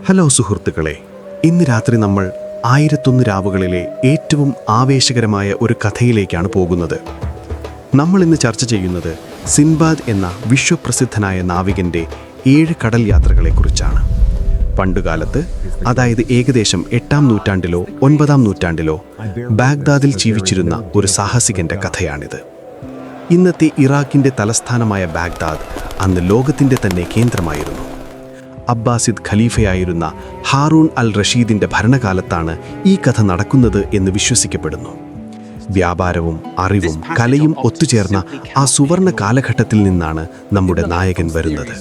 Hello സുഹൃത്തുക്കളെ, ഇന്ന് രാത്രി നമ്മൾ 1001 രാവുകളിലെ ഏറ്റവും ആവേശകരമായ ഒരു കഥയിലേക്കാണ് പോകുന്നത്. നമ്മൾ ഇന്ന് ചർച്ച ചെയ്യുന്നത് സിൻബാദ് എന്ന വിശ്വപ്രസിദ്ധനായ നാവികൻ്റെ 7 കടൽ യാത്രകളെക്കുറിച്ചാണ്. പണ്ടുകാലത്ത്, അതായത് ഏകദേശം 8-ാം നൂറ്റാണ്ടിലോ 9-ാം നൂറ്റാണ്ടിലോ ബാഗ്ദാദിൽ ജീവിച്ചിരുന്ന ഒരു സാഹസികൻ്റെ കഥയാണിത്. ഇന്നത്തെ ഇറാഖിൻ്റെ തലസ്ഥാനമായ ബാഗ്ദാദ് അന്ന് ലോകത്തിൻ്റെ തന്നെ കേന്ദ്രമായിരുന്നു. അബ്ബാസിദ് ഖലീഫയായിരുന്ന ഹാറൂൺ അൽ റഷീദിൻ്റെ ഭരണകാലത്താണ് ഈ കഥ നടക്കുന്നത് എന്ന് വിശ്വസിക്കപ്പെടുന്നു. വ്യാപാരവും അറിവും കലയും ഒത്തുചേർന്ന ആ സുവർണ കാലഘട്ടത്തിൽ നിന്നാണ് നമ്മുടെ നായകൻ വരുന്നത്.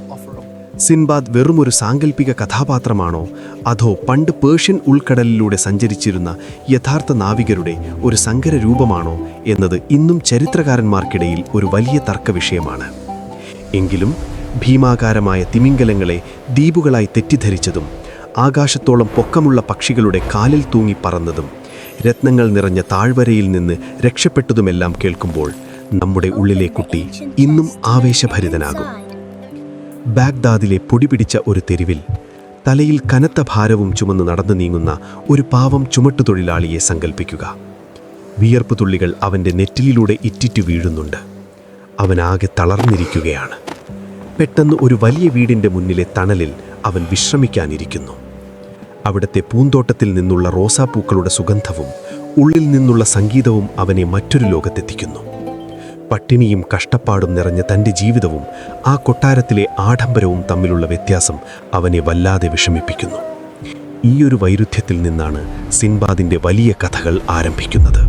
സിൻബാദ് വെറുമൊരു സാങ്കല്പിക കഥാപാത്രമാണോ, അതോ പണ്ട് പേർഷ്യൻ ഉൾക്കടലിലൂടെ സഞ്ചരിച്ചിരുന്ന യഥാർത്ഥ നാവികരുടെ ഒരു സങ്കര രൂപമാണോ എന്നത് ഇന്നും ചരിത്രകാരന്മാർക്കിടയിൽ ഒരു വലിയ തർക്കവിഷയമാണ്. എങ്കിലും ഭീമാകാരമായ തിമിംഗലങ്ങളെ ദ്വീപുകളായി തെറ്റിദ്ധരിച്ചതും, ആകാശത്തോളം പൊക്കമുള്ള പക്ഷികളുടെ കാലിൽ തൂങ്ങി പറന്നതും, രത്നങ്ങൾ നിറഞ്ഞ താഴ്വരയിൽ നിന്ന് രക്ഷപ്പെട്ടതുമെല്ലാം കേൾക്കുമ്പോൾ നമ്മുടെ ഉള്ളിലെ കുട്ടി ഇന്നും ആവേശഭരിതനാകും. ബാഗ്ദാദിലെ പൊടിപിടിച്ച ഒരു തെരുവിൽ തലയിൽ കനത്ത ഭാരവും ചുമന്ന് നടന്നു നീങ്ങുന്ന ഒരു പാവം ചുമട്ടുതൊഴിലാളിയെ സങ്കൽപ്പിക്കുക. വിയർപ്പ് തുള്ളികൾ അവൻ്റെ നെറ്റിലൂടെ ഇറ്റിറ്റു വീഴുന്നുണ്ട്. അവനാകെ തളർന്നിരിക്കുകയാണ്. പെട്ടെന്ന് ഒരു വലിയ വീടിൻ്റെ മുന്നിലെ തണലിൽ അവൻ വിശ്രമിക്കാനിരിക്കുന്നു. അവിടുത്തെ പൂന്തോട്ടത്തിൽ നിന്നുള്ള റോസാപ്പൂക്കളുടെ സുഗന്ധവും ഉള്ളിൽ നിന്നുള്ള സംഗീതവും അവനെ മറ്റൊരു ലോകത്തെത്തിക്കുന്നു. പട്ടിണിയും കഷ്ടപ്പാടും നിറഞ്ഞ തൻ്റെ ജീവിതവും ആ കൊട്ടാരത്തിലെ ആഡംബരവും തമ്മിലുള്ള വ്യത്യാസം അവനെ വല്ലാതെ വിഷമിപ്പിക്കുന്നു. ഈയൊരു വൈരുദ്ധ്യത്തിൽ നിന്നാണ് സിൻബാദിൻ്റെ വലിയ കഥകൾ ആരംഭിക്കുന്നത്.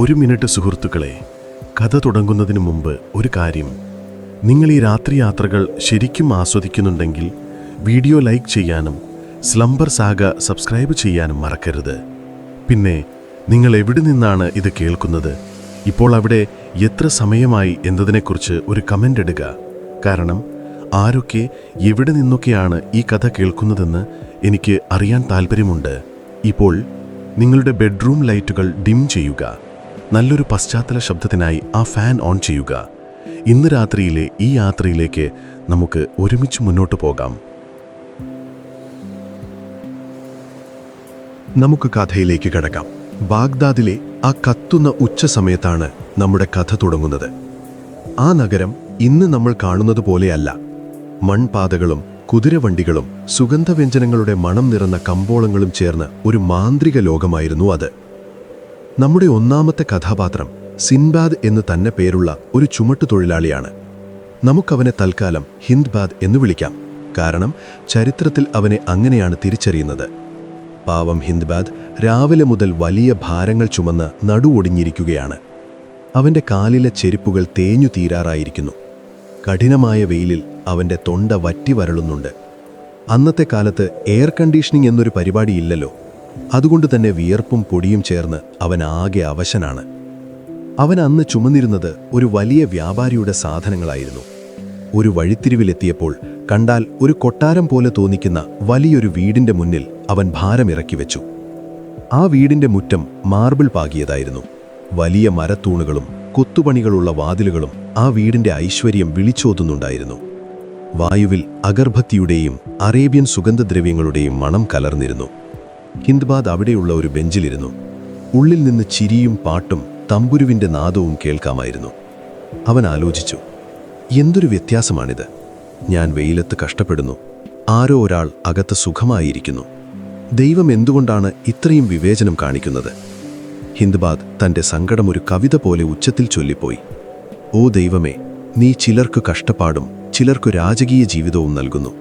ഒരു മിനിറ്റ് സുഹൃത്തുക്കളെ, കഥ തുടങ്ങുന്നതിന് മുമ്പ് ഒരു കാര്യം. നിങ്ങൾ ഈ രാത്രി യാത്രകൾ ശരിക്കും ആസ്വദിക്കുന്നുണ്ടെങ്കിൽ വീഡിയോ ലൈക്ക് ചെയ്യാനും സ്ലംബർ സാഗ സബ്സ്ക്രൈബ് ചെയ്യാനും മറക്കരുത്. പിന്നെ നിങ്ങൾ എവിടെ നിന്നാണ് ഇത് കേൾക്കുന്നത്, ഇപ്പോൾ അവിടെ എത്ര സമയമായി എന്നതിനെക്കുറിച്ച് ഒരു കമൻ്റ് ഇടുക. കാരണം ആരൊക്കെ എവിടെ നിന്നൊക്കെയാണ് ഈ കഥ കേൾക്കുന്നതെന്ന് എനിക്ക് അറിയാൻ താല്പര്യമുണ്ട്. ഇപ്പോൾ നിങ്ങളുടെ ബെഡ്റൂം ലൈറ്റുകൾ ഡിം ചെയ്യുക. നല്ലൊരു പശ്ചാത്തല ശബ്ദത്തിനായി ആ ഫാൻ ഓൺ ചെയ്യുക. ഇന്ന് രാത്രിയിലെ ഈ യാത്രയിലേക്ക് നമുക്ക് ഒരുമിച്ച് മുന്നോട്ട് പോകാം. നമുക്ക് കഥയിലേക്ക് കടക്കാം. ബാഗ്ദാദിലെ ആ കത്തുന്ന ഉച്ച സമയത്താണ് നമ്മുടെ കഥ തുടങ്ങുന്നത്. ആ നഗരം ഇന്ന് നമ്മൾ കാണുന്നത് പോലെയല്ല. മൺപാതകളും കുതിരവണ്ടികളും സുഗന്ധവ്യഞ്ജനങ്ങളുടെ മണം നിറഞ്ഞ കമ്പോളങ്ങളും ചേർന്ന് ഒരു മാന്ത്രിക ലോകമായിരുന്നു അത്. നമ്മുടെ ഒന്നാമത്തെ കഥാപാത്രം സിൻബാദ് എന്ന് തന്നെ പേരുള്ള ഒരു ചുമട്ടുതൊഴിലാളിയാണ്. നമുക്കവനെ തൽക്കാലം ഹിന്ദ്ബാദ് എന്ന് വിളിക്കാം. കാരണം ചരിത്രത്തിൽ അവനെ അങ്ങനെയാണ് തിരിച്ചറിയുന്നത്. പാവം ഹിന്ദ്ബാദ് രാവിലെ മുതൽ വലിയ ഭാരങ്ങൾ ചുമന്ന് നടുവൊടിഞ്ഞിരിക്കുകയാണ്. അവൻ്റെ കാലിലെ ചെരുപ്പുകൾ തേഞ്ഞു തീരാറായിരിക്കുന്നു. കഠിനമായ വെയിലിൽ അവൻ്റെ തൊണ്ട വറ്റി വരളുന്നുണ്ട്. അന്നത്തെ കാലത്ത് എയർ കണ്ടീഷനിങ് എന്നൊരു പരിപാടിയില്ലല്ലോ. അതുകൊണ്ട് തന്നെ വിയർപ്പും പൊടിയും ചേർന്ന് അവൻ ആകെ അവശനാണ്. അവൻ അന്ന് ചുമന്നിരുന്നത് ഒരു വലിയ വ്യാപാരിയുടെ സാധനങ്ങളായിരുന്നു. ഒരു വഴിത്തിരിവിലെത്തിയപ്പോൾ കണ്ടാൽ ഒരു കൊട്ടാരം പോലെ തോന്നിക്കുന്ന വലിയൊരു വീടിൻ്റെ മുന്നിൽ അവൻ ഭാരമിറക്കി വെച്ചു. ആ വീടിൻ്റെ മുറ്റം മാർബിൾ പാകിയതായിരുന്നു. വലിയ മരത്തൂണുകളും കൊത്തുപണികളുള്ള വാതിലുകളും ആ വീടിൻ്റെ ഐശ്വര്യം വിളിച്ചോതുന്നുണ്ടായിരുന്നു. വായുവിൽ അഗർബത്തിയുടെയും അറേബ്യൻ സുഗന്ധദ്രവ്യങ്ങളുടെയും മണം കലർന്നിരുന്നു. ഹിന്ദ്ബാദ് അവിടെയുള്ള ഒരു ബെഞ്ചിലിരുന്നു. ഉള്ളിൽ നിന്ന് ചിരിയും പാട്ടും തമ്പുരുവിൻ്റെ നാദവും കേൾക്കാമായിരുന്നു. അവൻ ആലോചിച്ചു, എന്തൊരു വ്യത്യാസമാണിത്. ഞാൻ വെയിലത്ത് കഷ്ടപ്പെടുന്നു, ആരോ ഒരാൾ അകത്ത് സുഖമായിരിക്കുന്നു. ദൈവം എന്തുകൊണ്ടാണ് ഇത്രയും വിവേചനം കാണിക്കുന്നത്? ഹിന്ദ്ബാദ് തൻ്റെ സങ്കടം ഒരു കവിത പോലെ ഉച്ചത്തിൽ ചൊല്ലിപ്പോയി. ഓ ദൈവമേ, നീ ചിലർക്ക് കഷ്ടപ്പാടും ചിലർക്കു രാജകീയ ജീവിതവും നൽകുന്നു.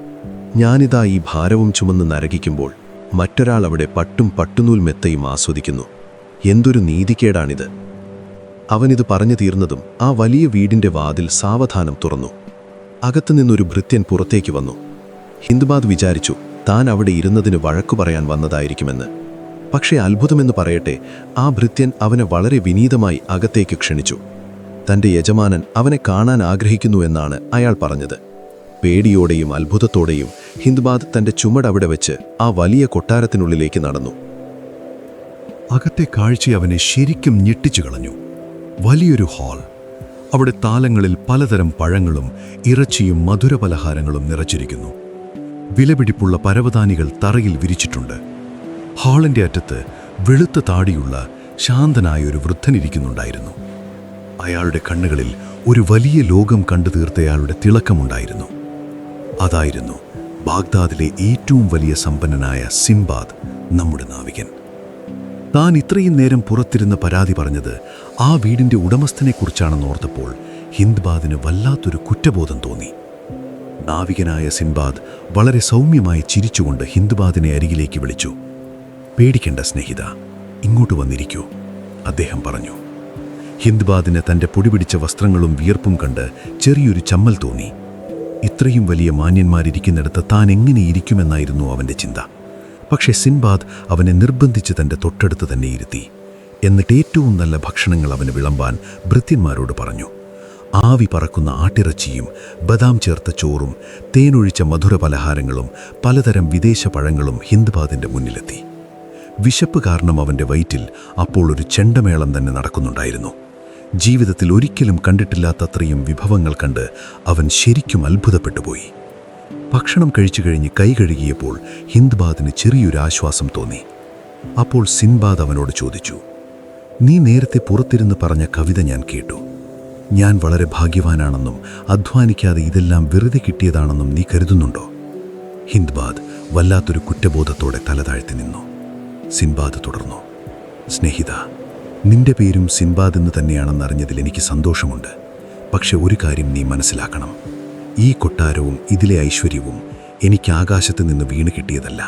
ഞാനിതാ ഈ ഭാരവും ചുമന്ന് നരകിക്കുമ്പോൾ മറ്റൊരാൾ അവിടെ പട്ടും പട്ടുനൂൽ മെത്തയും ആസ്വദിക്കുന്നു. എന്തൊരു നീതികേടാണിത്. അവനിത് പറഞ്ഞു തീർന്നതും ആ വലിയ വീടിൻ്റെ വാതിൽ സാവധാനം തുറന്നു. അകത്തുനിന്നൊരു ഭൃത്യൻ പുറത്തേക്ക് വന്നു. ഹിന്ദ്ബാദ് വിചാരിച്ചു താൻ അവിടെ ഇരുന്നതിന് വഴക്കു പറയാൻ വന്നതായിരിക്കുമെന്ന്. പക്ഷേ അത്ഭുതമെന്ന് പറയട്ടെ, ആ ഭൃത്യൻ അവനെ വളരെ വിനീതമായി അകത്തേക്ക് ക്ഷണിച്ചു. തൻ്റെ യജമാനൻ അവനെ കാണാൻ ആഗ്രഹിക്കുന്നു എന്നാണ് അയാൾ പറഞ്ഞത്. പേടിയോടെയും അത്ഭുതത്തോടെയും ഹിന്ദ്ബാദ് തൻ്റെ ചുമടവിടെ വെച്ച് ആ വലിയ കൊട്ടാരത്തിനുള്ളിലേക്ക് നടന്നു. അകത്തെ കാഴ്ച അവനെ ശരിക്കും ഞെട്ടിച്ചു കളഞ്ഞു. വലിയൊരു ഹാൾ, അവിടെ താലങ്ങളിൽ പലതരം പഴങ്ങളും ഇറച്ചിയും മധുരപലഹാരങ്ങളും നിറച്ചിരിക്കുന്നു. വിലപിടിപ്പുള്ള പരവതാനികൾ തറയിൽ വിരിച്ചിട്ടുണ്ട്. ഹാളിന്റെ അറ്റത്ത് വെളുത്ത താടിയുള്ള ശാന്തനായ ഒരു വൃദ്ധനിരിക്കുന്നുണ്ടായിരുന്നു. അയാളുടെ കണ്ണുകളിൽ ഒരു വലിയ ലോകം കണ്ടു തീർത്തയാളുടെ തിളക്കമുണ്ടായിരുന്നു. അതായിരുന്നു ബാഗ്ദാദിലെ ഏറ്റവും വലിയ സമ്പന്നനായ സിംബാദ്, നമ്മുടെ നാവികൻ. താൻ ഇത്രയും നേരം പുറത്തിരുന്ന് പരാതി പറഞ്ഞത് ആ വീടിന്റെ ഉടമസ്ഥനെക്കുറിച്ചാണെന്നോർത്തപ്പോൾ ഹിന്ദ്ബാദിന് വല്ലാത്തൊരു കുറ്റബോധം തോന്നി. നാവികനായ സിൻബാദ് വളരെ സൗമ്യമായി ചിരിച്ചുകൊണ്ട് ഹിന്ദ്ബാദിനെ അരികിലേക്ക് വിളിച്ചു. പേടിക്കേണ്ട സ്നേഹിത, ഇങ്ങോട്ട് വന്നിരിക്കൂ, അദ്ദേഹം പറഞ്ഞു. ഹിന്ദ്ബാദിന് തൻ്റെ പൊടിപിടിച്ച വസ്ത്രങ്ങളും വിയർപ്പും കണ്ട് ചെറിയൊരു ചമ്മൽ തോന്നി. ഇത്രയും വലിയ മാന്യന്മാരിയ്ക്കുന്നിടത്ത് താൻ എങ്ങനെ ഇരിക്കുമെന്നായിരുന്നു അവൻ്റെ ചിന്ത. പക്ഷേ സിൻബാദ് അവനെ നിർബന്ധിച്ച് തൻ്റെ തൊട്ടടുത്ത് തന്നെ ഇരുത്തി. എന്നിട്ട് ഏറ്റവും നല്ല ഭക്ഷണങ്ങൾ അവന് വിളമ്പാൻ ഭൃത്യന്മാരോട് പറഞ്ഞു. ആവി പറക്കുന്ന ആട്ടിറച്ചിയും ബദാം ചേർത്ത ചോറും തേനൊഴിച്ച മധുര പലഹാരങ്ങളും പലതരം വിദേശ പഴങ്ങളും ഹിന്ദ്ബാദിൻ്റെ മുന്നിലെത്തി. വിശപ്പ് കാരണം അവൻ്റെ വയറ്റിൽ അപ്പോൾ ഒരു ചെണ്ടമേളം തന്നെ നടക്കുന്നുണ്ടായിരുന്നു. ജീവിതത്തിൽ ഒരിക്കലും കണ്ടിട്ടില്ലാത്തത്രയും വിഭവങ്ങൾ കണ്ട് അവൻ ശരിക്കും അത്ഭുതപ്പെട്ടുപോയി. ഭക്ഷണം കഴിച്ചു കഴിഞ്ഞ് കൈ കഴുകിയപ്പോൾ ഹിന്ദ്ബാദിന് ചെറിയൊരു ആശ്വാസം തോന്നി. അപ്പോൾ സിൻബാദ് അവനോട് ചോദിച്ചു, നീ നേരത്തെ പുറത്തിരുന്ന് പറഞ്ഞ കവിത ഞാൻ കേട്ടു. ഞാൻ വളരെ ഭാഗ്യവാനാണെന്നും അധ്വാനിക്കാതെ ഇതെല്ലാം വെറുതെ കിട്ടിയതാണെന്നും നീ കരുതുന്നുണ്ടോ? ഹിന്ദ്ബാദ് വല്ലാത്തൊരു കുറ്റബോധത്തോടെ തലതാഴ്ത്തി നിന്നു. സിൻബാദ് തുടർന്നു, സ്നേഹിത, നിന്റെ പേരും സിൻബാദ് എന്ന് തന്നെയാണെന്നറിഞ്ഞതിൽ എനിക്ക് സന്തോഷമുണ്ട്. പക്ഷെ ഒരു കാര്യം നീ മനസ്സിലാക്കണം, ഈ കൊട്ടാരവും ഇതിലെ ഐശ്വര്യവും എനിക്ക് ആകാശത്ത് നിന്ന് വീണ് കിട്ടിയതല്ല.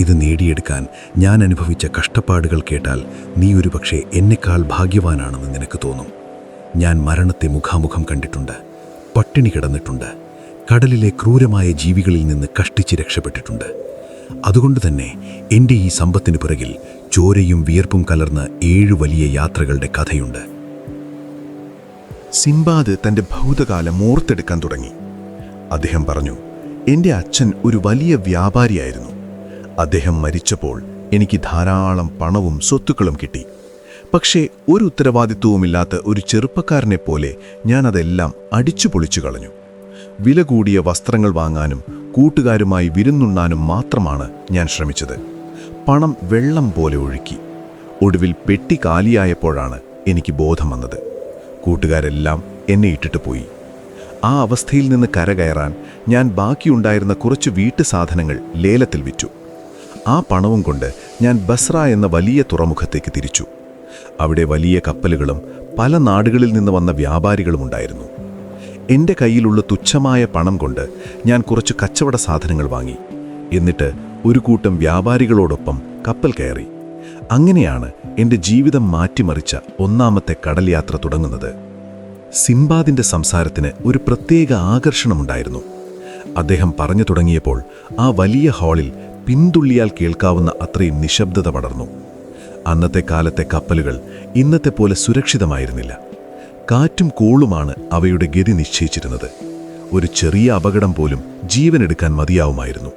ഇത് നേടിയെടുക്കാൻ ഞാൻ അനുഭവിച്ച കഷ്ടപ്പാടുകൾ കേട്ടാൽ നീ ഒരുപക്ഷെ എന്നെക്കാൾ ഭാഗ്യവാനാണെന്ന് നിനക്ക് തോന്നും. ഞാൻ മരണത്തെ മുഖാമുഖം കണ്ടിട്ടുണ്ട്, പട്ടിണി കിടന്നിട്ടുണ്ട്, കടലിലെ ക്രൂരമായ ജീവികളിൽ നിന്ന് കഷ്ടിച്ച് രക്ഷപ്പെട്ടിട്ടുണ്ട്. അതുകൊണ്ട് തന്നെ എൻ്റെ ഈ സമ്പത്തിനു പിറകിൽ ചോരയും വിയർപ്പും കലർന്ന 7 വലിയ യാത്രകളുടെ കഥയുണ്ട്. സിൻബാദ് തൻ്റെ ഭൗതകാലം ഓർത്തെടുക്കാൻ തുടങ്ങി. അദ്ദേഹം പറഞ്ഞു, എൻ്റെ അച്ഛൻ ഒരു വലിയ വ്യാപാരിയായിരുന്നു. അദ്ദേഹം മരിച്ചപ്പോൾ എനിക്ക് ധാരാളം പണവും സ്വത്തുക്കളും കിട്ടി. പക്ഷേ ഒരു ഉത്തരവാദിത്വവുമില്ലാത്ത ഒരു ചെറുപ്പക്കാരനെ പോലെ ഞാനതെല്ലാം അടിച്ചു പൊളിച്ചു കളഞ്ഞു. വില കൂടിയ വസ്ത്രങ്ങൾ വാങ്ങാനും കൂട്ടുകാരുമായി വിരുന്നുണ്ണാനും മാത്രമാണ് ഞാൻ ശ്രമിച്ചത്. പണം വെള്ളം പോലെ ഒഴുക്കി. ഒടുവിൽ പെട്ടി കാലിയായപ്പോഴാണ് എനിക്ക് ബോധം വന്നത്. കൂട്ടുകാരെല്ലാം എന്നെ ഇട്ടിട്ട് പോയി. ആ അവസ്ഥയിൽ നിന്ന് കരകയറാൻ ഞാൻ ബാക്കിയുണ്ടായിരുന്ന കുറച്ച് വീട്ടു സാധനങ്ങൾ ലേലത്തിൽ വിറ്റു. ആ പണവും കൊണ്ട് ഞാൻ ബസ്ര എന്ന വലിയ തുറമുഖത്തേക്ക് തിരിച്ചു. അവിടെ വലിയ കപ്പലുകളും പല നാടുകളിൽ നിന്ന് വന്ന വ്യാപാരികളും ഉണ്ടായിരുന്നു. എൻ്റെ കയ്യിലുള്ള തുച്ഛമായ പണം കൊണ്ട് ഞാൻ കുറച്ച് കച്ചവട സാധനങ്ങൾ വാങ്ങി. എന്നിട്ട് ഒരു കൂട്ടം വ്യാപാരികളോടൊപ്പം കപ്പൽ കയറി. അങ്ങനെയാണ് എൻ്റെ ജീവിതം മാറ്റിമറിച്ച ഒന്നാമത്തെ കടൽ യാത്ര തുടങ്ങുന്നത്. സിൻബാദിൻ്റെ സംസാരത്തിന് ഒരു പ്രത്യേക ആകർഷണമുണ്ടായിരുന്നു. അദ്ദേഹം പറഞ്ഞു തുടങ്ങിയപ്പോൾ ആ വലിയ ഹാളിൽ പിന്തുള്ളിയാൽ കേൾക്കാവുന്ന അത്രയും നിശബ്ദത പടർന്നു. അന്നത്തെ കാലത്തെ കപ്പലുകൾ ഇന്നത്തെ പോലെ സുരക്ഷിതമായിരുന്നില്ല. കാറ്റും കോളുമാണ് അവയുടെ ഗതി നിശ്ചയിച്ചിരുന്നത്. ഒരു ചെറിയ അപകടം പോലും ജീവനെടുക്കാൻ മതിയാവുമായിരുന്നു.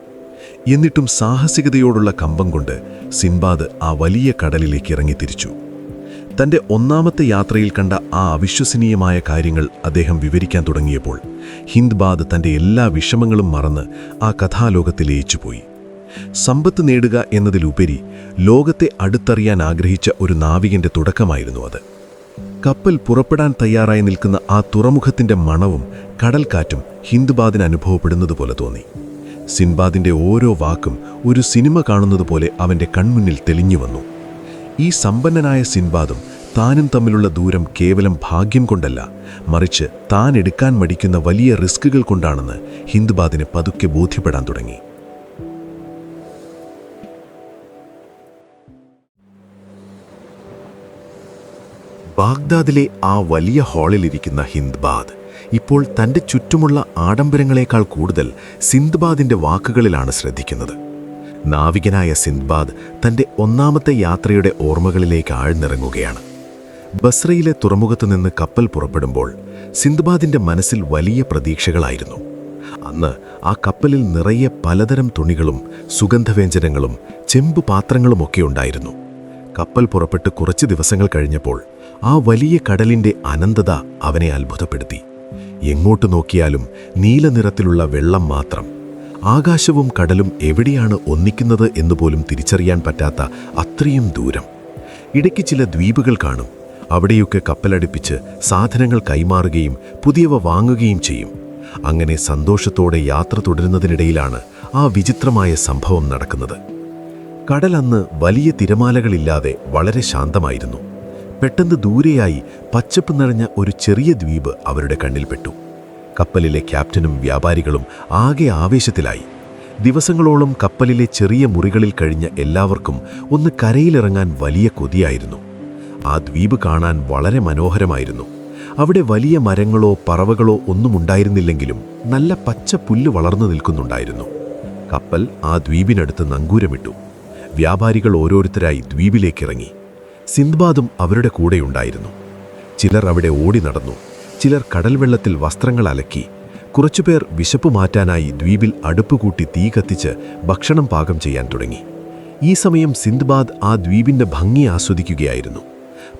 എന്നിട്ടും സാഹസികതയോടുള്ള കമ്പം കൊണ്ട് സിൻബാദ് ആ വലിയ കടലിലേക്ക് ഇറങ്ങിത്തിരിച്ചു. തൻ്റെ ഒന്നാമത്തെ യാത്രയിൽ കണ്ട ആ അവിശ്വസനീയമായ കാര്യങ്ങൾ അദ്ദേഹം വിവരിക്കാൻ തുടങ്ങിയപ്പോൾ ഹിന്ദ്ബാദ് തൻ്റെ എല്ലാ വിഷമങ്ങളും മറന്ന് ആ കഥാലോകത്തിൽ ലയിച്ചുപോയി. സമ്പത്ത് നേടുക എന്നതിലുപരി ലോകത്തെ അടുത്തറിയാൻ ആഗ്രഹിച്ച ഒരു നാവികന്റെ തുടക്കമായിരുന്നു അത്. കപ്പൽ പുറപ്പെടാൻ തയ്യാറായി നിൽക്കുന്ന ആ തുറമുഖത്തിൻ്റെ മണവും കടൽക്കാറ്റും ഹിന്ദ്ബാദിന് അനുഭവപ്പെടുന്നത് പോലെ തോന്നി. സിൻബാദിൻ്റെ ഓരോ വാക്കും ഒരു സിനിമ കാണുന്നത് പോലെ അവൻ്റെ കൺമുന്നിൽ തെളിഞ്ഞു വന്നു. ഈ സമ്പന്നനായ സിൻബാദും താനും തമ്മിലുള്ള ദൂരം കേവലം ഭാഗ്യം കൊണ്ടല്ല, മറിച്ച് താൻ എടുക്കാൻ മടിക്കുന്ന വലിയ റിസ്കുകൾ കൊണ്ടാണെന്ന് ഹിന്ദ്ബാദിന് പതുക്കെ ബോധ്യപ്പെടാൻ തുടങ്ങി. ബാഗ്ദാദിലെ ആ വലിയ ഹാളിലിരിക്കുന്ന ഹിന്ദ്ബാദ് ഇപ്പോൾ തൻ്റെ ചുറ്റുമുള്ള ആഡംബരങ്ങളെക്കാൾ കൂടുതൽ സിൻബാദിൻ്റെ വാക്കുകളിലാണ് ശ്രദ്ധിക്കുന്നത്. നാവികനായ സിൻബാദ് തൻ്റെ ഒന്നാമത്തെ യാത്രയുടെ ഓർമ്മകളിലേക്ക് ആഴ്ന്നിറങ്ങുകയാണ്. ബസ്രയിലെ തുറമുഖത്തു നിന്ന് കപ്പൽ പുറപ്പെടുമ്പോൾ സിൻബാദിൻ്റെ മനസ്സിൽ വലിയ പ്രതീക്ഷകളായിരുന്നു. അന്ന് ആ കപ്പലിൽ നിറയെ പലതരം തുണികളും സുഗന്ധവ്യഞ്ജനങ്ങളും ചെമ്പ് പാത്രങ്ങളുമൊക്കെ ഉണ്ടായിരുന്നു. കപ്പൽ പുറപ്പെട്ട് കുറച്ച് ദിവസങ്ങൾ കഴിഞ്ഞപ്പോൾ ആ വലിയ കടലിന്റെ അനന്തത അവനെ അത്ഭുതപ്പെടുത്തി. എങ്ങോട്ട് നോക്കിയാലും നീലനിറത്തിലുള്ള വെള്ളം മാത്രം. ആകാശവും കടലും എവിടെയാണ് ഒന്നിക്കുന്നത് എന്നുപോലും തിരിച്ചറിയാൻ പറ്റാത്ത അത്രയും ദൂരം. ഇടയ്ക്ക് ചില ദ്വീപുകൾ കാണും. അവിടെയൊക്കെ കപ്പലടുപ്പിച്ച് സാധനങ്ങൾ കൈമാറുകയും പുതിയവ വാങ്ങുകയും ചെയ്യും. അങ്ങനെ സന്തോഷത്തോടെ യാത്ര തുടരുന്നതിനിടയിലാണ് ആ വിചിത്രമായ സംഭവം നടക്കുന്നത്. കടലന്ന് വലിയ തിരമാലകളില്ലാതെ വളരെ ശാന്തമായിരുന്നു. പെട്ടെന്ന് ദൂരെയായി പച്ചപ്പ് നിറഞ്ഞ ഒരു ചെറിയ ദ്വീപ് അവരുടെ കണ്ണിൽപ്പെട്ടു. കപ്പലിലെ ക്യാപ്റ്റനും വ്യാപാരികളും ആകെ ആവേശത്തിലായി. ദിവസങ്ങളോളം കപ്പലിലെ ചെറിയ മുറികളിൽ കഴിഞ്ഞ എല്ലാവർക്കും ഒന്ന് കരയിലിറങ്ങാൻ വലിയ കൊതിയായിരുന്നു. ആ ദ്വീപ് കാണാൻ വളരെ മനോഹരമായിരുന്നു. അവിടെ വലിയ മരങ്ങളോ പറവകളോ ഒന്നും ഉണ്ടായിരുന്നില്ലെങ്കിലും നല്ല പച്ച പുല്ല് വളർന്നു നിൽക്കുന്നുണ്ടായിരുന്നു. കപ്പൽ ആ ദ്വീപിനടുത്ത് നങ്കൂരമിട്ടു. വ്യാപാരികൾ ഓരോരുത്തരായി ദ്വീപിലേക്കിറങ്ങി. സിന്ദ്ബാദും അവരുടെ കൂടെയുണ്ടായിരുന്നു. ചിലർ അവിടെ ഓടി നടന്നു. ചിലർ കടൽ വെള്ളത്തിൽ വസ്ത്രങ്ങൾ അലക്കി. കുറച്ചുപേർ വിശപ്പ് മാറ്റാനായി ദ്വീപിൽ അടുപ്പുകൂട്ടി തീ കത്തിച്ച് ഭക്ഷണം പാകം ചെയ്യാൻ തുടങ്ങി. ഈ സമയം സിന്ദ്ബാദ് ആ ദ്വീപിന്റെ ഭംഗി ആസ്വദിക്കുകയായിരുന്നു.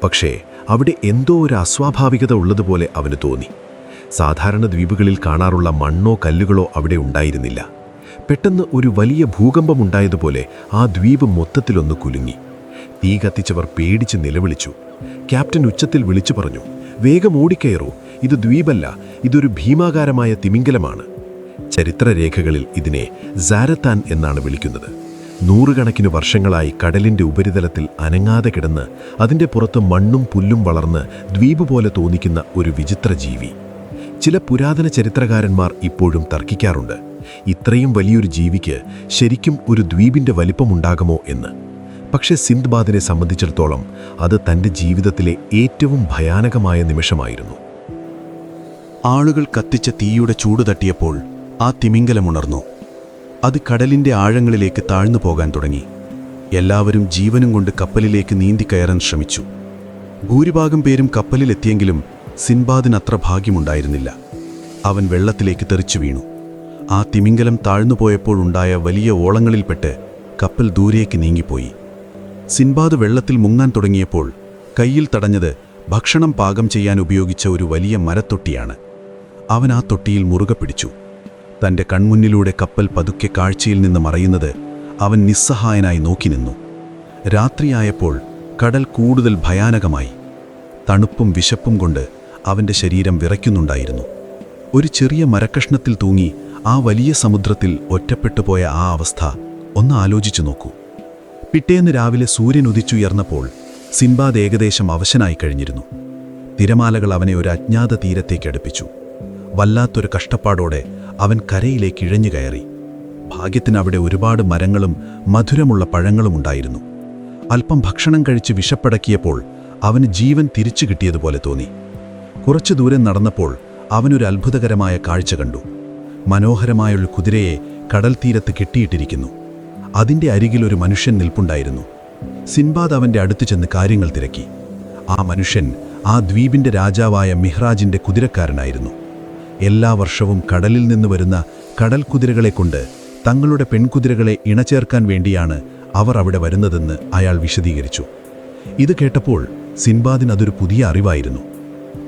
പക്ഷേ അവിടെ എന്തോ ഒരു അസ്വാഭാവികത ഉള്ളതുപോലെ അവന് തോന്നി. സാധാരണ ദ്വീപുകളിൽ കാണാറുള്ള മണ്ണോ കല്ലുകളോ അവിടെ ഉണ്ടായിരുന്നില്ല. പെട്ടെന്ന് ഒരു വലിയ ഭൂകമ്പമുണ്ടായതുപോലെ ആ ദ്വീപ് മൊത്തത്തിലൊന്ന് കുലുങ്ങി. തീ കത്തിച്ചവർ പേടിച്ച് നിലവിളിച്ചു. ക്യാപ്റ്റൻ ഉച്ചത്തിൽ വിളിച്ചു പറഞ്ഞു, "വേഗം ഓടിക്കയറൂ, ഇത് ദ്വീപല്ല, ഇതൊരു ഭീമാകാരമായ തിമിംഗലമാണ്." ചരിത്രരേഖകളിൽ ഇതിനെ സാരത്താൻ എന്നാണ് വിളിക്കുന്നത്. നൂറുകണക്കിന് വർഷങ്ങളായി കടലിന്റെ ഉപരിതലത്തിൽ അനങ്ങാതെ കിടന്ന് അതിന്റെ പുറത്ത് മണ്ണും പുല്ലും വളർന്ന് ദ്വീപ് പോലെ തോന്നിക്കുന്ന ഒരു വിചിത്ര ജീവി. ചില പുരാതന ചരിത്രകാരന്മാർ ഇപ്പോഴും തർക്കിക്കാറുണ്ട്, ഇത്രയും വലിയൊരു ജീവിക്ക് ശരിക്കും ഒരു ദ്വീപിന്റെ വലിപ്പമുണ്ടാകുമോ എന്ന്. പക്ഷെ സിന്ദ്ബാദിനെ സംബന്ധിച്ചിടത്തോളം അത് തന്റെ ജീവിതത്തിലെ ഏറ്റവും ഭയാനകമായ നിമിഷമായിരുന്നു. ആളുകൾ കത്തിച്ച തീയുടെ ചൂട് തട്ടിയപ്പോൾ ആ തിമിംഗലമുണർന്നു. അത് കടലിന്റെ ആഴങ്ങളിലേക്ക് താഴ്ന്നു പോകാൻ തുടങ്ങി. എല്ലാവരും ജീവനും കൊണ്ട് കപ്പലിലേക്ക് നീന്തിക്കയറാൻ ശ്രമിച്ചു. ഭൂരിഭാഗം പേരും കപ്പലിലെത്തിയെങ്കിലും സിൻബാദിന് അത്ര ഭാഗ്യമുണ്ടായിരുന്നില്ല. അവൻ വെള്ളത്തിലേക്ക് തെറിച്ചു വീണു. ആ തിമിംഗലം താഴ്ന്നുപോയപ്പോഴുണ്ടായ വലിയ ഓളങ്ങളിൽപ്പെട്ട് കപ്പൽ ദൂരേക്ക് നീങ്ങിപ്പോയി. സിൻബാദ് വെള്ളത്തിൽ മുങ്ങാൻ തുടങ്ങിയപ്പോൾ കയ്യിൽ തടഞ്ഞത് ഭക്ഷണം പാകം ചെയ്യാൻ ഉപയോഗിച്ച ഒരു വലിയ മരത്തൊട്ടിയാണ്. അവൻ ആ തൊട്ടിയിൽ മുറുകെ പിടിച്ചു. തൻ്റെ കൺമുന്നിലൂടെ കപ്പൽ പതുക്കെ കാഴ്ചയിൽ നിന്ന് മറയുന്നത് അവൻ നിസ്സഹായനായി നോക്കി നിന്നു. രാത്രിയായപ്പോൾ കടൽ കൂടുതൽ ഭയാനകമായി. തണുപ്പും വിശപ്പും കൊണ്ട് അവൻ്റെ ശരീരം വിറയ്ക്കുന്നുണ്ടായിരുന്നു. ഒരു ചെറിയ മരക്കഷ്ണത്തിൽ തൂങ്ങി ആ വലിയ സമുദ്രത്തിൽ ഒറ്റപ്പെട്ടുപോയ ആ അവസ്ഥ ഒന്ന് ആലോചിച്ചു നോക്കൂ. പിറ്റേന്ന് രാവിലെ സൂര്യൻ ഉദിച്ചുയർന്നപ്പോൾ സിൻബാദ് ഏകദേശം അവശനായി കഴിഞ്ഞിരുന്നു. തിരമാലകൾ അവനെ ഒരു അജ്ഞാത തീരത്തേക്ക് അടുപ്പിച്ചു. വല്ലാത്തൊരു കഷ്ടപ്പാടോടെ അവൻ കരയിലേക്ക് ഇഴഞ്ഞു കയറി. ഭാഗ്യത്തിന് അവിടെ ഒരുപാട് മരങ്ങളും മധുരമുള്ള പഴങ്ങളും ഉണ്ടായിരുന്നു. അല്പം ഭക്ഷണം കഴിച്ച് വിശപ്പടക്കിയപ്പോൾ അവന് ജീവൻ തിരിച്ചു കിട്ടിയതുപോലെ തോന്നി. കുറച്ചു ദൂരം നടന്നപ്പോൾ അവനൊരു അത്ഭുതകരമായ കാഴ്ച കണ്ടു. മനോഹരമായൊരു കുതിരയെ കടൽ തീരത്ത് കെട്ടിയിട്ടിരിക്കുന്നു. അതിൻ്റെ അരികിൽ ഒരു മനുഷ്യൻ നിൽപ്പുണ്ടായിരുന്നു. സിൻബാദ് അവൻ്റെ അടുത്ത് ചെന്ന് കാര്യങ്ങൾ തിരക്കി. ആ മനുഷ്യൻ ആ ദ്വീപിൻ്റെ രാജാവായ മിഹ്റാജിൻ്റെ കുതിരക്കാരനായിരുന്നു. എല്ലാ വർഷവും കടലിൽ നിന്ന് വരുന്ന കടൽ കുതിരകളെ കൊണ്ട് തങ്ങളുടെ പെൺകുതിരകളെ ഇണചേർക്കാൻ വേണ്ടിയാണ് അവർ അവിടെ വരുന്നതെന്ന് അയാൾ വിശദീകരിച്ചു. ഇത് കേട്ടപ്പോൾ സിൻബാദിന് അതൊരു പുതിയ അറിവായിരുന്നു.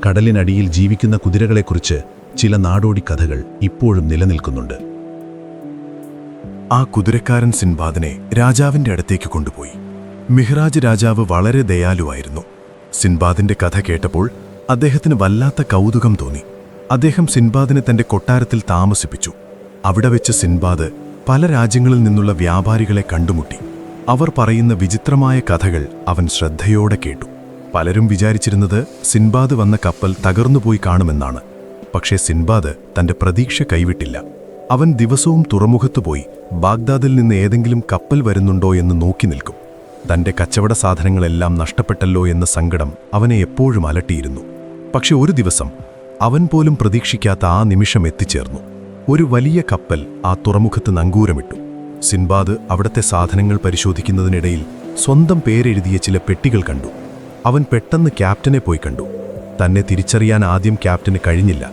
കടലിനടിയിൽ ജീവിക്കുന്ന കുതിരകളെക്കുറിച്ച് ചില നാടോടി കഥകൾ ഇപ്പോഴും നിലനിൽക്കുന്നുണ്ട്. ആ കുതിരക്കാരൻ സിൻബാദിനെ രാജാവിൻ്റെ അടുത്തേക്ക് കൊണ്ടുപോയി. മിഹ്റാജ് രാജാവ് വളരെ ദയാലുവായിരുന്നു. സിൻബാദിന്റെ കഥ കേട്ടപ്പോൾ അദ്ദേഹത്തിന് വല്ലാത്ത കൗതുകം തോന്നി. അദ്ദേഹം സിൻബാദിനെ തന്റെ കൊട്ടാരത്തിൽ താമസിപ്പിച്ചു. അവിടെ വെച്ച് സിൻബാദ് പല രാജ്യങ്ങളിൽ നിന്നുള്ള വ്യാപാരികളെ കണ്ടുമുട്ടി. അവർ പറയുന്ന വിചിത്രമായ കഥകൾ അവൻ ശ്രദ്ധയോടെ കേട്ടു. പലരും വിചാരിച്ചിരുന്നത് സിൻബാദ് വന്ന കപ്പൽ തകർന്നുപോയി കാണുമെന്നാണ്. പക്ഷേ സിൻബാദ് തന്റെ പ്രതീക്ഷ കൈവിട്ടില്ല. അവൻ ദിവസവും തുറമുഖത്ത് പോയി ബാഗ്ദാദിൽ നിന്ന് ഏതെങ്കിലും കപ്പൽ വരുന്നുണ്ടോ എന്ന് നോക്കി നിൽക്കും. തന്റെ കച്ചവട സാധനങ്ങളെല്ലാം നഷ്ടപ്പെട്ടല്ലോ എന്ന സങ്കടം അവനെ എപ്പോഴും അലട്ടിയിരുന്നു. പക്ഷെ ഒരു ദിവസം അവൻ പോലും പ്രതീക്ഷിക്കാത്ത ആ നിമിഷം എത്തിച്ചേർന്നു. ഒരു വലിയ കപ്പൽ ആ തുറമുഖത്ത് നങ്കൂരമിട്ടു. സിൻബാദ് അവിടത്തെ സാധനങ്ങൾ പരിശോധിക്കുന്നതിനിടയിൽ സ്വന്തം പേരെഴുതിയ ചില പെട്ടികൾ കണ്ടു. അവൻ പെട്ടെന്ന് ക്യാപ്റ്റനെ പോയി കണ്ടു. തന്നെ തിരിച്ചറിയാൻ ആദ്യം ക്യാപ്റ്റന് കഴിഞ്ഞില്ല.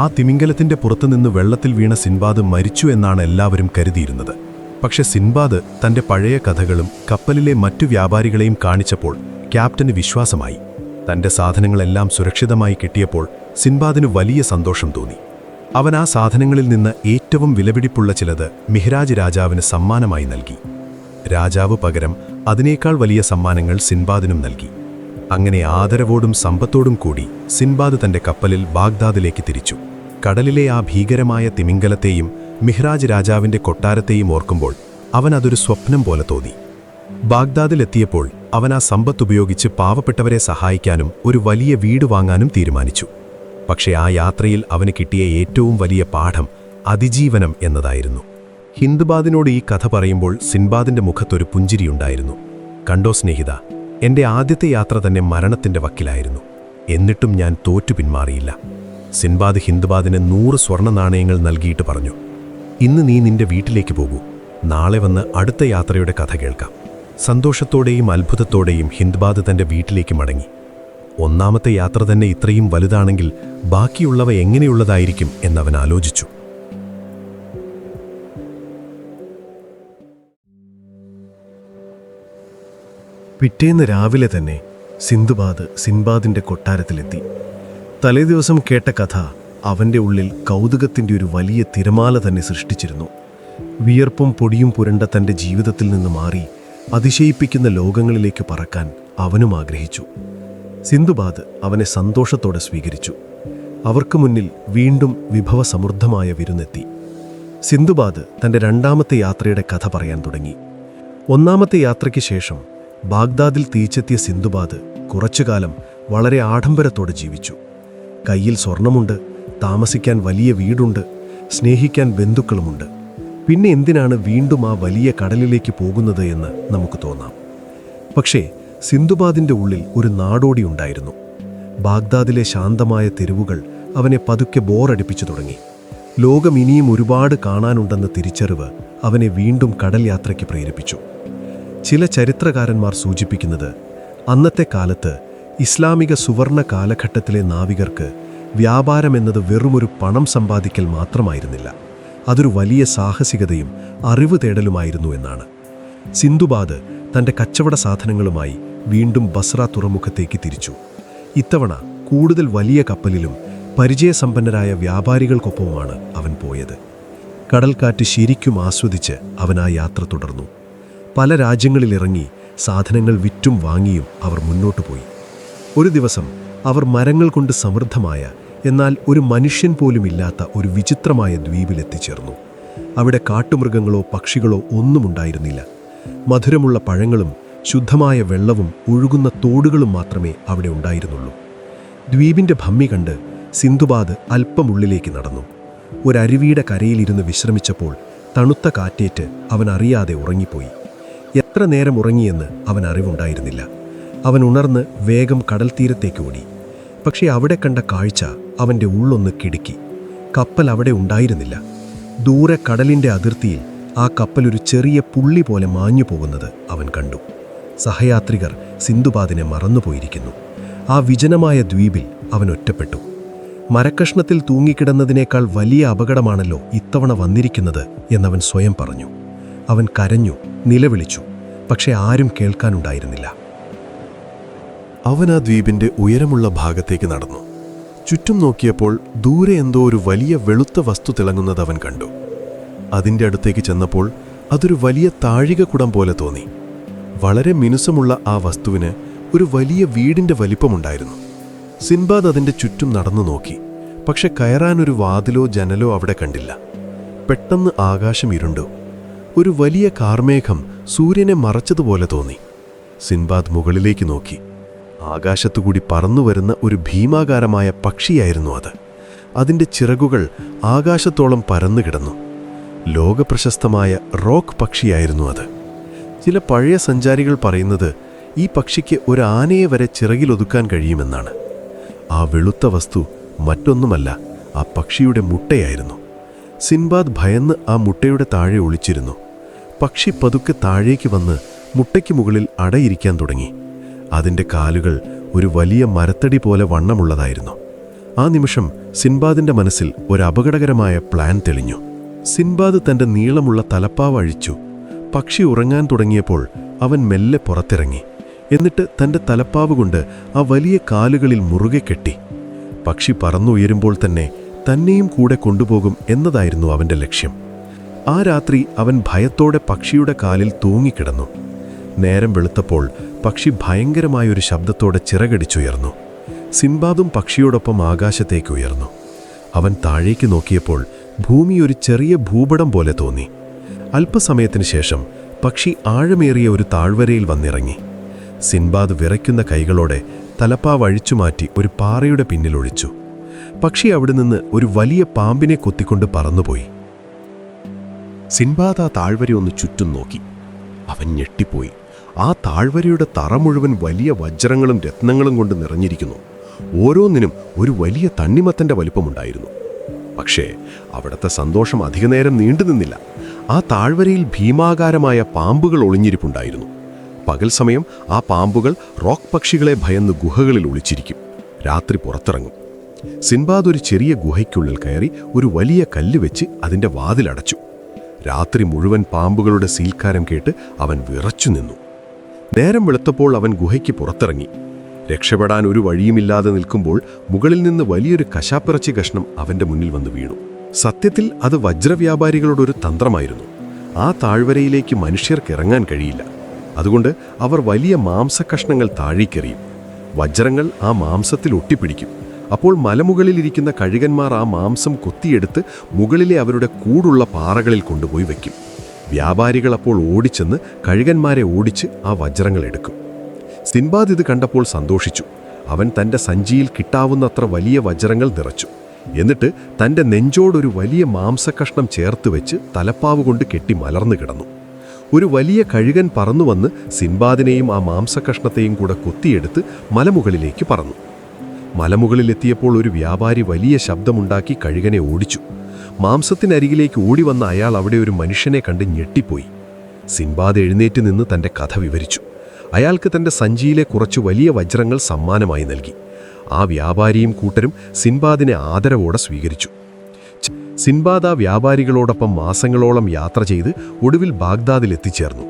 ആ തിമിംഗലത്തിന്റെ പുറത്തുനിന്ന് വെള്ളത്തിൽ വീണ സിൻബാദ് മരിച്ചു എന്നാണ് എല്ലാവരും കരുതിയിരുന്നത്. പക്ഷെ സിൻബാദ് തന്റെ പഴയ കഥകളും കപ്പലിലെ മറ്റു വ്യാപാരികളെയും കാണിച്ചപ്പോൾ ക്യാപ്റ്റന് വിശ്വാസമായി. തൻ്റെ സാധനങ്ങളെല്ലാം സുരക്ഷിതമായി കിട്ടിയപ്പോൾ സിൻബാദിന് വലിയ സന്തോഷം തോന്നി. അവൻ ആ സാധനങ്ങളിൽ നിന്ന് ഏറ്റവും വിലപിടിപ്പുള്ള ചിലത് മിഹ്രാജ് രാജാവിന് സമ്മാനമായി നൽകി. രാജാവ് പകരം അതിനേക്കാൾ വലിയ സമ്മാനങ്ങൾ സിൻബാദിനും നൽകി. അങ്ങനെ ആദരവോടും സമ്പത്തോടും കൂടി സിൻബാദ് തൻ്റെ കപ്പലിൽ ബാഗ്ദാദിലേക്ക് തിരിച്ചു. കടലിലെ ആ ഭീകരമായ തിമിംഗലത്തെയും മിഹ്രാജ് രാജാവിൻ്റെ കൊട്ടാരത്തെയും ഓർക്കുമ്പോൾ അവൻ അതൊരു സ്വപ്നം പോലെ തോന്നി. ബാഗ്ദാദിലെത്തിയപ്പോൾ അവൻ ആ സമ്പത്തുപയോഗിച്ച് പാവപ്പെട്ടവരെ സഹായിക്കാനും ഒരു വലിയ വീട് വാങ്ങാനും തീരുമാനിച്ചു. പക്ഷേ ആ യാത്രയിൽ അവന് കിട്ടിയ ഏറ്റവും വലിയ പാഠം അതിജീവനം എന്നതായിരുന്നു. ഹിന്ദ്ബാദിനോട് ഈ കഥ പറയുമ്പോൾ സിൻബാദിൻ്റെ മുഖത്തൊരു പുഞ്ചിരിയുണ്ടായിരുന്നു. കണ്ടോ സ്നേഹിത, എൻ്റെ ആദ്യത്തെ യാത്ര തന്നെ മരണത്തിൻ്റെ വക്കിലായിരുന്നു. എന്നിട്ടും ഞാൻ തോറ്റു പിന്മാറിയില്ല. സിൻബാദ് ഹിന്ദ്ബാദിന് 100 സ്വർണ്ണ നാണയങ്ങൾ നൽകിയിട്ട് പറഞ്ഞു, ഇന്ന് നീ നിന്റെ വീട്ടിലേക്ക് പോകൂ. നാളെ വന്ന് അടുത്ത യാത്രയുടെ കഥ കേൾക്കാം. സന്തോഷത്തോടെയും അത്ഭുതത്തോടെയും ഹിന്ദ്ബാദ് തൻ്റെ വീട്ടിലേക്ക് മടങ്ങി. ഒന്നാമത്തെ യാത്ര തന്നെ ഇത്രയും വലുതാണെങ്കിൽ ബാക്കിയുള്ളവ എങ്ങനെയുള്ളതായിരിക്കും എന്നവൻ ആലോചിച്ചു. പിറ്റേന്ന് രാവിലെ തന്നെ സിൻബാദിൻ്റെ കൊട്ടാരത്തിലെത്തി. തലേദിവസം കേട്ട കഥ അവൻ്റെ ഉള്ളിൽ കൗതുകത്തിൻ്റെ ഒരു വലിയ തിരമാല തന്നെ സൃഷ്ടിച്ചിരുന്നു. വിയർപ്പും പൊടിയും പുരണ്ട തൻ്റെ ജീവിതത്തിൽ നിന്ന് മാറി അതിശയിപ്പിക്കുന്ന ലോകങ്ങളിലേക്ക് പറക്കാൻ അവനും ആഗ്രഹിച്ചു. സിൻബാദ് അവനെ സന്തോഷത്തോടെ സ്വീകരിച്ചു. അവർക്ക് മുന്നിൽ വീണ്ടും വിഭവസമൃദ്ധമായ വിരുന്നെത്തി. സിൻബാദ് തൻ്റെ രണ്ടാമത്തെ യാത്രയുടെ കഥ പറയാൻ തുടങ്ങി. ഒന്നാമത്തെ യാത്രയ്ക്ക് ശേഷം ബാഗ്ദാദിൽ തിരിച്ചെത്തിയ സിൻബാദ് കുറച്ചുകാലം വളരെ ആഡംബരത്തോടെ ജീവിച്ചു. കയ്യിൽ സ്വർണമുണ്ട്, താമസിക്കാൻ വലിയ വീടുണ്ട്, സ്നേഹിക്കാൻ ബന്ധുക്കളുമുണ്ട്. പിന്നെ എന്തിനാണ് വീണ്ടും ആ വലിയ കടലിലേക്ക് പോകുന്നത് എന്ന് നമുക്ക് തോന്നാം. പക്ഷേ സിൻബാദിൻ്റെ ഉള്ളിൽ ഒരു നാടോടി ഉണ്ടായിരുന്നു. ബാഗ്ദാദിലെ ശാന്തമായ തെരുവുകൾ അവനെ പതുക്കെ ബോറടിപ്പിച്ചു തുടങ്ങി. ലോകം ഇനിയും ഒരുപാട് കാണാനുണ്ടെന്ന തിരിച്ചറിവ് അവനെ വീണ്ടും കടൽ യാത്രയ്ക്ക് പ്രേരിപ്പിച്ചു. ചില ചരിത്രകാരന്മാർ സൂചിപ്പിക്കുന്നത് അന്നത്തെ കാലത്ത് ഇസ്ലാമിക സുവർണ കാലഘട്ടത്തിലെ നാവികർക്ക് വ്യാപാരമെന്നത് വെറുമൊരു പണം സമ്പാദിക്കൽ മാത്രമായിരുന്നില്ല, അതൊരു വലിയ സാഹസികതയും അറിവ് തേടലുമായിരുന്നു എന്നാണ്. സിൻബാദ് തൻ്റെ കച്ചവട സാധനങ്ങളുമായി വീണ്ടും ബസ്ര തുറമുഖത്തേക്ക് തിരിച്ചു. ഇത്തവണ കൂടുതൽ വലിയ കപ്പലിലും പരിചയസമ്പന്നരായ വ്യാപാരികൾക്കൊപ്പവുമാണ് അവൻ പോയത്. കടൽക്കാറ്റ് ശരിക്കും ആസ്വദിച്ച് അവൻ ആ യാത്ര തുടർന്നു. പല രാജ്യങ്ങളിലിറങ്ങി സാധനങ്ങൾ വിറ്റും വാങ്ങിയും അവർ മുന്നോട്ടു പോയി. ഒരു ദിവസം അവർ മരങ്ങൾ കൊണ്ട് സമൃദ്ധമായ എന്നാൽ ഒരു മനുഷ്യൻ പോലും ഇല്ലാത്ത ഒരു വിചിത്രമായ ദ്വീപിലെത്തിച്ചേർന്നു. അവിടെ കാട്ടുമൃഗങ്ങളോ പക്ഷികളോ ഒന്നും ഉണ്ടായിരുന്നില്ല. മധുരമുള്ള പഴങ്ങളും ശുദ്ധമായ വെള്ളവും ഒഴുകുന്ന തോടുകളും മാത്രമേ അവിടെ ഉണ്ടായിരുന്നുള്ളൂ. ദ്വീപിൻ്റെ ഭംഗി കണ്ട് സിൻബാദ് അല്പം ഉള്ളിലേക്ക് നടന്നു. ഒരരുവിയുടെ കരയിലിരുന്ന് വിശ്രമിച്ചപ്പോൾ തണുത്ത കാറ്റേറ്റ് അവൻ അറിയാതെ ഉറങ്ങിപ്പോയി. എത്ര നേരം ഉറങ്ങിയെന്ന് അവൻ അറിവുണ്ടായിരുന്നില്ല. അവൻ ഉണർന്ന് വേഗം കടൽ തീരത്തേക്ക് ഓടി. പക്ഷേ അവിടെ കണ്ട കാഴ്ച അവൻ്റെ ഉള്ളൊന്ന് കിടുക്കി. കപ്പൽ അവിടെ ഉണ്ടായിരുന്നില്ല. ദൂരെ കടലിൻ്റെ അതിർത്തിയിൽ ആ കപ്പൽ ഒരു ചെറിയ പുള്ളി പോലെ മാഞ്ഞു പോകുന്നത് അവൻ കണ്ടു. സഹയാത്രികർ സിൻബാദിനെ മറന്നുപോയിരിക്കുന്നു. ആ വിജനമായ ദ്വീപിൽ അവൻ ഒറ്റപ്പെട്ടു. മരക്കഷ്ണത്തിൽ തൂങ്ങിക്കിടന്നതിനേക്കാൾ വലിയ അപകടമാണല്ലോ ഇത്തവണ വന്നിരിക്കുന്നത് എന്നവൻ സ്വയം പറഞ്ഞു. അവൻ കരഞ്ഞു, നിലവിളിച്ചു. പക്ഷെ ആരും കേൾക്കാനുണ്ടായിരുന്നില്ല. അവൻ ആ ദ്വീപിൻ്റെ ഉയരമുള്ള ഭാഗത്തേക്ക് നടന്നു. ചുറ്റും നോക്കിയപ്പോൾ ദൂരെ എന്തോ ഒരു വലിയ വെളുത്ത വസ്തു തിളങ്ങുന്നത് അവൻ കണ്ടു. അതിൻ്റെ അടുത്തേക്ക് ചെന്നപ്പോൾ അതൊരു വലിയ താഴികക്കുടം പോലെ തോന്നി. വളരെ മിനുസമുള്ള ആ വസ്തുവിന് ഒരു വലിയ വീടിൻ്റെ വലിപ്പമുണ്ടായിരുന്നു. സിൻബാദ് അതിൻ്റെ ചുറ്റും നടന്നു നോക്കി. പക്ഷെ കയറാനൊരു വാതിലോ ജനലോ അവിടെ കണ്ടില്ല. പെട്ടെന്ന് ആകാശം ഇരുണ്ടു. ഒരു വലിയ കാർമേഘം സൂര്യനെ മറച്ചതുപോലെ തോന്നി. സിൻബാദ് മുകളിലേക്ക് നോക്കി. ആകാശത്തുകൂടി പറന്നുവരുന്ന ഒരു ഭീമാകാരമായ പക്ഷിയായിരുന്നു അത്. അതിൻ്റെ ചിറകുകൾ ആകാശത്തോളം പരന്നു കിടന്നു. ലോകപ്രശസ്തമായ റോക്ക് പക്ഷിയായിരുന്നു അത്. ചില പഴയ സഞ്ചാരികൾ പറയുന്നത് ഈ പക്ഷിക്ക് ഒരു ആനയെ വരെ ചിറകിലൊതുക്കാൻ കഴിയുമെന്നാണ്. ആ വെളുത്ത വസ്തു മറ്റൊന്നുമല്ല, ആ പക്ഷിയുടെ മുട്ടയായിരുന്നു. സിൻബാദ് ഭയന്ന് ആ മുട്ടയുടെ താഴെ ഒളിച്ചിരുന്നു. പക്ഷി പതുക്കെ താഴേക്ക് വന്ന് മുട്ടയ്ക്ക് മുകളിൽ അടയിരിക്കാൻ തുടങ്ങി. അതിൻ്റെ കാലുകൾ ഒരു വലിയ മരത്തടി പോലെ വണ്ണമുള്ളതായിരുന്നു. ആ നിമിഷം സിൻബാദിൻ്റെ മനസ്സിൽ ഒരു അപകടകരമായ പ്ലാൻ തെളിഞ്ഞു. സിൻബാദ് തൻ്റെ നീളമുള്ള തലപ്പാവ് അഴിച്ചു. പക്ഷി ഉറങ്ങാൻ തുടങ്ങിയപ്പോൾ അവൻ മെല്ലെ പുറത്തിറങ്ങി. എന്നിട്ട് തൻ്റെ തലപ്പാവ് കൊണ്ട് ആ വലിയ കാലുകളിൽ മുറുകെ കെട്ടി. പക്ഷി പറന്നുയരുമ്പോൾ തന്നെ തന്നെയും കൂടെ കൊണ്ടുപോകും എന്നതായിരുന്നു അവൻ്റെ ലക്ഷ്യം. ആ രാത്രി അവൻ ഭയത്തോടെ പക്ഷിയുടെ കാലിൽ തൂങ്ങിക്കിടന്നു. നേരം വെളുത്തപ്പോൾ പക്ഷി ഭയങ്കരമായൊരു ശബ്ദത്തോടെ ചിറകടിച്ചുയർന്നു. സിൻബാദും പക്ഷിയോടൊപ്പം ആകാശത്തേക്ക് ഉയർന്നു. അവൻ താഴേക്ക് നോക്കിയപ്പോൾ ഭൂമി ഒരു ചെറിയ ഭൂപടം പോലെ തോന്നി. അല്പസമയത്തിന് ശേഷം പക്ഷി ആഴമേറിയ ഒരു താഴ്വരയിൽ വന്നിറങ്ങി. സിൻബാദ് വിറയ്ക്കുന്ന കൈകളോടെ തലപ്പാവ് അഴിച്ചുമാറ്റി ഒരു പാറയുടെ പിന്നിലൊളിച്ചു. പക്ഷി അവിടെ നിന്ന് ഒരു വലിയ പാമ്പിനെ കൊത്തിക്കൊണ്ട് പറന്നുപോയി. സിൻബാദ് ആ താഴ്വര ഒന്ന് ചുറ്റും നോക്കി. അവൻ ഞെട്ടിപ്പോയി. ആ താഴ്വരയുടെ തറ മുഴുവൻ വലിയ വജ്രങ്ങളും രത്നങ്ങളും കൊണ്ട് നിറഞ്ഞിരിക്കുന്നു. ഓരോന്നിനും ഒരു വലിയ തണ്ണിമത്തൻ്റെ വലിപ്പമുണ്ടായിരുന്നു. പക്ഷേ അവിടുത്തെ സന്തോഷം അധികനേരം നീണ്ടുനിന്നില്ല. ആ താഴ്വരയിൽ ഭീമാകാരമായ പാമ്പുകൾ ഒളിഞ്ഞിരിപ്പുണ്ടായിരുന്നു. പകൽ സമയം ആ പാമ്പുകൾ റോക്ക് പക്ഷികളെ ഭയന്ന് ഗുഹകളിൽ ഒളിച്ചിരിക്കും. രാത്രി പുറത്തിറങ്ങും. സിൻബാദ് ഒരു ചെറിയ ഗുഹയ്ക്കുള്ളിൽ കയറി ഒരു വലിയ കല്ല് വെച്ച് അതിൻ്റെ വാതിലടച്ചു. രാത്രി മുഴുവൻ പാമ്പുകളുടെ സീൽക്കാരം കേട്ട് അവൻ വിറച്ചു നിന്നു. നേരം വെളുത്തപ്പോൾ അവൻ ഗുഹയ്ക്ക് പുറത്തിറങ്ങി. രക്ഷപ്പെടാൻ ഒരു വഴിയുമില്ലാതെ നിൽക്കുമ്പോൾ മുകളിൽ നിന്ന് വലിയൊരു കശാപ്പിറച്ചി കഷ്ണം അവൻ്റെ മുന്നിൽ വന്ന് വീണു. സത്യത്തിൽ അത് വജ്രവ്യാപാരികളുടെ ഒരു തന്ത്രമായിരുന്നു. ആ താഴ്വരയിലേക്ക് മനുഷ്യർക്ക് ഇറങ്ങാൻ കഴിയില്ല. അതുകൊണ്ട് അവർ വലിയ മാംസക്കഷ്ണങ്ങൾ താഴേക്കെറിയും. വജ്രങ്ങൾ ആ മാംസത്തിൽ ഒട്ടിപ്പിടിക്കും. അപ്പോൾ മലമുകളിലിരിക്കുന്ന കഴുകന്മാർ ആ മാംസം കൊത്തിയെടുത്ത് മുകളിലെ അവരുടെ കൂടുള്ള പാറകളിൽ കൊണ്ടുപോയി വയ്ക്കും. വ്യാപാരികൾ അപ്പോൾ ഓടിച്ചെന്ന് കഴുകന്മാരെ ഓടിച്ച് ആ വജ്രങ്ങൾ എടുക്കും. സിൻബാദ് ഇത് കണ്ടപ്പോൾ സന്തോഷിച്ചു. അവൻ തൻ്റെ സഞ്ചിയിൽ കിട്ടാവുന്നത്ര വലിയ വജ്രങ്ങൾ നിറച്ചു. എന്നിട്ട് തൻ്റെ നെഞ്ചോടൊരു വലിയ മാംസക്കഷ്ണം ചേർത്ത് വെച്ച് തലപ്പാവ് കൊണ്ട് കെട്ടി മലർന്നു കിടന്നു. ഒരു വലിയ കഴുകൻ പറന്നുവന്ന് സിൻബാദിനെയും ആ മാംസക്കഷ്ണത്തെയും കൂടെ കൊത്തിയെടുത്ത് മലമുകളിലേക്ക് പറന്നു. മലമുകളിലെത്തിയപ്പോൾ ഒരു വ്യാപാരി വലിയ ശബ്ദമുണ്ടാക്കി കഴുകനെ ഓടിച്ചു. മാംസത്തിനരികിലേക്ക് ഓടിവന്ന അയാൾ അവിടെ ഒരു മനുഷ്യനെ കണ്ട് ഞെട്ടിപ്പോയി. സിൻബാദ് എഴുന്നേറ്റ് നിന്ന് തൻ്റെ കഥ വിവരിച്ചു. അയാൾക്ക് തൻ്റെ സഞ്ചിയിലെ കുറച്ചു വലിയ വജ്രങ്ങൾ സമ്മാനമായി നൽകി. ആ വ്യാപാരിയും കൂട്ടരും സിൻബാദിനെ ആദരവോടെ സ്വീകരിച്ചു. സിൻബാദ് ആ വ്യാപാരികളോടൊപ്പം മാസങ്ങളോളം യാത്ര ചെയ്ത് ഒടുവിൽ ബാഗ്ദാദിൽ എത്തിച്ചേർന്നു.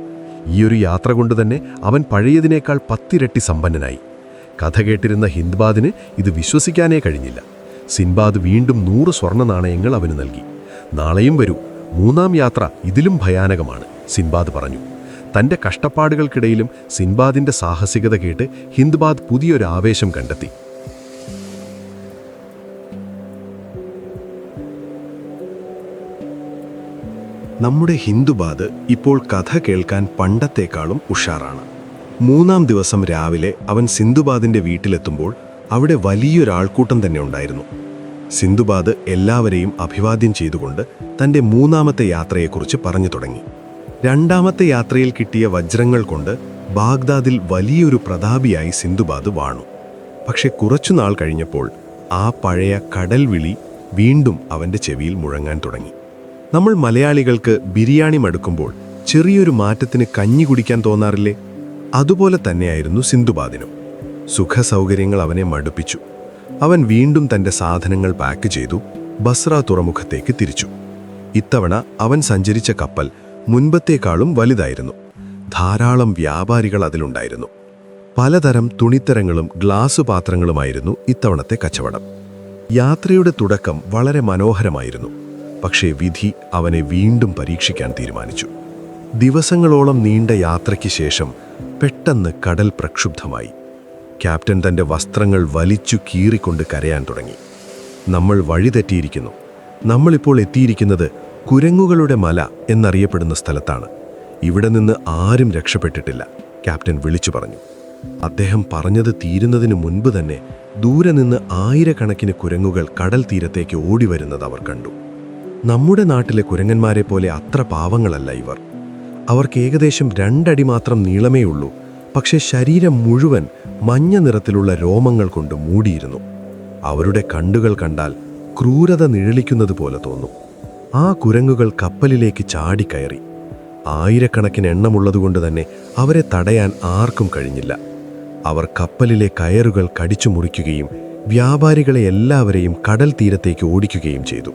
ഈയൊരു യാത്ര കൊണ്ട് തന്നെ അവൻ പഴയതിനേക്കാൾ 10 ഇരട്ടി സമ്പന്നനായി. കഥ കേട്ടിരുന്ന ഹിന്ദ്ബാദിന് ഇത് വിശ്വസിക്കാനേ കഴിഞ്ഞില്ല. സിൻബാദ് വീണ്ടും 100 സ്വർണ്ണ നാണയങ്ങൾ അവന് നൽകി. നാളെയും വരൂ, 3ാം യാത്ര ഇതിലും ഭയാനകമാണ്, സിൻബാദ് പറഞ്ഞു. തൻ്റെ കഷ്ടപ്പാടുകൾക്കിടയിലും സിൻബാദിൻ്റെ സാഹസികത കേട്ട് ഹിന്ദ്ബാദ് പുതിയൊരു ആവേശം കണ്ടെത്തി. നമ്മുടെ ഹിന്ദുബാദ് ഇപ്പോൾ കഥ കേൾക്കാൻ പണ്ടത്തേക്കാളും ഉഷാറാണ്. 3ാം ദിവസം രാവിലെ അവൻ സിന്ധുബാദിൻ്റെ വീട്ടിലെത്തുമ്പോൾ അവിടെ വലിയൊരാൾക്കൂട്ടം തന്നെ ഉണ്ടായിരുന്നു. സിന്ധുബാദ് എല്ലാവരെയും അഭിവാദ്യം ചെയ്തുകൊണ്ട് തൻ്റെ 3ാമത്തെ യാത്രയെക്കുറിച്ച് പറഞ്ഞു തുടങ്ങി. 2ാമത്തെ യാത്രയിൽ കിട്ടിയ വജ്രങ്ങൾ കൊണ്ട് ബാഗ്ദാദിൽ വലിയൊരു പ്രതാപിയായി സിന്ധുബാദ് വാണു. പക്ഷെ കുറച്ചുനാൾ കഴിഞ്ഞപ്പോൾ ആ പഴയ കടൽ വിളി വീണ്ടും അവൻ്റെ ചെവിയിൽ മുഴങ്ങാൻ തുടങ്ങി. നമ്മൾ മലയാളികൾക്ക് ബിരിയാണി മടുക്കുമ്പോൾ ചെറിയൊരു മാറ്റത്തിന് കഞ്ഞി കുടിക്കാൻ തോന്നാറില്ലേ? അതുപോലെ തന്നെയായിരുന്നു സിന്ധുബാദിനും. സുഖസൗകര്യങ്ങൾ അവനെ മടുപ്പിച്ചു. അവൻ വീണ്ടും തൻ്റെ സാധനങ്ങൾ പാക്ക് ചെയ്തു ബസ്ര തുറമുഖത്തേക്ക് തിരിച്ചു. ഇത്തവണ അവൻ സഞ്ചരിച്ച കപ്പൽ മുൻപത്തേക്കാളും വലുതായിരുന്നു. ധാരാളം വ്യാപാരികൾ അതിലുണ്ടായിരുന്നു. പലതരം തുണിത്തരങ്ങളും ഗ്ലാസ് പാത്രങ്ങളുമായിരുന്നു ഇത്തവണത്തെ കച്ചവടം. യാത്രയുടെ തുടക്കം വളരെ മനോഹരമായിരുന്നു. പക്ഷേ വിധി അവനെ വീണ്ടും പരീക്ഷിക്കാൻ തീരുമാനിച്ചു. ദിവസങ്ങളോളം നീണ്ട യാത്രയ്ക്ക് ശേഷം പെട്ടെന്ന് കടൽ പ്രക്ഷുബ്ധമായി. ക്യാപ്റ്റൻ തൻ്റെ വസ്ത്രങ്ങൾ വലിച്ചു കീറിക്കൊണ്ട് കരയാൻ തുടങ്ങി. നമ്മൾ വഴിതെറ്റിയിരിക്കുന്നു. നമ്മളിപ്പോൾ എത്തിയിരിക്കുന്നത് കുരങ്ങുകളുടെ മല എന്നറിയപ്പെടുന്ന സ്ഥലത്താണ്. ഇവിടെ നിന്ന് ആരും രക്ഷപ്പെട്ടിട്ടില്ല, ക്യാപ്റ്റൻ വിളിച്ചു പറഞ്ഞു. അദ്ദേഹം പറഞ്ഞത് തീരുന്നതിന് മുൻപ് തന്നെ ദൂരെ നിന്ന് ആയിരക്കണക്കിന് കുരങ്ങുകൾ കടൽ തീരത്തേക്ക് ഓടിവരുന്നത് അവർ കണ്ടു. നമ്മുടെ നാട്ടിലെ കുരങ്ങന്മാരെ പോലെ അത്ര പാവങ്ങളല്ല ഇവർ. അവർക്ക് ഏകദേശം 2 അടി മാത്രം നീളമേ ഉള്ളൂ. പക്ഷേ ശരീരം മുഴുവൻ മഞ്ഞ നിറത്തിലുള്ള രോമങ്ങൾ കൊണ്ട് മൂടിയിരുന്നു. അവരുടെ കണ്ണുകൾ കണ്ടാൽ ക്രൂരത നിഴലിക്കുന്നത് പോലെ തോന്നും. ആ കുരങ്ങുകൾ കപ്പലിലേക്ക് ചാടിക്കയറി. ആയിരക്കണക്കിന് എണ്ണമുള്ളതുകൊണ്ട് തന്നെ അവരെ തടയാൻ ആർക്കും കഴിഞ്ഞില്ല. അവർ കപ്പലിലെ കയറുകൾ കടിച്ചു മുറിക്കുകയും വ്യാപാരികളെ എല്ലാവരെയും കടൽ തീരത്തേക്ക് ഓടിക്കുകയും ചെയ്തു.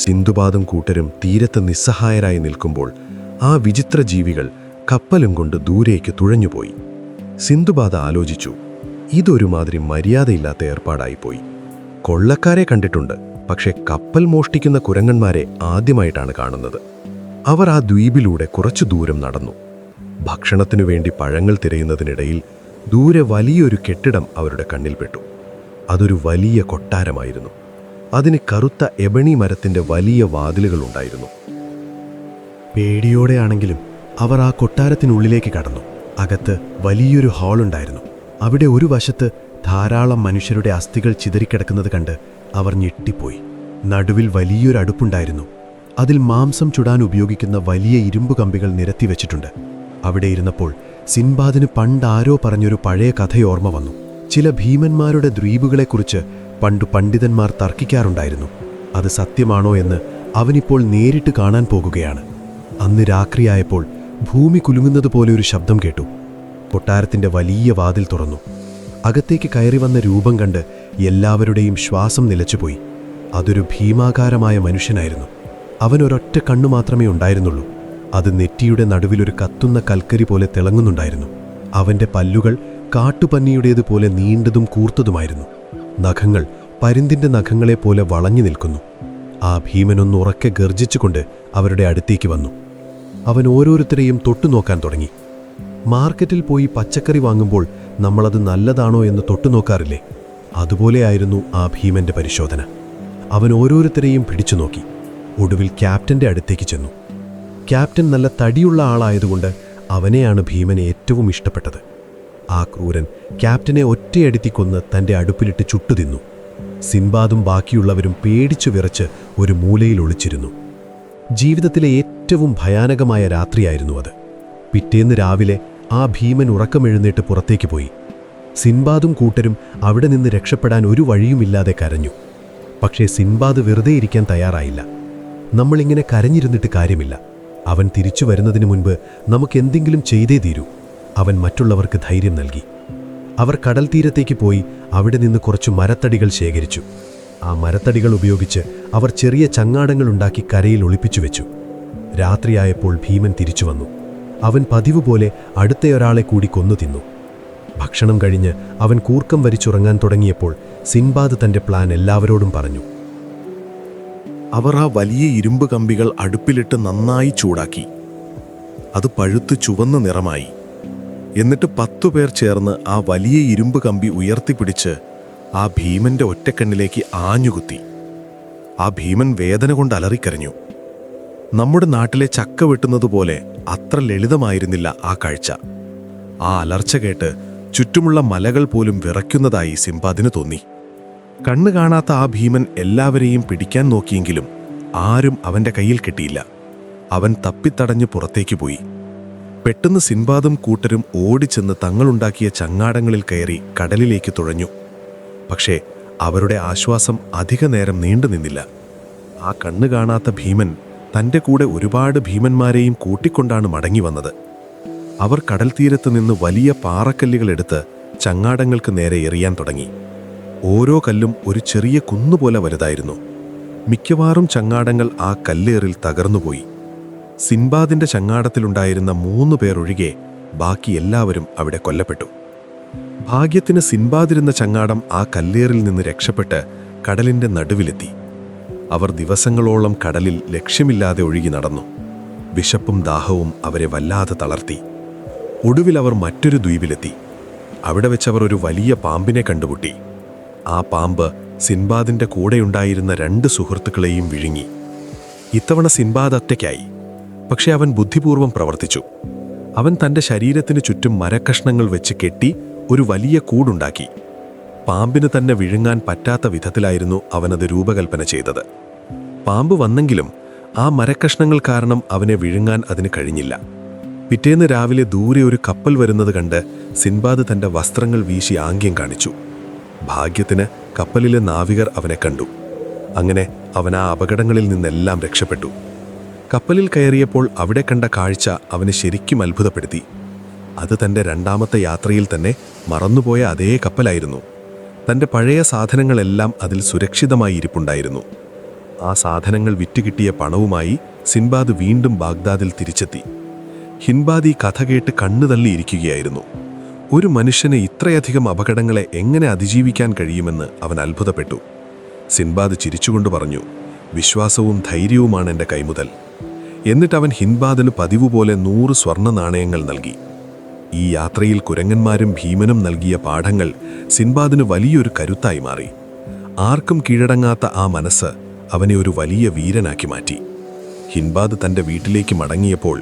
സിന്ധുബാദും കൂട്ടരും തീരത്ത് നിസ്സഹായരായി നിൽക്കുമ്പോൾ ആ വിചിത്ര ജീവികൾ കപ്പലും കൊണ്ട് ദൂരേക്ക് തുഴഞ്ഞുപോയി. സിന്ധുബാധ ആലോചിച്ചു. ഇതൊരുമാതിരി മര്യാദയില്ലാത്ത ഏർപ്പാടായിപ്പോയി. കൊള്ളക്കാരെ കണ്ടിട്ടുണ്ട്, പക്ഷേ കപ്പൽ മോഷ്ടിക്കുന്ന കുരങ്ങന്മാരെ ആദ്യമായിട്ടാണ് കാണുന്നത്. അവർ ആ ദ്വീപിലൂടെ കുറച്ചു ദൂരം നടന്നു. ഭക്ഷണത്തിനു വേണ്ടി പഴങ്ങൾ തിരയുന്നതിനിടയിൽ ദൂരെ വലിയൊരു കെട്ടിടം അവരുടെ കണ്ണിൽപ്പെട്ടു. അതൊരു വലിയ കൊട്ടാരമായിരുന്നു. അതിന് കറുത്ത എബണി മരത്തിൻ്റെ വലിയ വാതിലുകളുണ്ടായിരുന്നു. പേടിയോടെയാണെങ്കിലും അവർ ആ കൊട്ടാരത്തിനുള്ളിലേക്ക് കടന്നു. അകത്ത് വലിയൊരു ഹാളുണ്ടായിരുന്നു. അവിടെ ഒരു വശത്ത് ധാരാളം മനുഷ്യരുടെ അസ്ഥികൾ ചിതറിക്കിടക്കുന്നത് കണ്ട് അവർ ഞെട്ടിപ്പോയി. നടുവിൽ വലിയൊരു അടുപ്പുണ്ടായിരുന്നു. അതിൽ മാംസം ചുടാൻ ഉപയോഗിക്കുന്ന വലിയ ഇരുമ്പ് കമ്പികൾ നിരത്തിവെച്ചിട്ടുണ്ട്. അവിടെ ഇരുന്നപ്പോൾ സിൻബാദിന് പണ്ടാരോ പറഞ്ഞൊരു പഴയ കഥയോർമ്മ വന്നു. ചില ഭീമന്മാരുടെ ദ്വീപുകളെക്കുറിച്ച് പണ്ടു പണ്ഡിതന്മാർ തർക്കിക്കാറുണ്ടായിരുന്നു. അത് സത്യമാണോ എന്ന് അവനിപ്പോൾ നേരിട്ട് കാണാൻ പോകുകയാണ്. അന്ന് രാത്രിയായപ്പോൾ ഭൂമി കുലുങ്ങുന്നതുപോലെ ഒരു ശബ്ദം കേട്ടു. കൊട്ടാരത്തിൻ്റെ വലിയ വാതിൽ തുറന്നു. അകത്തേക്ക് കയറി വന്ന രൂപം കണ്ട് എല്ലാവരുടെയും ശ്വാസം നിലച്ചുപോയി. അതൊരു ഭീമാകാരമായ മനുഷ്യനായിരുന്നു. അവനൊരൊറ്റ കണ്ണു മാത്രമേ ഉണ്ടായിരുന്നുള്ളൂ. അത് നെറ്റിയുടെ നടുവിലൊരു കത്തുന്ന കൽക്കരി പോലെ തിളങ്ങുന്നുണ്ടായിരുന്നു. അവൻ്റെ പല്ലുകൾ കാട്ടുപന്നിയുടേതുപോലെ നീണ്ടതും കൂർത്തതുമായിരുന്നു. നഖങ്ങൾ പരുന്തിൻ്റെ നഖങ്ങളെപ്പോലെ വളഞ്ഞു നിൽക്കുന്നു. ആ ഭീമനൊന്ന് ഉറക്കെ ഗർജിച്ചുകൊണ്ട് അവരുടെ അടുത്തേക്ക് വന്നു. അവൻ ഓരോരുത്തരെയും തൊട്ടുനോക്കാൻ തുടങ്ങി. മാർക്കറ്റിൽ പോയി പച്ചക്കറി വാങ്ങുമ്പോൾ നമ്മളത് നല്ലതാണോ എന്ന് തൊട്ടുനോക്കാറില്ലേ? അതുപോലെയായിരുന്നു ആ ഭീമന്റെ പരിശോധന. അവൻ ഓരോരുത്തരെയും പിടിച്ചു നോക്കി. ഒടുവിൽ ക്യാപ്റ്റന്റെ അടുത്തേക്ക് ചെന്നു. ക്യാപ്റ്റൻ നല്ല തടിയുള്ള ആളായതുകൊണ്ട് അവനെയാണ് ഭീമനെ ഏറ്റവും ഇഷ്ടപ്പെട്ടത്. ആ ക്രൂരൻ ക്യാപ്റ്റനെ ഒറ്റയടിത്തി കൊന്ന് തൻ്റെ അടുപ്പിലിട്ട് ചുട്ടുതിന്നു. സിൻബാദും ബാക്കിയുള്ളവരും പേടിച്ചു വിറച്ച് ഒരു മൂലയിൽ ഒളിച്ചിരുന്നു. ജീവിതത്തിലെ ഏറ്റവും ഭയാനകമായ രാത്രിയായിരുന്നു അത്. പിറ്റേന്ന് രാവിലെ ആ ഭീമൻ ഉറക്കമെഴുന്നേറ്റ് പുറത്തേക്ക് പോയി. സിൻബാദും കൂട്ടരും അവിടെ നിന്ന് രക്ഷപ്പെടാൻ ഒരു വഴിയുമില്ലാതെ കരഞ്ഞു. പക്ഷേ സിൻബാദ് വെറുതെ ഇരിക്കാൻ തയ്യാറായില്ല. നമ്മളിങ്ങനെ കരഞ്ഞിരുന്നിട്ട് കാര്യമില്ല. അവൻ തിരിച്ചു വരുന്നതിന് മുൻപ് നമുക്കെന്തെങ്കിലും ചെയ്തേ തീരൂ. അവൻ മറ്റുള്ളവർക്ക് ധൈര്യം നൽകി. അവർ കടൽ തീരത്തേക്ക് പോയി അവിടെ നിന്ന് കുറച്ചു മരത്തടികൾ ശേഖരിച്ചു. ആ മരത്തടികൾ ഉപയോഗിച്ച് അവർ ചെറിയ ചങ്ങാടങ്ങളുണ്ടാക്കി കരയിൽ ഒളിപ്പിച്ചു വെച്ചു. രാത്രിയായപ്പോൾ ഭീമൻ തിരിച്ചു വന്നു. അവൻ പതിവ് പോലെ അടുത്തയൊരാളെ കൂടി കൊന്നു തിന്നു. ഭക്ഷണം കഴിഞ്ഞ് അവൻ കൂർക്കം വരിച്ചുറങ്ങാൻ തുടങ്ങിയപ്പോൾ സിൻബാദ് തൻ്റെ പ്ലാൻ എല്ലാവരോടും പറഞ്ഞു. അവർ ആ വലിയ ഇരുമ്പ് കമ്പികൾ അടുപ്പിലിട്ട് നന്നായി ചൂടാക്കി. അത് പഴുത്ത് ചുവന്ന നിറമായി. എന്നിട്ട് 10 പേർ ചേർന്ന് ആ വലിയ ഇരുമ്പ് കമ്പി ഉയർത്തിപ്പിടിച്ച് ആ ഭീമന്റെ ഒറ്റക്കണ്ണിലേക്ക് ആഞ്ഞുകുത്തി. ആ ഭീമൻ വേദന കൊണ്ട് അലറിക്കരഞ്ഞു. നമ്മുടെ നാട്ടിലെ ചക്ക വെട്ടുന്നതുപോലെ അത്ര ലളിതമായിരുന്നില്ല ആ കാഴ്ച. ആ അലർച്ച കേട്ട് ചുറ്റുമുള്ള മലകൾ പോലും വിറയ്ക്കുന്നതായി സിൻബാദിന് തോന്നി. കണ്ണു കാണാത്ത ആ ഭീമൻ എല്ലാവരെയും പിടിക്കാൻ നോക്കിയെങ്കിലും ആരും അവൻ്റെ കയ്യിൽ കിട്ടിയില്ല. അവൻ തപ്പിത്തടഞ്ഞ് പുറത്തേക്ക് പോയി. പെട്ടെന്ന് സിൻബാദും കൂട്ടരും ഓടിച്ചെന്ന് തങ്ങളുണ്ടാക്കിയ ചങ്ങാടങ്ങളിൽ കയറി കടലിലേക്ക് തുഴഞ്ഞു. പക്ഷേ അവരുടെ ആശ്വാസം അധിക നേരം നീണ്ടു നിന്നില്ല. ആ കണ്ണു കാണാത്ത ഭീമൻ തൻ്റെ കൂടെ ഒരുപാട് ഭീമന്മാരെയും കൂട്ടിക്കൊണ്ടാണ് മടങ്ങി വന്നത്. അവർ കടൽ തീരത്ത് നിന്ന് വലിയ പാറക്കല്ലുകളെടുത്ത് ചങ്ങാടങ്ങൾക്ക് നേരെ എറിയാൻ തുടങ്ങി. ഓരോ കല്ലും ഒരു ചെറിയ കുന്നുപോലെ വലുതായിരുന്നു. മിക്കവാറും ചങ്ങാടങ്ങൾ ആ കല്ലേറിൽ തകർന്നുപോയി. സിൻബാദിന്റെ ചങ്ങാടത്തിലുണ്ടായിരുന്ന 3 പേർ ഒഴികെ ബാക്കി എല്ലാവരും അവിടെ കൊല്ലപ്പെട്ടു. ഭാഗ്യത്തിന് സിൻബാദിരുന്ന ചങ്ങാടം ആ കല്ലേറിൽ നിന്ന് രക്ഷപ്പെട്ട് കടലിന്റെ നടുവിലെത്തി. അവർ ദിവസങ്ങളോളം കടലിൽ ലക്ഷ്യമില്ലാതെ ഒഴുകി നടന്നു. വിശപ്പും ദാഹവും അവരെ വല്ലാതെ തളർത്തി. ഒടുവിൽ അവർ മറ്റൊരു ദ്വീപിലെത്തി. അവിടെ വെച്ചവർ ഒരു വലിയ പാമ്പിനെ കണ്ടുമുട്ടി. ആ പാമ്പ് സിൻബാദിന്റെ കൂടെയുണ്ടായിരുന്ന 2 സുഹൃത്തുക്കളെയും വിഴുങ്ങി. ഇത്തവണ സിൻബാദ് ഒറ്റയ്ക്കായി. പക്ഷെ അവൻ ബുദ്ധിപൂർവം പ്രവർത്തിച്ചു. അവൻ തൻ്റെ ശരീരത്തിന് ചുറ്റും മരക്കഷ്ണങ്ങൾ വെച്ച് കെട്ടി ഒരു വലിയ കൂടുണ്ടാക്കി. പാമ്പിന് തന്നെ വിഴുങ്ങാൻ പറ്റാത്ത വിധത്തിലായിരുന്നു അവനത് രൂപകൽപ്പന ചെയ്തത്. പാമ്പ് വന്നെങ്കിലും ആ മരക്കഷ്ണങ്ങൾ കാരണം അവനെ വിഴുങ്ങാൻ അതിന് കഴിഞ്ഞില്ല. പിറ്റേന്ന് രാവിലെ ദൂരെ ഒരു കപ്പൽ വരുന്നത് കണ്ട് സിൻബാദ് തൻ്റെ വസ്ത്രങ്ങൾ വീശി ആംഗ്യം കാണിച്ചു. ഭാഗ്യത്തിന് കപ്പലിലെ നാവികർ അവനെ കണ്ടു. അങ്ങനെ അവൻ ആ അപകടങ്ങളിൽ നിന്നെല്ലാം രക്ഷപ്പെട്ടു. കപ്പലിൽ കയറിയപ്പോൾ അവിടെ കണ്ട കാഴ്ച അവനെ ശരിക്കും അത്ഭുതപ്പെടുത്തി. അത് തൻ്റെ 2ാമത്തെ യാത്രയിൽ തന്നെ മറന്നുപോയ അതേ കപ്പലായിരുന്നു. തൻ്റെ പഴയ സാധനങ്ങളെല്ലാം അതിൽ സുരക്ഷിതമായി ഇരിപ്പുണ്ടായിരുന്നു. ആ സാധനങ്ങൾ വിറ്റുകിട്ടിയ പണവുമായി സിൻബാദ് വീണ്ടും ബാഗ്ദാദിൽ തിരിച്ചെത്തി. ഹിൻബാദ് ഈ കഥ കേട്ട് കണ്ണു തള്ളിയിരിക്കുകയായിരുന്നു. ഒരു മനുഷ്യന് ഇത്രയധികം അപകടങ്ങളെ എങ്ങനെ അതിജീവിക്കാൻ കഴിയുമെന്ന് അവൻ അത്ഭുതപ്പെട്ടു. സിൻബാദ് ചിരിച്ചുകൊണ്ട് പറഞ്ഞു, വിശ്വാസവും ധൈര്യവുമാണ് എൻ്റെ കൈമുതൽ. എന്നിട്ടവൻ ഹിൻബാദിന് പതിവുപോലെ 100 സ്വർണ്ണ നാണയങ്ങൾ നൽകി. ഈ യാത്രയിൽ കുരങ്ങന്മാരും ഭീമനും നൽകിയ പാഠങ്ങൾ സിൻബാദിന് വലിയൊരു കരുത്തായി മാറി. ആർക്കും കീഴടങ്ങാത്ത ആ മനസ്സ് അവനെ ഒരു വലിയ വീരനാക്കി മാറ്റി. ഹിൻബാദ് തൻ്റെ വീട്ടിലേക്ക് മടങ്ങിയപ്പോൾ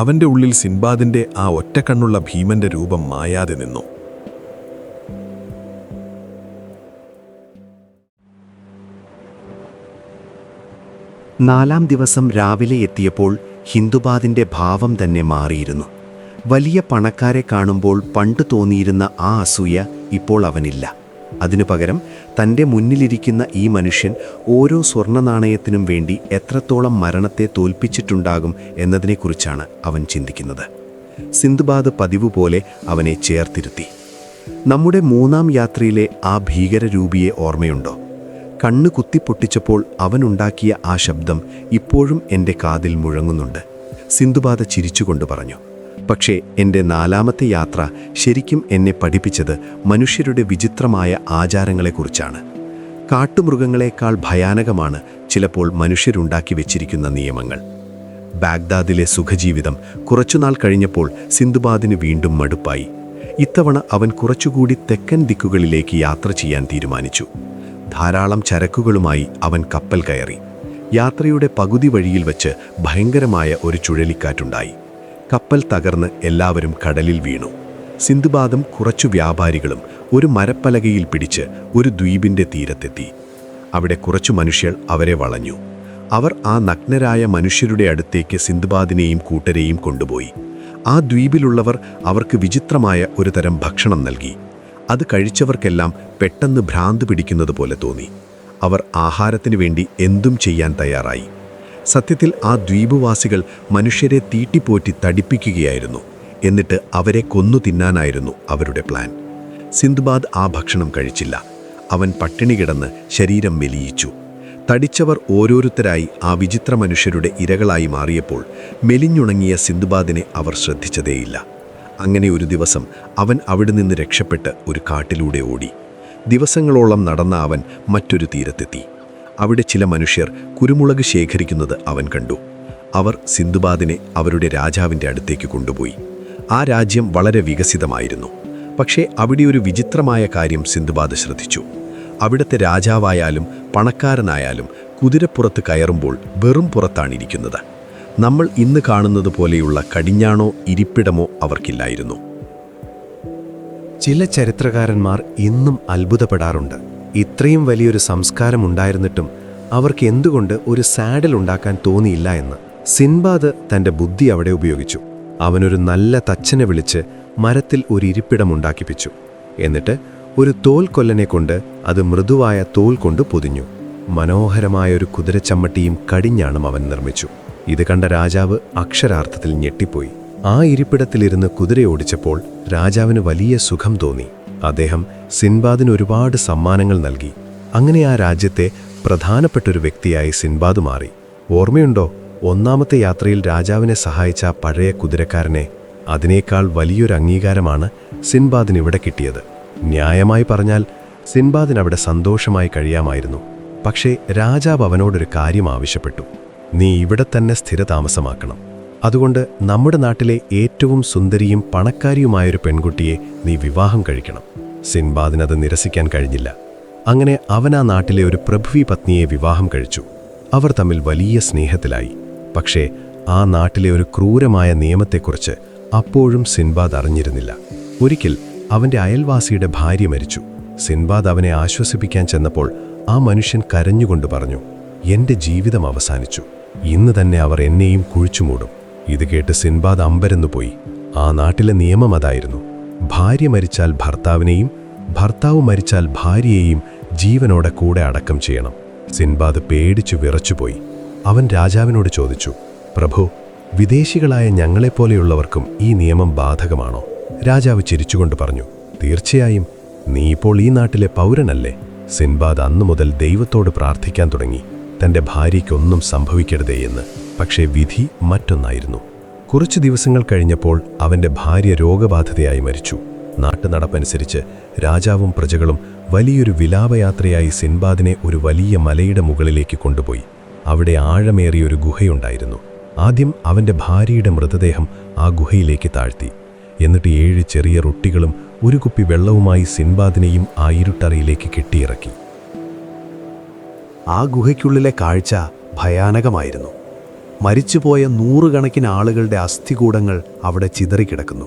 അവൻ്റെ ഉള്ളിൽ സിൻബാദിൻ്റെ ആ ഒറ്റക്കണ്ണുള്ള ഭീമന്റെ രൂപം മായാതെ നിന്നു. നാലാം ദിവസം രാവിലെ എത്തിയപ്പോൾ ഹിന്ദുബാദിൻ്റെ ഭാവം തന്നെ മാറിയിരുന്നു. വലിയ പണക്കാരെ കാണുമ്പോൾ പണ്ട് തോന്നിയിരുന്ന ആ അസൂയ ഇപ്പോൾ അവനില്ല. അതിനു പകരം തൻ്റെ മുന്നിലിരിക്കുന്ന ഈ മനുഷ്യൻ ഓരോ സ്വർണ്ണ നാണയത്തിനും വേണ്ടി എത്രത്തോളം മരണത്തെ തോൽപ്പിച്ചിട്ടുണ്ടാകും എന്നതിനെക്കുറിച്ചാണ് അവൻ ചിന്തിക്കുന്നത്. സിന്ധുബാദ് പതിവ് പോലെ അവനെ ചേർത്തിരുത്തി. നമ്മുടെ 3-ാം യാത്രയിലെ ആ ഭീകരരൂപിയെ ഓർമ്മയുണ്ടോ? കണ്ണ് കുത്തിപ്പൊട്ടിച്ചപ്പോൾ അവനുണ്ടാക്കിയ ആ ശബ്ദം ഇപ്പോഴും എൻ്റെ കാതിൽ മുഴങ്ങുന്നുണ്ട്. സിന്ധുബാദ് ചിരിച്ചുകൊണ്ട് പറഞ്ഞു. പക്ഷേ എൻ്റെ 4ാമത്തെ യാത്ര ശരിക്കും എന്നെ പഠിപ്പിച്ചത് മനുഷ്യരുടെ വിചിത്രമായ ആചാരങ്ങളെക്കുറിച്ചാണ്. കാട്ടുമൃഗങ്ങളെക്കാൾ ഭയാനകമാണ് ചിലപ്പോൾ മനുഷ്യരുണ്ടാക്കി വെച്ചിരിക്കുന്ന നിയമങ്ങൾ. ബാഗ്ദാദിലെ സുഖജീവിതം കുറച്ചുനാൾ കഴിഞ്ഞപ്പോൾ സിന്ധുബാദിന് വീണ്ടും മടുപ്പായി. ഇത്തവണ അവൻ കുറച്ചുകൂടി തെക്കൻ ദിക്കുകളിലേക്ക് യാത്ര ചെയ്യാൻ തീരുമാനിച്ചു. ധാരാളം ചരക്കുകളുമായി അവൻ കപ്പൽ കയറി. യാത്രയുടെ പകുതി വഴിയിൽ വച്ച് ഭയങ്കരമായ ഒരു ചുഴലിക്കാറ്റുണ്ടായി. കപ്പൽ തകർന്ന് എല്ലാവരും കടലിൽ വീണു. സിന്ധുബാദും കുറച്ചു വ്യാപാരികളും ഒരു മരപ്പലകയിൽ പിടിച്ച് ഒരു ദ്വീപിൻ്റെ തീരത്തെത്തി. അവിടെ കുറച്ചു മനുഷ്യർ അവരെ വളഞ്ഞു. അവർ ആ നഗ്നരായ മനുഷ്യരുടെ അടുത്തേക്ക് സിന്ധുബാദിനെയും കൂട്ടരെയും കൊണ്ടുപോയി. ആ ദ്വീപിലുള്ളവർ അവർക്ക് വിചിത്രമായ ഒരു തരം ഭക്ഷണം നൽകി. അത് കഴിച്ചവർക്കെല്ലാം പെട്ടെന്ന് ഭ്രാന്ത് പിടിക്കുന്നത് പോലെ തോന്നി. അവർ ആഹാരത്തിനു വേണ്ടി എന്തും ചെയ്യാൻ തയ്യാറായി. സത്യത്തിൽ ആ ദ്വീപുവാസികൾ മനുഷ്യരെ തീറ്റിപ്പോറ്റി തടിപ്പിക്കുകയായിരുന്നു. എന്നിട്ട് അവരെ കൊന്നു തിന്നാനായിരുന്നു അവരുടെ പ്ലാൻ. സിന്ധുബാദ് ആ ഭക്ഷണം കഴിച്ചില്ല. അവൻ പട്ടിണി കിടന്ന് ശരീരം മെലിയിച്ചു. തടിച്ചവർ ഓരോരുത്തരായി ആ വിചിത്ര മനുഷ്യരുടെ ഇരകളായി മാറിയപ്പോൾ മെലിഞ്ഞുണങ്ങിയ സിന്ധുബാദിനെ അവർ ശ്രദ്ധിച്ചതേയില്ല. അങ്ങനെ ഒരു ദിവസം അവൻ അവിടെ നിന്ന് രക്ഷപ്പെട്ട് ഒരു കാട്ടിലൂടെ ഓടി. ദിവസങ്ങളോളം നടന്ന അവൻ മറ്റൊരു തീരത്തെത്തി. അവിടെ ചില മനുഷ്യർ കുരുമുളക് ശേഖരിക്കുന്നത് അവൻ കണ്ടു. അവർ സിന്ധുബാദിനെ അവരുടെ രാജാവിൻ്റെ അടുത്തേക്ക് കൊണ്ടുപോയി. ആ രാജ്യം വളരെ വികസിതമായിരുന്നു. പക്ഷേ അവിടെ ഒരു വിചിത്രമായ കാര്യം സിന്ധുബാദ് ശ്രദ്ധിച്ചു. അവിടുത്തെ രാജാവായാലും പണക്കാരനായാലും കുതിരപ്പുറത്ത് കയറുമ്പോൾ വെറും പുറത്താണിരിക്കുന്നത്. നമ്മൾ ഇന്ന് കാണുന്നത് പോലെയുള്ള കടിഞ്ഞാണോ ഇരിപ്പിടമോ അവർക്കില്ലായിരുന്നു. ചില ചരിത്രകാരന്മാർ ഇന്നും അത്ഭുതപ്പെടാറുണ്ട്. ഇത്രയും വലിയൊരു സംസ്കാരം ഉണ്ടായിരുന്നിട്ടും അവർക്ക് എന്തുകൊണ്ട് ഒരു സാഡിൽ ഉണ്ടാക്കാൻ തോന്നിയില്ല എന്ന്. സിൻബാദ് തൻ്റെ ബുദ്ധി അവിടെ ഉപയോഗിച്ചു. അവനൊരു നല്ല തച്ചനെ വിളിച്ച് മരത്തിൽ ഒരു ഇരിപ്പിടം ഉണ്ടാക്കിപ്പിച്ചു. എന്നിട്ട് ഒരു തോൽ കൊല്ലനെ കൊണ്ട് അത് മൃദുവായ തോൽ കൊണ്ട് പൊതിഞ്ഞു. മനോഹരമായൊരു കുതിരച്ചമ്മട്ടിയും കടിഞ്ഞാണും അവൻ നിർമ്മിച്ചു. ഇത് കണ്ട രാജാവ് അക്ഷരാർത്ഥത്തിൽ ഞെട്ടിപ്പോയി. ആ ഇരിപ്പിടത്തിലിരുന്ന് കുതിരയോടിച്ചപ്പോൾ രാജാവിന് വലിയ സുഖം തോന്നി. അദ്ദേഹം സിൻബാദിന് ഒരുപാട് സമ്മാനങ്ങൾ നൽകി. അങ്ങനെ ആ രാജ്യത്തെ പ്രധാനപ്പെട്ടൊരു വ്യക്തിയായി സിൻബാദ് മാറി. ഓർമ്മയുണ്ടോ, 1ാമത്തെ യാത്രയിൽ രാജാവിനെ സഹായിച്ച ആ പഴയ കുതിരക്കാരനെ? അതിനേക്കാൾ വലിയൊരു അംഗീകാരമാണ് സിൻബാദിന് ഇവിടെ കിട്ടിയത്. ന്യായമായി പറഞ്ഞാൽ സിൻബാദിന് അവിടെ സന്തോഷമായി കഴിയാമായിരുന്നു. പക്ഷേ രാജാവ് അവനോടൊരു കാര്യം ആവശ്യപ്പെട്ടു. നീ ഇവിടെ തന്നെ സ്ഥിരതാമസമാക്കണം. അതുകൊണ്ട് നമ്മുടെ നാട്ടിലെ ഏറ്റവും സുന്ദരിയും പണക്കാരിയുമായൊരു പെൺകുട്ടിയെ നീ വിവാഹം കഴിക്കണം. സിൻബാദിനത് നിരസിക്കാൻ കഴിഞ്ഞില്ല. അങ്ങനെ അവൻ ആ നാട്ടിലെ ഒരു പ്രഭുവി പത്നിയെ വിവാഹം കഴിച്ചു. അവർ തമ്മിൽ വലിയ സ്നേഹത്തിലായി. പക്ഷേ ആ നാട്ടിലെ ഒരു ക്രൂരമായ നിയമത്തെക്കുറിച്ച് അപ്പോഴും സിൻബാദ് അറിഞ്ഞിരുന്നില്ല. ഒരിക്കൽ അവൻ്റെ അയൽവാസിയുടെ ഭാര്യ മരിച്ചു. സിൻബാദ് അവനെ ആശ്വസിപ്പിക്കാൻ ചെന്നപ്പോൾ ആ മനുഷ്യൻ കരഞ്ഞുകൊണ്ട് പറഞ്ഞു, എൻ്റെ ജീവിതം അവസാനിച്ചു. ഇന്ന് തന്നെ അവർ എന്നെയും കുഴിച്ചുമൂടും. ഇത് കേട്ട് സിൻബാദ് അമ്പരന്നുപോയി. ആ നാട്ടിലെ നിയമം അതായിരുന്നു. ഭാര്യ മരിച്ചാൽ ഭർത്താവിനെയും ഭർത്താവ് മരിച്ചാൽ ഭാര്യയെയും ജീവനോടെ കൂടെ അടക്കം ചെയ്യണം. സിൻബാദ് പേടിച്ചു വിറച്ചുപോയി. അവൻ രാജാവിനോട് ചോദിച്ചു, പ്രഭു, വിദേശികളായ ഞങ്ങളെപ്പോലെയുള്ളവർക്കും ഈ നിയമം ബാധകമാണോ? രാജാവ് ചിരിച്ചുകൊണ്ട് പറഞ്ഞു, തീർച്ചയായും. നീ ഇപ്പോൾ ഈ നാട്ടിലെ പൗരനല്ലേ? സിൻബാദ് അന്നു മുതൽ ദൈവത്തോട് പ്രാർത്ഥിക്കാൻ തുടങ്ങി, തൻ്റെ ഭാര്യയ്ക്കൊന്നും സംഭവിക്കരുതേ എന്ന്. പക്ഷേ വിധി മറ്റൊന്നായിരുന്നു. കുറച്ചു ദിവസങ്ങൾ കഴിഞ്ഞപ്പോൾ അവൻ്റെ ഭാര്യ രോഗബാധിതയായി മരിച്ചു. നാട്ടുനടപ്പനുസരിച്ച് രാജാവും പ്രജകളും വലിയൊരു വിലാപയാത്രയായി സിൻബാദിനെ ഒരു വലിയ മലയുടെ മുകളിലേക്ക് കൊണ്ടുപോയി. അവിടെ ആഴമേറിയൊരു ഗുഹയുണ്ടായിരുന്നു. ആദ്യം അവൻ്റെ ഭാര്യയുടെ മൃതദേഹം ആ ഗുഹയിലേക്ക് താഴ്ത്തി. എന്നിട്ട് 7 ചെറിയ റൊട്ടികളും ഒരു കുപ്പി വെള്ളവുമായി സിൻബാദിനെയും ആ ഇരുട്ടറയിലേക്ക് കെട്ടിയിറക്കി. ആ ഗുഹയ്ക്കുള്ളിലെ കാഴ്ച ഭയാനകമായിരുന്നു. മരിച്ചുപോയ 100 കണക്കിന് ആളുകളുടെ അസ്ഥികൂടങ്ങൾ അവിടെ ചിതറിക്കിടക്കുന്നു.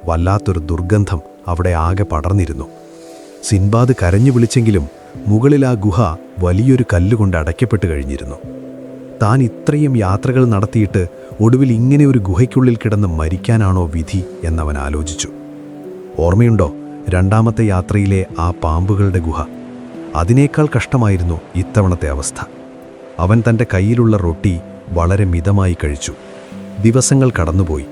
വല്ലാത്തൊരു ദുർഗന്ധം അവിടെ ആകെ പടർന്നിരുന്നു. സിൻബാദ് കരഞ്ഞു വിളിച്ചെങ്കിലും മുകളിൽ ആ ഗുഹ വലിയൊരു കല്ലുകൊണ്ട് അടയ്ക്കപ്പെട്ട് കഴിഞ്ഞിരുന്നു. താൻ ഇത്രയും യാത്രകൾ നടത്തിയിട്ട് ഒടുവിൽ ഇങ്ങനെ ഒരു ഗുഹയ്ക്കുള്ളിൽ കിടന്ന് മരിക്കാനാണോ വിധി എന്നവൻ ആലോചിച്ചു. ഓർമ്മയുണ്ടോ രണ്ടാമത്തെ യാത്രയിലെ ആ പാമ്പുകളുടെ ഗുഹ? അതിനേക്കാൾ കഷ്ടമായിരുന്നു ഇത്തവണത്തെ അവസ്ഥ. അവൻ തൻ്റെ കയ്യിലുള്ള റൊട്ടി വളരെ മിതമായി കഴിച്ചു. ദിവസങ്ങൾ കടന്നുപോയി.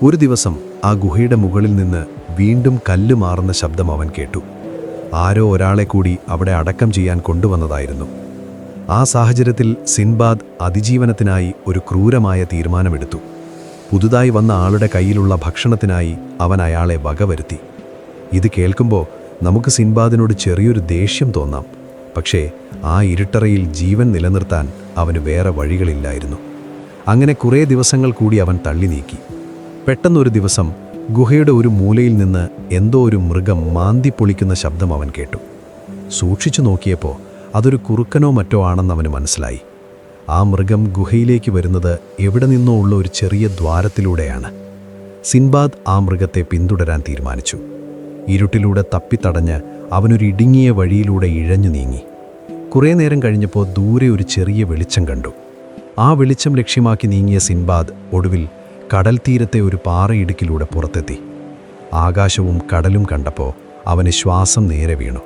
ഒരു ദിവസം ആ ഗുഹയുടെ മുകളിൽ നിന്ന് വീണ്ടും കല്ല് മാറുന്ന ശബ്ദം അവൻ കേട്ടു. ആരോ ഒരാളെ കൂടി അവിടെ അടക്കം ചെയ്യാൻ കൊണ്ടുവന്നതായിരുന്നു. ആ സാഹചര്യത്തിൽ സിൻബാദ് അതിജീവനത്തിനായി ഒരു ക്രൂരമായ തീരുമാനമെടുത്തു. പുതുതായി വന്ന ആളുടെ കയ്യിലുള്ള ഭക്ഷണത്തിനായി അവൻ അയാളെ വകവരുത്തി. ഇത് കേൾക്കുമ്പോൾ നമുക്ക് സിൻബാദിനോട് ചെറിയൊരു ദേഷ്യം തോന്നാം. പക്ഷേ ആ ഇരുട്ടറയിൽ ജീവൻ നിലനിർത്താൻ അവന് വേറെ വഴികളില്ലായിരുന്നു. അങ്ങനെ കുറേ ദിവസങ്ങൾ കൂടി അവൻ തള്ളി നീക്കി. പെട്ടെന്നൊരു ദിവസം ഗുഹയുടെ ഒരു മൂലയിൽ നിന്ന് എന്തോ ഒരു മൃഗം മാന്തി പൊളിക്കുന്ന ശബ്ദം അവൻ കേട്ടു. സൂക്ഷിച്ചു നോക്കിയപ്പോൾ അതൊരു കുറുക്കനോ മറ്റോ ആണെന്ന് അവന് മനസ്സിലായി. ആ മൃഗം ഗുഹയിലേക്ക് വരുന്നത് എവിടെ നിന്നോ ഉള്ള ഒരു ചെറിയ ദ്വാരത്തിലൂടെയാണ്. സിൻബാദ് ആ മൃഗത്തെ പിന്തുടരാൻ തീരുമാനിച്ചു. ഇരുട്ടിലൂടെ തപ്പിത്തടഞ്ഞ് അവനൊരു ഇടുങ്ങിയ വഴിയിലൂടെ ഇഴഞ്ഞു നീങ്ങി. കുറേ നേരം കഴിഞ്ഞപ്പോൾ ദൂരെ ഒരു ചെറിയ വെളിച്ചം കണ്ടു. ആ വെളിച്ചം ലക്ഷ്യമാക്കി നീങ്ങിയ സിൻബാദ് ഒടുവിൽ കടൽ തീരത്തെ ഒരു പാറയിടുക്കിലൂടെ പുറത്തെത്തി. ആകാശവും കടലും കണ്ടപ്പോൾ അവന് ശ്വാസം നേരെ വീണു.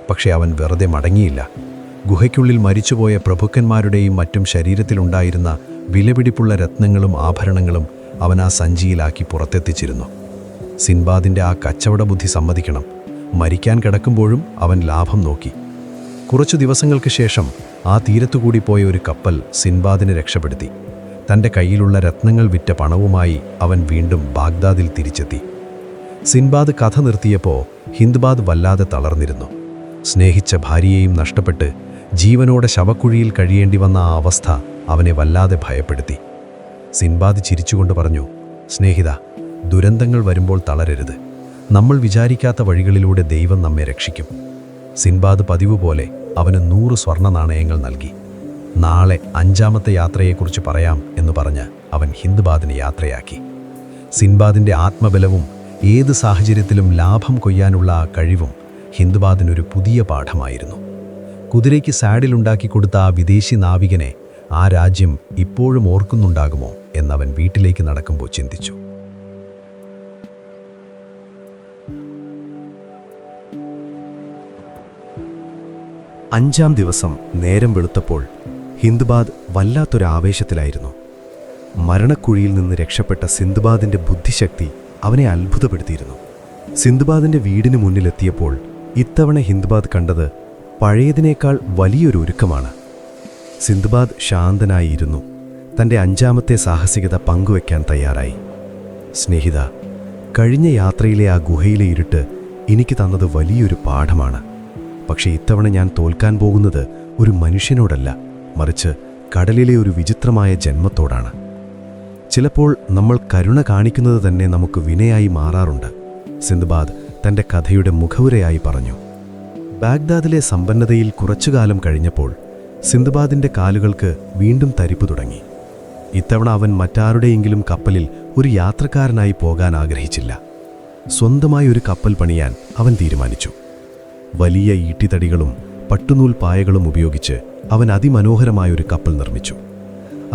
പക്ഷെ അവൻ വെറുതെ മടങ്ങിയില്ല. ഗുഹയ്ക്കുള്ളിൽ മരിച്ചുപോയ പ്രഭുക്കന്മാരുടെയും മറ്റും ശരീരത്തിലുണ്ടായിരുന്ന വിലപിടിപ്പുള്ള രത്നങ്ങളും ആഭരണങ്ങളും അവൻ ആ സഞ്ചിയിലാക്കി പുറത്തെത്തിച്ചിരുന്നു. സിൻബാദിൻ്റെ ആ കച്ചവട ബുദ്ധി സമ്മതിക്കണം. മരിക്കാൻ കിടക്കുമ്പോഴും അവൻ ലാഭം നോക്കി. കുറച്ചു ദിവസങ്ങൾക്ക് ശേഷം ആ തീരത്തുകൂടി പോയ ഒരു കപ്പൽ സിൻബാദിനെ രക്ഷപ്പെടുത്തി. തൻ്റെ കയ്യിലുള്ള രത്നങ്ങൾ വിറ്റ പണവുമായി അവൻ വീണ്ടും ബാഗ്ദാദിൽ തിരിച്ചെത്തി. സിൻബാദ് കഥ നിർത്തിയപ്പോൾ ഹിന്ദ്ബാദ് വല്ലാതെ തളർന്നിരുന്നു. സ്നേഹിച്ച ഭാര്യയെയും നഷ്ടപ്പെട്ട് ജീവനോടെ ശവക്കുഴിയിൽ കഴിയേണ്ടി വന്ന ആ അവസ്ഥ അവനെ വല്ലാതെ ഭയപ്പെടുത്തി. സിൻബാദ് ചിരിച്ചുകൊണ്ട് പറഞ്ഞു, സ്നേഹിത, ദുരന്തങ്ങൾ വരുമ്പോൾ തളരരുത്. നമ്മൾ വിചാരിക്കാത്ത വഴികളിലൂടെ ദൈവം നമ്മെ രക്ഷിക്കും. സിൻബാദ് പതിവ് പോലെ അവന് 100 സ്വർണ്ണ നാണയങ്ങൾ നൽകി. നാളെ 5ാമത്തെ യാത്രയെക്കുറിച്ച് പറയാം എന്ന് പറഞ്ഞ് അവൻ ഹിന്ദ്ബാദിനെ യാത്രയാക്കി. സിൻബാദിൻ്റെ ആത്മബലവും ഏത് സാഹചര്യത്തിലും ലാഭം കൊയ്യാനുള്ള ആ കഴിവും ഹിന്ദ്ബാദിനൊരു പുതിയ പാഠമായിരുന്നു. കുതിരയ്ക്ക് സാഡിലുണ്ടാക്കി കൊടുത്ത ആ വിദേശി നാവികനെ ആ രാജ്യം ഇപ്പോഴും ഓർക്കുന്നുണ്ടാകുമോ എന്നവൻ വീട്ടിലേക്ക് നടക്കുമ്പോൾ ചിന്തിച്ചു. 5ാം ദിവസം നേരം വെളുത്തപ്പോൾ ഹിന്ദ്ബാദ് വല്ലാത്തൊരു ആവേശത്തിലായിരുന്നു. മരണക്കുഴിയിൽ നിന്ന് രക്ഷപ്പെട്ട സിന്ദ്ബാദിൻ്റെ ബുദ്ധിശക്തി അവനെ അത്ഭുതപ്പെടുത്തിയിരുന്നു. സിന്ദ്ബാദിൻ്റെ വീടിന് മുന്നിലെത്തിയപ്പോൾ ഇത്തവണ ഹിന്ദ്ബാദ് കണ്ടത് പഴയതിനേക്കാൾ വലിയൊരു ഒരുക്കമാണ്. സിന്ദ്ബാദ് ശാന്തനായിരുന്നു. തൻ്റെ 5ാമത്തെ സാഹസികത പങ്കുവയ്ക്കാൻ തയ്യാറായി. സ്നേഹിത, കഴിഞ്ഞ യാത്രയിലെ ആ ഗുഹയിലെ ഇരുട്ട് എനിക്ക് തന്നത് വലിയൊരു പാഠമാണ്. പക്ഷേ ഇത്തവണ ഞാൻ തോൽക്കാൻ പോകുന്നത് ഒരു മനുഷ്യനോടല്ല, മറിച്ച് കടലിലെ ഒരു വിചിത്രമായ ജന്മത്തോടാണ്. ചിലപ്പോൾ നമ്മൾ കരുണ കാണിക്കുന്നത് തന്നെ നമുക്ക് വിനയായി മാറാറുണ്ട്, സിന്ദ്ബാദ് തൻ്റെ കഥയുടെ മുഖവുരയായി പറഞ്ഞു. ബാഗ്ദാദിലെ സമ്പന്നതയിൽ കുറച്ചുകാലം കഴിഞ്ഞപ്പോൾ സിന്ദ്ബാദിൻ്റെ കാലുകൾക്ക് വീണ്ടും തരിപ്പ് തുടങ്ങി. ഇത്തവണ അവൻ മറ്റാരുടെയെങ്കിലും കപ്പലിൽ ഒരു യാത്രക്കാരനായി പോകാൻ ആഗ്രഹിച്ചില്ല. സ്വന്തമായി ഒരു കപ്പൽ പണിയാൻ അവൻ തീരുമാനിച്ചു. വലിയ ഈട്ടിത്തടികളും പട്ടുനൂൽ പായകളും ഉപയോഗിച്ച് അവൻ അതിമനോഹരമായൊരു കപ്പൽ നിർമ്മിച്ചു.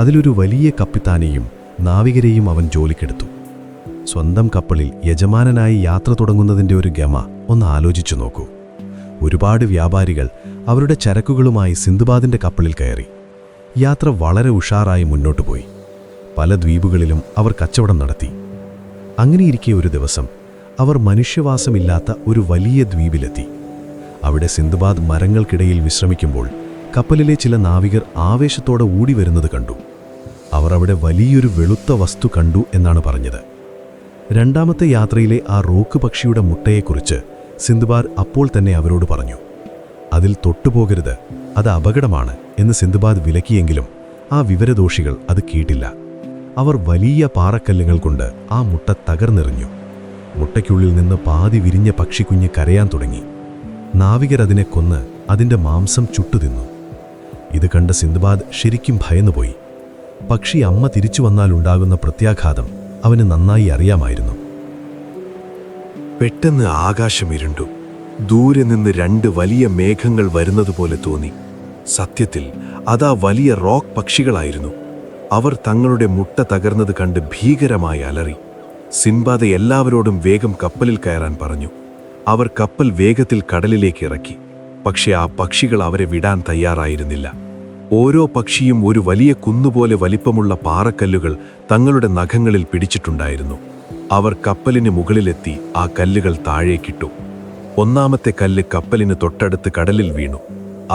അതിലൊരു വലിയ കപ്പിത്താനെയും നാവികരെയും അവൻ ജോലിക്കെടുത്തു. സ്വന്തം കപ്പലിൽ യജമാനനായി യാത്ര തുടങ്ങുന്നതിൻ്റെ ഒരു ഗമ ഒന്ന് ആലോചിച്ചു നോക്കൂ. ഒരുപാട് വ്യാപാരികൾ അവരുടെ ചരക്കുകളുമായി സിന്ദ്ബാദിൻ്റെ കപ്പലിൽ കയറി. യാത്ര വളരെ ഉഷാറായി മുന്നോട്ടു പോയി. പല ദ്വീപുകളിലും അവർ കച്ചവടം നടത്തി. അങ്ങനെയിരിക്കെ ഒരു ദിവസം അവർ മനുഷ്യവാസമില്ലാത്ത ഒരു വലിയ ദ്വീപിലെത്തി. അവിടെ സിന്ദ്ബാദ് മരങ്ങൾക്കിടയിൽ വിശ്രമിക്കുമ്പോൾ കപ്പലിലെ ചില നാവികർ ആവേശത്തോടെ ഓടി വരുന്നത് കണ്ടു. അവർ അവിടെ വലിയൊരു വെളുത്ത വസ്തു കണ്ടു എന്നാണ് പറഞ്ഞത്. രണ്ടാമത്തെ യാത്രയിലെ ആ റോക്ക് പക്ഷിയുടെ മുട്ടയെക്കുറിച്ച് സിന്ദുബാദ് അപ്പോൾ തന്നെ അവരോട് പറഞ്ഞു. അതിൽ തൊട്ടുപോകരുത്, അത് അപകടമാണ് എന്ന് സിന്ദുബാദ് വിലക്കിയെങ്കിലും ആ വിവരദോഷികൾ അത് കേട്ടില്ല. അവർ വലിയ പാറക്കല്ലുകൾ കൊണ്ട് ആ മുട്ട തകർന്നെറിഞ്ഞു. മുട്ടയ്ക്കുള്ളിൽ നിന്ന് പാതി വിരിഞ്ഞ പക്ഷിക്കുഞ്ഞ് കരയാൻ തുടങ്ങി. നാവികരതിനെ കൊന്ന് അതിൻ്റെ മാംസം ചുട്ടുതിന്നു. ഇത് കണ്ട സിന്ദുബാദ് ശരിക്കും ഭയന്നുപോയി. പക്ഷി അമ്മ തിരിച്ചു വന്നാലുണ്ടാകുന്ന പ്രത്യാഘാതം അവന് നന്നായി അറിയാമായിരുന്നു. പെട്ടെന്ന് ആകാശം ഇരുണ്ടു. ദൂരെ നിന്ന് 2 വലിയ മേഘങ്ങൾ വരുന്നതുപോലെ തോന്നി. സത്യത്തിൽ അതാ വലിയ റോക്ക് പക്ഷികളായിരുന്നു. അവർ തങ്ങളുടെ മുട്ട തകർന്നത് കണ്ട് ഭീകരമായി അലറി. സിൻബാദ് എല്ലാവരോടും വേഗം കപ്പലിൽ കയറാൻ പറഞ്ഞു. അവർ കപ്പൽ വേഗത്തിൽ കടലിലേക്ക് ഇറക്കി. പക്ഷേ ആ പക്ഷികൾ അവരെ വിടാൻ തയ്യാറായിരുന്നില്ല. ഓരോ പക്ഷിയും ഒരു വലിയ കുന്നുപോലെ വലിപ്പമുള്ള പാറക്കല്ലുകൾ തങ്ങളുടെ നഖങ്ങളിൽ പിടിച്ചിട്ടുണ്ടായിരുന്നു. അവർ കപ്പലിന് മുകളിലെത്തി ആ കല്ലുകൾ താഴേക്കിട്ടു. ഒന്നാമത്തെ കല്ല് കപ്പലിന് തൊട്ടടുത്ത് കടലിൽ വീണു.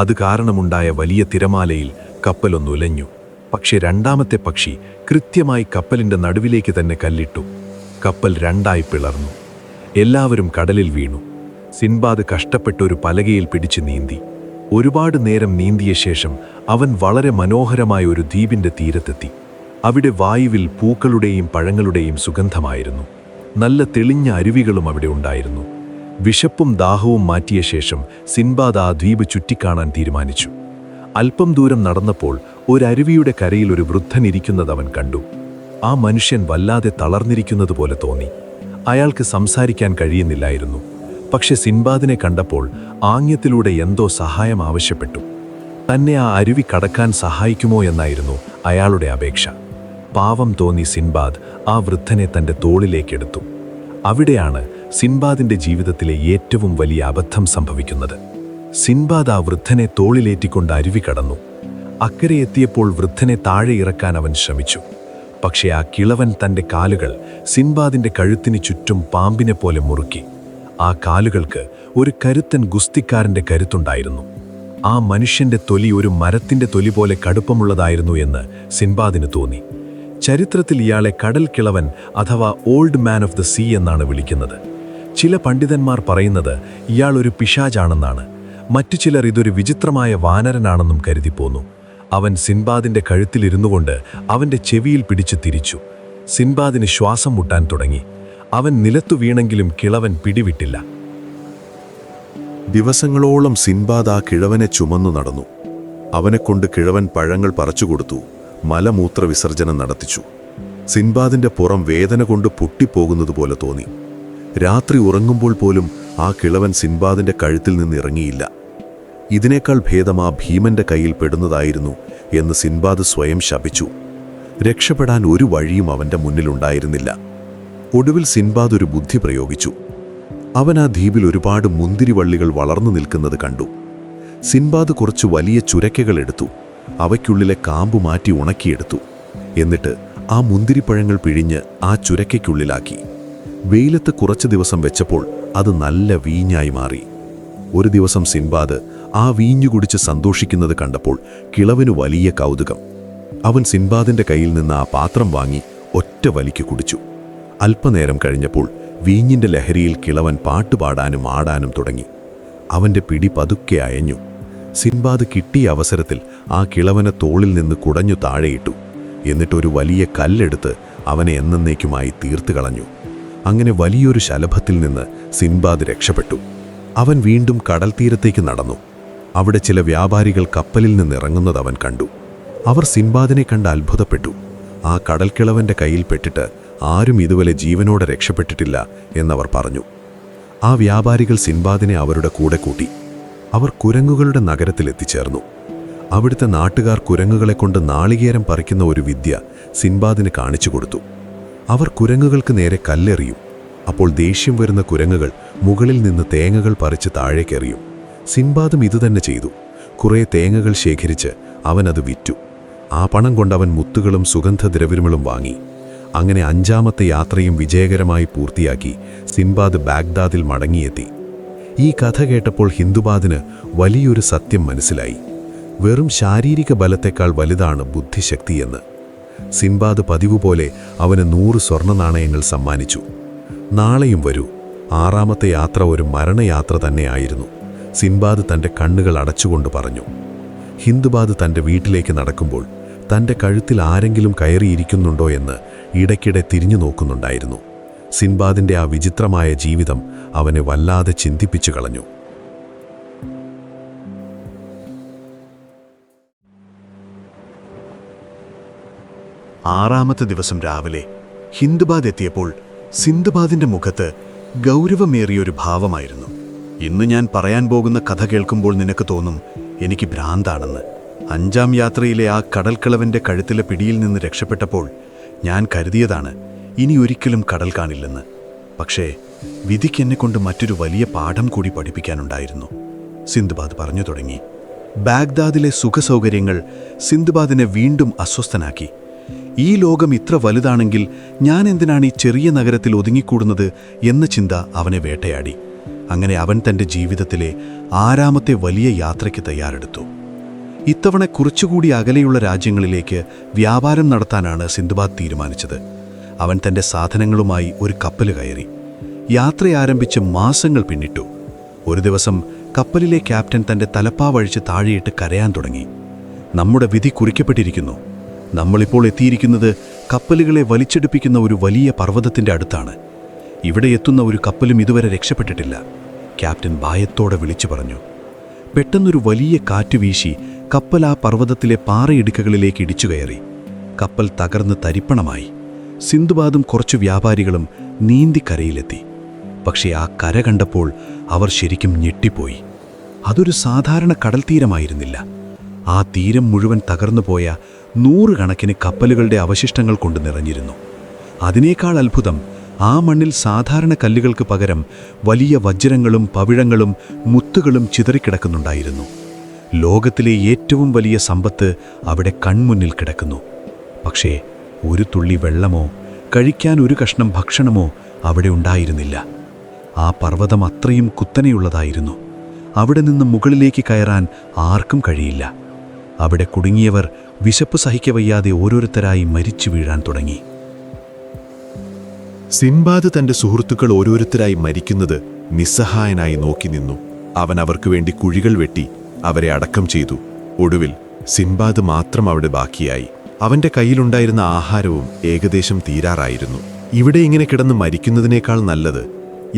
അത് കാരണമുണ്ടായ വലിയ തിരമാലയിൽ കപ്പലൊന്നുലഞ്ഞു. പക്ഷേ രണ്ടാമത്തെ പക്ഷി കൃത്യമായി കപ്പലിന്റെ നടുവിലേക്ക് തന്നെ കല്ലിട്ടു. കപ്പൽ 2ആയി പിളർന്നു. എല്ലാവരും കടലിൽ വീണു. സിൻബാദ് കഷ്ടപ്പെട്ട ഒരു പലകയിൽ പിടിച്ച് നീന്തി. ഒരുപാട് നേരം നീന്തിയ ശേഷം അവൻ വളരെ മനോഹരമായ ഒരു ദ്വീപിന്റെ തീരത്തെത്തി. അവിടെ വായുവിൽ പൂക്കളുടെയും പഴങ്ങളുടെയും സുഗന്ധമായിരുന്നു. നല്ല തെളിഞ്ഞ അരുവികളും അവിടെ ഉണ്ടായിരുന്നു. വിശപ്പും ദാഹവും മാറ്റിയ ശേഷം സിൻബാദ് ആ ദ്വീപ് ചുറ്റിക്കാണാൻ തീരുമാനിച്ചു. അല്പം ദൂരം നടന്നപ്പോൾ ഒരരുവിയുടെ കരയിൽ ഒരു വൃദ്ധൻ ഇരിക്കുന്നത് അവൻ കണ്ടു. ആ മനുഷ്യൻ വല്ലാതെ തളർന്നിരിക്കുന്നതുപോലെ തോന്നി. അയാൾക്ക് സംസാരിക്കാൻ കഴിയുന്നില്ലായിരുന്നു. പക്ഷെ സിൻബാദിനെ കണ്ടപ്പോൾ ആംഗ്യത്തിലൂടെ എന്തോ സഹായം ആവശ്യപ്പെട്ടു. തന്നെ ആ അരുവി കടക്കാൻ സഹായിക്കുമോ എന്നായിരുന്നു അയാളുടെ അപേക്ഷ. പാവം തോന്നി സിൻബാദ് ആ വൃദ്ധനെ തൻ്റെ തോളിലേക്കെടുത്തു. അവിടെയാണ് സിൻബാദിന്റെ ജീവിതത്തിലെ ഏറ്റവും വലിയ അബദ്ധം സംഭവിക്കുന്നത്. സിൻബാദ് ആ വൃദ്ധനെ തോളിലേറ്റിക്കൊണ്ട് അരുവി കടന്നു. അക്കരെ എത്തിയപ്പോൾ വൃദ്ധനെ താഴെ ഇറക്കാൻ അവൻ ശ്രമിച്ചു. പക്ഷേ ആ കിളവൻ തൻ്റെ കാലുകൾ സിൻബാദിന്റെ കഴുത്തിന് ചുറ്റും പാമ്പിനെ പോലെ മുറുക്കി. ആ കാലുകൾക്ക് ഒരു കരുത്തൻ ഗുസ്തിക്കാരന്റെ കരുത്തുണ്ടായിരുന്നു. ആ മനുഷ്യന്റെ തൊലി ഒരു മരത്തിന്റെ തൊലി പോലെ കടുപ്പമുള്ളതായിരുന്നു എന്ന് സിൻബാദിന് തോന്നി. ചരിത്രത്തിൽ ഇയാളെ കടൽ കിളവൻ അഥവാ old man of the sea എന്നാണ് വിളിക്കുന്നത്. ചില പണ്ഡിതന്മാർ പറയുന്നത് ഇയാൾ ഒരു പിശാചാണെന്നാണ്. മറ്റു ചിലർ ഇതൊരു വിചിത്രമായ വാനരനാണെന്നും കരുതിപ്പോന്നു. അവൻ സിൻബാദിന്റെ കഴുത്തിലിരുന്നുകൊണ്ട് അവന്റെ ചെവിയിൽ പിടിച്ചു തിരിച്ചു. സിൻബാദിന് ശ്വാസം മുട്ടാൻ തുടങ്ങി. അവൻ നിലത്തു വീണെങ്കിലും കിളവൻ പിടിവിട്ടില്ല. ദിവസങ്ങളോളം സിൻബാദ് ആ കിഴവനെ ചുമന്നു നടന്നു. അവനെക്കൊണ്ട് കിഴവൻ പഴങ്ങൾ പറിച്ചുകൊടുത്തു, മലമൂത്ര വിസർജനം നടത്തിച്ചു. സിൻബാദിന്റെ പുറം വേദന കൊണ്ട് പൊട്ടിപ്പോകുന്നതുപോലെ തോന്നി. രാത്രി ഉറങ്ങുമ്പോൾ പോലും ആ കിളവൻ സിൻബാദിന്റെ കഴുത്തിൽ നിന്ന് ഇറങ്ങിയില്ല. ഇതിനേക്കാൾ ഭേദം ആ ഭീമന്റെ കയ്യിൽ പെടുന്നതായിരുന്നു എന്ന് സിൻബാദ് സ്വയം ശപിച്ചു. രക്ഷപ്പെടാൻ ഒരു വഴിയും അവന്റെ മുന്നിലുണ്ടായിരുന്നില്ല. ഒടുവിൽ സിൻബാദ് ഒരു ബുദ്ധി പ്രയോഗിച്ചു. അവൻ ആ ദ്വീപിൽ ഒരുപാട് മുന്തിരിവള്ളികൾ വളർന്നു നിൽക്കുന്നത് കണ്ടു. സിൻബാദ് കുറച്ച് വലിയ ചുരക്കകൾ എടുത്തു. അവയ്ക്കുള്ളിലെ കാമ്പു മാറ്റി ഉണക്കിയെടുത്തു. എന്നിട്ട് ആ മുന്തിരിപ്പഴങ്ങൾ പിഴിഞ്ഞ് ആ ചുരക്കയ്ക്കുള്ളിലാക്കി. വെയിലത്ത് കുറച്ച് ദിവസം വെച്ചപ്പോൾ അത് നല്ല വീഞ്ഞായി മാറി. ഒരു ദിവസം സിൻബാദ് ആ വീഞ്ഞു കുടിച്ച് സന്തോഷിക്കുന്നത് കണ്ടപ്പോൾ കിളവന് വലിയ കൗതുകം. അവൻ സിൻബാദിന്റെ കയ്യിൽ നിന്ന് ആ പാത്രം വാങ്ങി ഒറ്റ വലിക്ക് കുടിച്ചു. അല്പനേരം കഴിഞ്ഞപ്പോൾ വീഞ്ഞിന്റെ ലഹരിയിൽ കിളവൻ പാട്ടുപാടാനും ആടാനും തുടങ്ങി. അവന്റെ പിടി പതുക്കെ അയഞ്ഞു. സിൻബാദ് കിട്ടിയ അവസരത്തിൽ ആ കിളവനെ തോളിൽ നിന്ന് കുടഞ്ഞു താഴെയിട്ടു. എന്നിട്ടൊരു വലിയ കല്ലെടുത്ത് അവനെ എന്നേക്കുമായി തീർത്തു കളഞ്ഞു. അങ്ങനെ വലിയൊരു ശലഭത്തിൽ നിന്ന് സിൻബാദ് രക്ഷപ്പെട്ടു. അവൻ വീണ്ടും കടൽ തീരത്തേക്ക് നടന്നു. അവിടെ ചില വ്യാപാരികൾ കപ്പലിൽ നിന്നിറങ്ങുന്നത് അവൻ കണ്ടു. അവർ സിൻബാദിനെ കണ്ട് അത്ഭുതപ്പെട്ടു. ആ കടൽക്കിളവന്റെ കയ്യിൽ പെട്ടിട്ട് ആരും ഇതുവരെ ജീവനോടെ രക്ഷപ്പെട്ടിട്ടില്ല എന്നവർ പറഞ്ഞു. ആ വ്യാപാരികൾ സിൻബാദിനെ അവരുടെ കൂടെ കൂട്ടി. അവർ കുരങ്ങുകളുടെ നഗരത്തിൽ എത്തിച്ചേർന്നു. അവിടുത്തെ നാട്ടുകാർ കുരങ്ങുകളെ കൊണ്ട് നാളികേരം പറിക്കുന്ന ഒരു വിദ്യ സിൻബാദിന് കാണിച്ചു കൊടുത്തു. അവർ കുരങ്ങുകൾക്ക് നേരെ കല്ലെറിയും. അപ്പോൾ ദേഷ്യം വരുന്ന കുരങ്ങുകൾ മുകളിൽ നിന്ന് തേങ്ങകൾ പറിച്ച് താഴേക്കെറിയും. സിൻബാദും ഇതുതന്നെ ചെയ്തു. കുറേ തേങ്ങകൾ ശേഖരിച്ച് അവനത് വിറ്റു. ആ പണം കൊണ്ടവൻ മുത്തുകളും സുഗന്ധദ്രവ്യങ്ങളും വാങ്ങി. അങ്ങനെ 5ാമത്തെ യാത്രയും വിജയകരമായി പൂർത്തിയാക്കി സിൻബാദ് ബാഗ്ദാദിൽ മടങ്ങിയെത്തി. ഈ കഥ കേട്ടപ്പോൾ ഹിന്ദുബാദിന് വലിയൊരു സത്യം മനസ്സിലായി. വെറും ശാരീരിക ബലത്തേക്കാൾ വലുതാണ് ബുദ്ധിശക്തിയെന്ന്. സിൻബാദ് പതിവുപോലെ അവന് 100 സ്വർണ്ണ നാണയങ്ങൾ സമ്മാനിച്ചു. നാളെയും വരൂ. 6ാമത്തെ യാത്ര ഒരു മരണയാത്ര തന്നെയായിരുന്നു. സിൻബാദ് തൻ്റെ കണ്ണുകൾ അടച്ചുകൊണ്ട് പറഞ്ഞു. ഹിന്ദുബാദ് തൻ്റെ വീട്ടിലേക്ക് നടക്കുമ്പോൾ തൻ്റെ കഴുത്തിൽ ആരെങ്കിലും കയറിയിരിക്കുന്നുണ്ടോ എന്ന് ഇടയ്ക്കിടെ തിരിഞ്ഞു നോക്കുന്നുണ്ടായിരുന്നു. സിൻബാദിൻ്റെ ആ വിചിത്രമായ ജീവിതം അവനെ വല്ലാതെ ചിന്തിപ്പിച്ചു കളഞ്ഞു. 6ാമത്തെ ദിവസം രാവിലെ ഹിന്ദുബാദ് എത്തിയപ്പോൾ സിന്ധുബാദിന്റെ മുഖത്ത് ഗൗരവമേറിയൊരു ഭാവമായിരുന്നു. ഇന്ന് ഞാൻ പറയാൻ പോകുന്ന കഥ കേൾക്കുമ്പോൾ നിനക്ക് തോന്നും എനിക്ക് ഭ്രാന്താണെന്ന്. 5ാം യാത്രയിലെ ആ കടൽക്കിളവന്റെ കഴുത്തിലെ പിടിയിൽ നിന്ന് രക്ഷപ്പെട്ടപ്പോൾ ഞാൻ കരുതിയതാണ് ഇനി ഒരിക്കലും കടൽ കാണില്ലെന്ന്. പക്ഷേ വിധിക്കെന്നെക്കൊണ്ട് മറ്റൊരു വലിയ പാഠം കൂടി പഠിപ്പിക്കാനുണ്ടായിരുന്നു. സിന്ധുബാദ് പറഞ്ഞു തുടങ്ങി. ബാഗ്ദാദിലെ സുഖസൗകര്യങ്ങൾ സിന്ധുബാദിനെ വീണ്ടും അസ്വസ്ഥനാക്കി. ഈ ലോകം ഇത്ര വലുതാണെങ്കിൽ ഞാൻ എന്തിനാണ് ഈ ചെറിയ നഗരത്തിൽ ഒതുങ്ങിക്കൂടുന്നത് എന്ന ചിന്ത അവനെ വേട്ടയാടി. അങ്ങനെ അവൻ തൻ്റെ ജീവിതത്തിലെ 6ാമത്തെ വലിയ യാത്രയ്ക്ക് തയ്യാറെടുത്തു. ഇത്തവണ കുറച്ചുകൂടി അകലെയുള്ള രാജ്യങ്ങളിലേക്ക് വ്യാപാരം നടത്താനാണ് സിന്ധുബാദ് തീരുമാനിച്ചത്. അവൻ തൻ്റെ സാധനങ്ങളുമായി ഒരു കപ്പൽ കയറി. യാത്ര ആരംഭിച്ച് മാസങ്ങൾ പിന്നിട്ടു. ഒരു ദിവസം കപ്പലിലെ ക്യാപ്റ്റൻ തൻ്റെ തലപ്പാവഴിച്ച് താഴെയിട്ട് കരയാൻ തുടങ്ങി. നമ്മുടെ വിധി കുറിക്കപ്പെട്ടിരിക്കുന്നു. നമ്മളിപ്പോൾ എത്തിയിരിക്കുന്നത് കപ്പലുകളെ വലിച്ചെടുപ്പിക്കുന്ന ഒരു വലിയ പർവ്വതത്തിൻ്റെ അടുത്താണ്. ഇവിടെ എത്തുന്ന ഒരു കപ്പലും ഇതുവരെ രക്ഷപ്പെട്ടിട്ടില്ല, ക്യാപ്റ്റൻ ഭയത്തോടെ വിളിച്ചു പറഞ്ഞു. പെട്ടെന്നൊരു വലിയ കാറ്റ് വീശി കപ്പൽ ആ പർവ്വതത്തിലെ പാറയിടുക്കുകളിലേക്ക് ഇടിച്ചു കയറി. കപ്പൽ തകർന്ന് തരിപ്പണമായി. സിന്ധുബാദും കുറച്ചു വ്യാപാരികളും നീന്തിക്കരയിലെത്തി. പക്ഷേ ആ കര കണ്ടപ്പോൾ അവർ ശരിക്കും ഞെട്ടിപ്പോയി. അതൊരു സാധാരണ കടൽ തീരമായിരുന്നില്ല. ആ തീരം മുഴുവൻ തകർന്നുപോയ 100 കണക്കിന് കപ്പലുകളുടെ അവശിഷ്ടങ്ങൾ കൊണ്ട് നിറഞ്ഞിരുന്നു. അതിനേക്കാൾ അത്ഭുതം, ആ മണ്ണിൽ സാധാരണ കല്ലുകൾക്ക് പകരം വലിയ വജ്രങ്ങളും പവിഴങ്ങളും മുത്തുകളും ചിതറിക്കിടക്കുന്നുണ്ടായിരുന്നു. ലോകത്തിലെ ഏറ്റവും വലിയ സമ്പത്ത് അവിടെ കൺമുന്നിൽ കിടക്കുന്നു. പക്ഷേ ഒരു തുള്ളി വെള്ളമോ കഴിക്കാൻ ഒരു കഷ്ണം ഭക്ഷണമോ അവിടെ ഉണ്ടായിരുന്നില്ല. ആ പർവ്വതം അത്രയും കുത്തനെയുള്ളതായിരുന്നു. അവിടെ നിന്ന് മുകളിലേക്ക് കയറാൻ ആർക്കും കഴിയില്ല. അവിടെ കുടുങ്ങിയവർ വിശപ്പ് സഹിക്കവയ്യാതെ ഓരോരുത്തരായി മരിച്ചു വീഴാൻ തുടങ്ങി. സിൻബാദ് തൻ്റെ സുഹൃത്തുക്കൾ ഓരോരുത്തരായി മരിക്കുന്നത് നിസ്സഹായനായി നോക്കി നിന്നു. അവൻ അവർക്ക് വേണ്ടി കുഴികൾ വെട്ടി അവരെ അടക്കം ചെയ്തു. ഒടുവിൽ സിൻബാദ് മാത്രം അവിടെ ബാക്കിയായി. അവൻ്റെ കയ്യിലുണ്ടായിരുന്ന ആഹാരവും ഏകദേശം തീരാറായിരുന്നു. ഇവിടെ ഇങ്ങനെ കിടന്ന് മരിക്കുന്നതിനേക്കാൾ നല്ലത്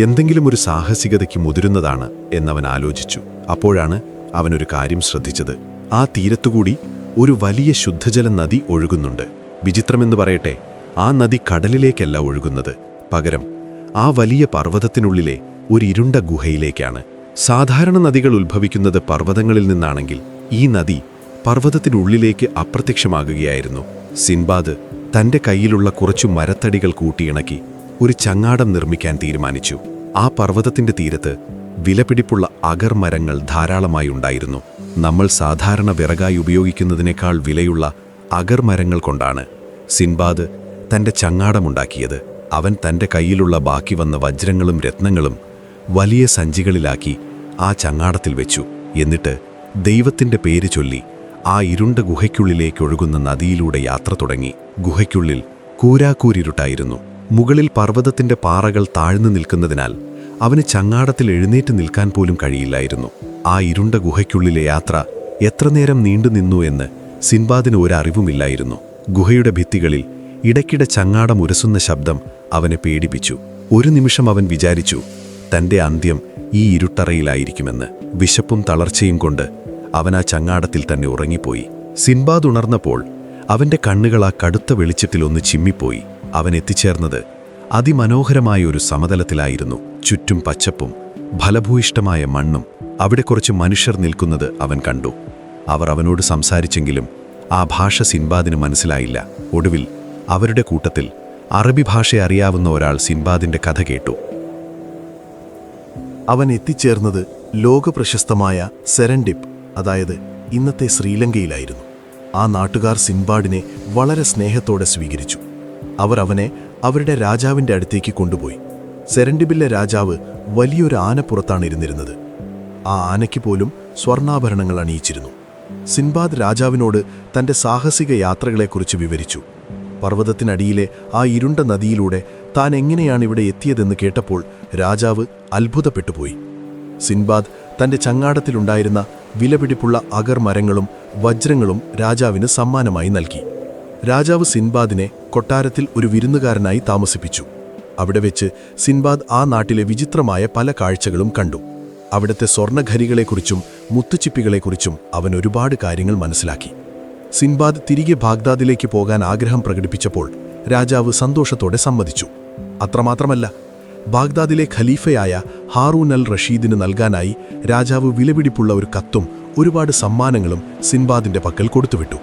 എന്തെങ്കിലും ഒരു സാഹസികതയ്ക്ക് മുതിരുന്നതാണ് എന്നവൻ ആലോചിച്ചു. അപ്പോഴാണ് അവനൊരു കാര്യം ശ്രദ്ധിച്ചത്. ആ തീരത്തുകൂടി ഒരു വലിയ ശുദ്ധജല നദി ഒഴുകുന്നുണ്ട്. വിചിത്രമെന്ന് പറയട്ടെ, ആ നദി കടലിലേക്കല്ല ഒഴുകുന്നത്. പകരം ആ വലിയ പർവ്വതത്തിനുള്ളിലെ ഒരു ഇരുണ്ട ഗുഹയിലേക്കാണ്. സാധാരണ നദികൾ ഉത്ഭവിക്കുന്നത് പർവ്വതങ്ങളിൽ നിന്നാണെങ്കിൽ ഈ നദി പർവ്വതത്തിനുള്ളിലേക്ക് അപ്രത്യക്ഷമാകുകയായിരുന്നു. സിൻബാദ് തൻ്റെ കയ്യിലുള്ള കുറച്ചു മരത്തടികൾ കൂട്ടിയിണക്കി ഒരു ചങ്ങാടം നിർമ്മിക്കാൻ തീരുമാനിച്ചു. ആ പർവ്വതത്തിൻ്റെ തീരത്ത് വിലപിടിപ്പുള്ള അഗർ മരങ്ങൾ ധാരാളമായി ഉണ്ടായിരുന്നു. നമ്മൾ സാധാരണ വിറകായി ഉപയോഗിക്കുന്നതിനേക്കാൾ വിലയുള്ള അഗർ മരങ്ങൾ കൊണ്ടാണ് സിൻബാദ് തൻ്റെ ചങ്ങാടമുണ്ടാക്കിയത്. അവൻ തൻ്റെ കയ്യിലുള്ള ബാക്കി വന്ന വജ്രങ്ങളും രത്നങ്ങളും വലിയ സഞ്ചികളിലാക്കി ആ ചങ്ങാടത്തിൽ വെച്ചു. എന്നിട്ട് ദൈവത്തിൻ്റെ പേര് ചൊല്ലി ആ ഇരുണ്ട ഗുഹയ്ക്കുള്ളിലേക്കൊഴുകുന്ന നദിയിലൂടെ യാത്ര തുടങ്ങി. ഗുഹയ്ക്കുള്ളിൽ കൂരാക്കൂരിരുട്ടായിരുന്നു. മുകളിൽ പർവ്വതത്തിൻ്റെ പാറകൾ താഴ്ന്നു നിൽക്കുന്നതിനാൽ അവന് ചങ്ങാടത്തിൽ എഴുന്നേറ്റ് നിൽക്കാൻ പോലും കഴിയില്ലായിരുന്നു. ആ ഇരുണ്ട ഗുഹയ്ക്കുള്ളിലെ യാത്ര എത്ര നേരം നീണ്ടുനിന്നു എന്ന് സിൻബാദിന് ഒരറിവുമില്ലായിരുന്നു. ഗുഹയുടെ ഭിത്തികളിൽ ഇടയ്ക്കിടെ ചങ്ങാടം ഉരസുന്ന ശബ്ദം അവനെ പേടിപ്പിച്ചു. ഒരു നിമിഷം അവൻ വിചാരിച്ചു തൻ്റെ അന്ത്യം ഈ ഇരുട്ടറയിലായിരിക്കുമെന്ന്. വിശപ്പും തളർച്ചയും കൊണ്ട് അവൻ ആ ചങ്ങാടത്തിൽ തന്നെ ഉറങ്ങിപ്പോയി. സിൻബാദ് ഉണർന്നപ്പോൾ അവൻ്റെ കണ്ണുകൾ ആ കടുത്ത വെളിച്ചത്തിലൊന്ന് ചിമ്മിപ്പോയി. അവൻ എത്തിച്ചേർന്നത് അതിമനോഹരമായ ഒരു സമതലത്തിലായിരുന്നു. ചുറ്റും പച്ചപ്പും ഫലഭൂയിഷ്ടമായ മണ്ണും. അവിടെ കുറച്ച് മനുഷ്യർ നിൽക്കുന്നത് അവൻ കണ്ടു. അവർ അവനോട് സംസാരിച്ചെങ്കിലും ആ ഭാഷ സിൻബാദിന് മനസ്സിലായില്ല. ഒടുവിൽ അവരുടെ കൂട്ടത്തിൽ അറബി ഭാഷ അറിയാവുന്ന ഒരാൾ സിൻബാദിൻ്റെ കഥ കേട്ടു. അവൻ എത്തിച്ചേർന്നത് ലോകപ്രശസ്തമായ സെരൻഡിപ്പ്, അതായത് ഇന്നത്തെ ശ്രീലങ്കയിലായിരുന്നു. ആ നാട്ടുകാർ സിൻബാഡിനെ വളരെ സ്നേഹത്തോടെ സ്വീകരിച്ചു. അവർ അവനെ അവരുടെ രാജാവിൻ്റെ അടുത്തേക്ക് കൊണ്ടുപോയി. സെരൻഡിബിലെ രാജാവ് വലിയൊരു ആനപ്പുറത്താണ് ഇരുന്നിരുന്നത്. ആ ആനയ്ക്ക് പോലും സ്വർണ്ണാഭരണങ്ങൾ അണിയിച്ചിരുന്നു. സിൻബാദ് രാജാവിനോട് തൻ്റെ സാഹസിക യാത്രകളെക്കുറിച്ച് വിവരിച്ചു. പർവ്വതത്തിനടിയിലെ ആ ഇരുണ്ട നദിയിലൂടെ താൻ എങ്ങനെയാണ് ഇവിടെ എത്തിയതെന്ന് കേട്ടപ്പോൾ രാജാവ് അത്ഭുതപ്പെട്ടുപോയി. സിൻബാദ് തന്റെ ചങ്ങാടത്തിലുണ്ടായിരുന്ന വിലപിടിപ്പുള്ള അഗർ മരങ്ങളും വജ്രങ്ങളും രാജാവിന് സമ്മാനമായി നൽകി. രാജാവ് സിൻബാദിനെ കൊട്ടാരത്തിൽ ഒരു വിരുന്നുകാരനായി താമസിപ്പിച്ചു. അവിടെ വെച്ച് സിൻബാദ് ആ നാട്ടിലെ വിചിത്രമായ പല കാഴ്ചകളും കണ്ടു. അവിടുത്തെ സ്വർണ്ണഖരികളെക്കുറിച്ചും മുത്തുച്ചിപ്പികളെക്കുറിച്ചും അവൻ ഒരുപാട് കാര്യങ്ങൾ മനസ്സിലാക്കി. സിൻബാദ് തിരികെ ബാഗ്ദാദിലേക്ക് പോകാൻ ആഗ്രഹം പ്രകടിപ്പിച്ചപ്പോൾ രാജാവ് സന്തോഷത്തോടെ സമ്മതിച്ചു. അത്രമാത്രമല്ല, ബാഗ്ദാദിലെ ഖലീഫയായ ഹാറൂൻ അൽ റഷീദിന് നൽകാനായി രാജാവ് വിലപിടിപ്പുള്ള ഒരു കത്തും ഒരുപാട് സമ്മാനങ്ങളും സിൻബാദിന്റെ പക്കൽ കൊടുത്തുവിട്ടു.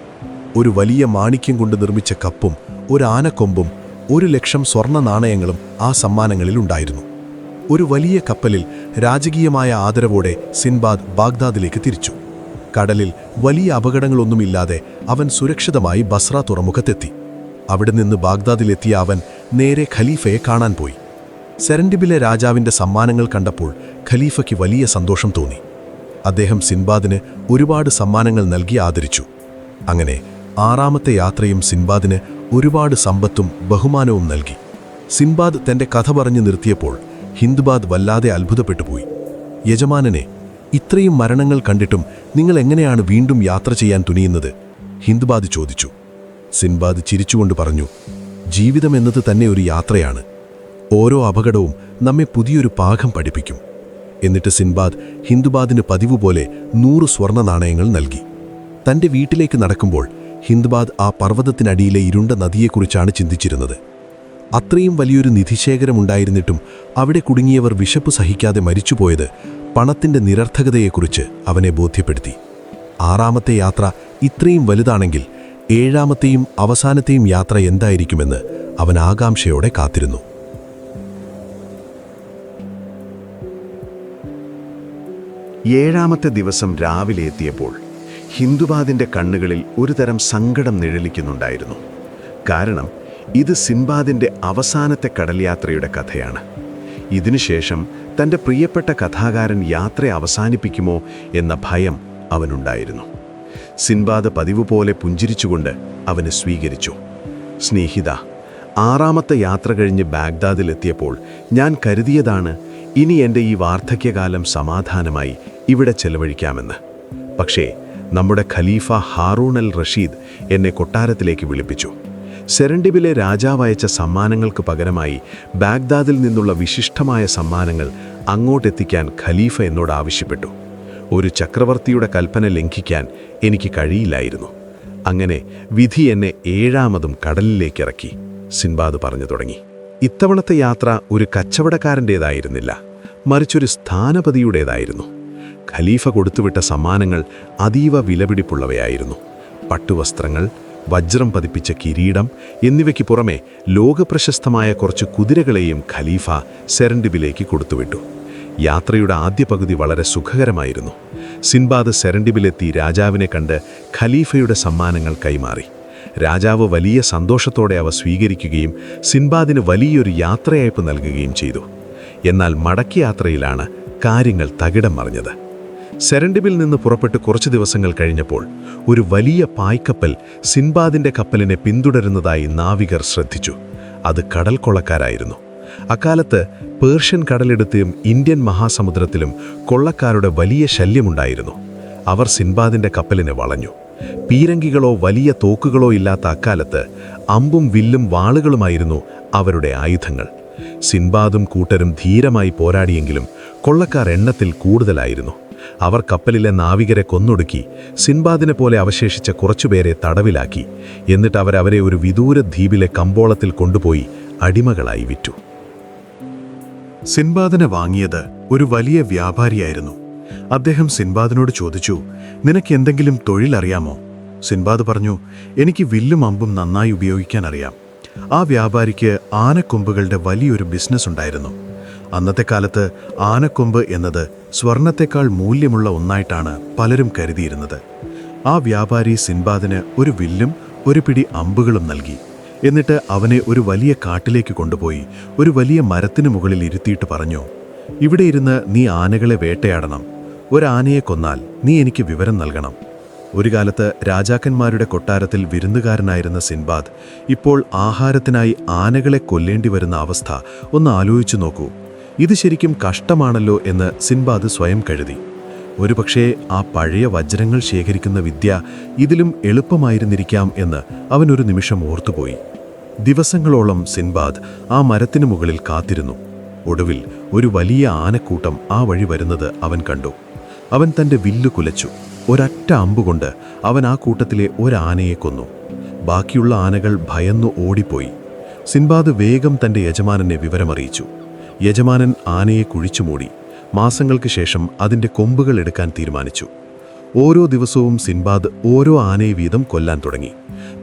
ഒരു വലിയ മാണിക്യം കൊണ്ട് നിർമ്മിച്ച കപ്പും ഒരു ആനക്കൊമ്പും 1,00,000 സ്വർണ്ണ നാണയങ്ങളും ആ സമ്മാനങ്ങളിൽ ഉണ്ടായിരുന്നു. ഒരു വലിയ കപ്പലിൽ രാജകീയമായ ആദരവോടെ സിൻബാദ് ബാഗ്ദാദിലേക്ക് തിരിച്ചു. കടലിൽ വലിയ അപകടങ്ങളൊന്നുമില്ലാതെ അവൻ സുരക്ഷിതമായി ബസ്ര തുറമുഖത്തെത്തി. അവിടെ നിന്ന് ബാഗ്ദാദിലെത്തിയ അവൻ നേരെ ഖലീഫയെ കാണാൻ പോയി. സെറൻഡിബിലെ രാജാവിന്റെ സമ്മാനങ്ങൾ കണ്ടപ്പോൾ ഖലീഫയ്ക്ക് വലിയ സന്തോഷം തോന്നി. അദ്ദേഹം സിൻബാദിന് ഒരുപാട് സമ്മാനങ്ങൾ നൽകി ആദരിച്ചു. അങ്ങനെ 6ാമത്തെ യാത്രയും സിൻബാദിന് ഒരുപാട് സമ്പത്തും ബഹുമാനവും നൽകി. സിൻബാദ് തന്റെ കഥ പറഞ്ഞു നിർത്തിയപ്പോൾ ഹിന്ദ്ബാദ് വല്ലാതെ അത്ഭുതപ്പെട്ടുപോയി. യജമാനനെ, ഇത്രയും മരണങ്ങൾ കണ്ടിട്ടും നിങ്ങൾ എങ്ങനെയാണ് വീണ്ടും യാത്ര ചെയ്യാൻ തുനിയുന്നത്? ഹിന്ദ്ബാദ് ചോദിച്ചു. സിൻബാദ് ചിരിച്ചുകൊണ്ട് പറഞ്ഞു, ജീവിതം എന്നത് തന്നെ ഒരു യാത്രയാണ്. ഓരോ അപകടവും നമ്മെ പുതിയൊരു പാഠം പഠിപ്പിക്കും. എന്നിട്ട് സിൻബാദ് ഹിന്ദ്ബാദിന് പതിവുപോലെ 100 സ്വർണ്ണ നാണയങ്ങൾ നൽകി. തന്റെ വീട്ടിലേക്ക് നടക്കുമ്പോൾ ഹിന്ദ്ബാദ് ആ പർവ്വതത്തിനടിയിലെ ഇരുണ്ട നദിയെക്കുറിച്ചാണ് ചിന്തിച്ചിരുന്നത്. അത്രയും വലിയൊരു നിധിശേഖരമുണ്ടായിരുന്നിട്ടും അവിടെ കുടുങ്ങിയവർ വിശപ്പ് സഹിക്കാതെ മരിച്ചുപോയത് പണത്തിന്റെ നിരർത്ഥകതയെക്കുറിച്ച് അവനെ ബോധ്യപ്പെടുത്തി. 6ാമത്തെ യാത്ര ഇത്രയും വലുതാണെങ്കിൽ 7ാമത്തെയും അവസാനത്തെയും യാത്ര എന്തായിരിക്കുമെന്ന് അവൻ ആകാംക്ഷയോടെ കാത്തിരുന്നു. 7ാമത്തെ ദിവസം രാവിലെ എത്തിയപ്പോൾ ഹിന്ദ്ബാദിന്റെ കണ്ണുകളിൽ ഒരുതരം സങ്കടം നിഴലിക്കുന്നുണ്ടായിരുന്നു. കാരണം ഇത് സിൻബാദിന്റെ അവസാനത്തെ കടൽയാത്രയുടെ കഥയാണ്. ഇതിനുശേഷം തൻ്റെ പ്രിയപ്പെട്ട കഥാകാരൻ യാത്ര അവസാനിപ്പിക്കുമോ എന്ന ഭയം അവനുണ്ടായിരുന്നു. സിൻബാദ് പതിവ് പോലെ പുഞ്ചിരിച്ചുകൊണ്ട് അവനെ സ്വീകരിച്ചു. സ്നേഹിത, 6ാമത്തെ യാത്ര കഴിഞ്ഞ് ബാഗ്ദാദിലെത്തിയപ്പോൾ ഞാൻ കരുതിയതാണ് ഇനി എൻ്റെ ഈ വാർദ്ധക്യകാലം സമാധാനമായി ഇവിടെ ചെലവഴിക്കാമെന്ന്. പക്ഷേ നമ്മുടെ ഖലീഫ ഹാറൂൺ അൽ റഷീദ് എന്നെ കൊട്ടാരത്തിലേക്ക് വിളിപ്പിച്ചു. സെറൻഡിബിലെ രാജാവയച്ച സമ്മാനങ്ങൾക്ക് പകരമായി ബാഗ്ദാദിൽ നിന്നുള്ള വിശിഷ്ടമായ സമ്മാനങ്ങൾ അങ്ങോട്ടെത്തിക്കാൻ ഖലീഫ എന്നോട് ആവശ്യപ്പെട്ടു. ഒരു ചക്രവർത്തിയുടെ കൽപ്പന ലംഘിക്കാൻ എനിക്ക് കഴിയില്ലായിരുന്നു. അങ്ങനെ വിധി എന്നെ 7ാമതും കടലിലേക്കിറക്കി. സിൻബാദ് പറഞ്ഞു തുടങ്ങി. ഇത്തവണത്തെ യാത്ര ഒരു കച്ചവടക്കാരൻ്റേതായിരുന്നില്ല, മറിച്ചൊരു സ്ഥാനപതിയുടേതായിരുന്നു. ഖലീഫ കൊടുത്തുവിട്ട സമ്മാനങ്ങൾ അതീവ വിലപിടിപ്പുള്ളവയായിരുന്നു. പട്ടുവസ്ത്രങ്ങൾ, വജ്രം പതിപ്പിച്ച കിരീടം എന്നിവയ്ക്ക് പുറമെ ലോകപ്രശസ്തമായ കുറച്ച് കുതിരകളെയും ഖലീഫ സെറൻഡിബിലേക്ക് കൊടുത്തുവിട്ടു. യാത്രയുടെ ആദ്യ പകുതി വളരെ സുഖകരമായിരുന്നു. സിൻബാദ് സെറൻഡിബിലെത്തി രാജാവിനെ കണ്ട് ഖലീഫയുടെ സമ്മാനങ്ങൾ കൈമാറി. രാജാവ് വലിയ സന്തോഷത്തോടെ അവ സ്വീകരിക്കുകയും സിൻബാദിന് വലിയൊരു യാത്രയയപ്പ് നൽകുകയും ചെയ്തു. എന്നാൽ മടക്കി യാത്രയിലാണ് കാര്യങ്ങൾ തകിടം മറിഞ്ഞത്. സെറൻഡിബിൽ നിന്ന് പുറപ്പെട്ട് കുറച്ച് ദിവസങ്ങൾ കഴിഞ്ഞപ്പോൾ ഒരു വലിയ പായ്ക്കപ്പൽ സിൻബാദിന്റെ കപ്പലിനെ പിന്തുടരുന്നതായി നാവികർ ശ്രദ്ധിച്ചു. അത് കടൽ കൊള്ളക്കാരായിരുന്നു. അക്കാലത്ത് പേർഷ്യൻ കടലെടുത്തും ഇന്ത്യൻ മഹാസമുദ്രത്തിലും കൊള്ളക്കാരുടെ വലിയ ശല്യമുണ്ടായിരുന്നു. അവർ സിൻബാദിന്റെ കപ്പലിനെ വളഞ്ഞു. പീരങ്കികളോ വലിയ തോക്കുകളോ ഇല്ലാത്ത അക്കാലത്ത് അമ്പും വില്ലും വാളുകളുമായിരുന്നു അവരുടെ ആയുധങ്ങൾ. സിൻബാദും കൂട്ടരും ധീരമായി പോരാടിയെങ്കിലും കൊള്ളക്കാർ എണ്ണത്തിൽ കൂടുതലായിരുന്നു. അവർ കപ്പലിലെ നാവികരെ കൊന്നൊടുക്കി സിൻബാദിനെ പോലെ അവശേഷിച്ച കുറച്ചുപേരെ തടവിലാക്കി. എന്നിട്ട് അവരെ ഒരു വിദൂര ദ്വീപിലെ കമ്പോളത്തിൽ കൊണ്ടുപോയി അടിമകളായി വിറ്റു. സിൻബാദിനെ വാങ്ങിയത് ഒരു വലിയ വ്യാപാരിയായിരുന്നു. അദ്ദേഹം സിൻബാദിനോട് ചോദിച്ചു, നിനക്ക് എന്തെങ്കിലും തൊഴിലറിയാമോ? സിൻബാദ് പറഞ്ഞു, എനിക്ക് വില്ലും അമ്പും നന്നായി ഉപയോഗിക്കാൻ അറിയാം. ആ വ്യാപാരിക്ക് ആനക്കൊമ്പുകളുടെ വലിയൊരു ബിസിനസ് ഉണ്ടായിരുന്നു. അന്നത്തെ കാലത്ത് ആനക്കൊമ്പ് എന്നത് സ്വർണത്തെക്കാൾ മൂല്യമുള്ള ഒന്നായിട്ടാണ് പലരും കരുതിയിരുന്നത്. ആ വ്യാപാരി സിൻബാദിന് ഒരു വില്ലും ഒരു പിടി അമ്പുകളും നൽകി. എന്നിട്ട് അവനെ ഒരു വലിയ കാട്ടിലേക്ക് കൊണ്ടുപോയി ഒരു വലിയ മരത്തിനു മുകളിൽ ഇരുത്തിയിട്ട് പറഞ്ഞു, ഇവിടെ ഇരുന്ന് നീ ആനകളെ വേട്ടയാടണം. ഒരാനയെ കൊന്നാൽ നീ എനിക്ക് വിവരം നൽകണം. ഒരു കാലത്ത് രാജാക്കന്മാരുടെ കൊട്ടാരത്തിൽ വിരുന്നുകാരനായിരുന്ന സിൻബാദ് ഇപ്പോൾ ആഹാരത്തിനായി ആനകളെ കൊല്ലേണ്ടി വരുന്ന അവസ്ഥ ഒന്ന് ആലോചിച്ചു നോക്കൂ. ഇത് ശരിക്കും കഷ്ടമാണല്ലോ എന്ന് സിൻബാദ് സ്വയം കരുതി. ഒരുപക്ഷേ ആ പഴയ വജ്രങ്ങൾ ശേഖരിക്കുന്ന വിദ്യ ഇതിലും എളുപ്പമായിരുന്നിരിക്കാം എന്ന് അവനൊരു നിമിഷം ഓർത്തുപോയി. ദിവസങ്ങളോളം സിൻബാദ് ആ മരത്തിനു മുകളിൽ കാത്തിരുന്നു. ഒടുവിൽ ഒരു വലിയ ആനക്കൂട്ടം ആ വഴി വരുന്നത് അവൻ കണ്ടു. അവൻ തൻ്റെ വില്ലു കുലച്ചു. ഒരൊറ്റ അമ്പുകൊണ്ട് അവൻ ആ കൂട്ടത്തിലെ ഒരാനയെ കൊന്നു. ബാക്കിയുള്ള ആനകൾ ഭയന്നു ഓടിപ്പോയി. സിൻബാദ് വേഗം തൻ്റെ യജമാനനെ വിവരമറിയിച്ചു. യജമാനൻ ആനയെ കുഴിച്ചുമൂടി. മാസങ്ങൾക്ക് ശേഷം അതിൻ്റെ കൊമ്പുകൾ എടുക്കാൻ തീരുമാനിച്ചു. ഓരോ ദിവസവും സിൻബാദ് ഓരോ ആനയെ വീതം കൊല്ലാൻ തുടങ്ങി.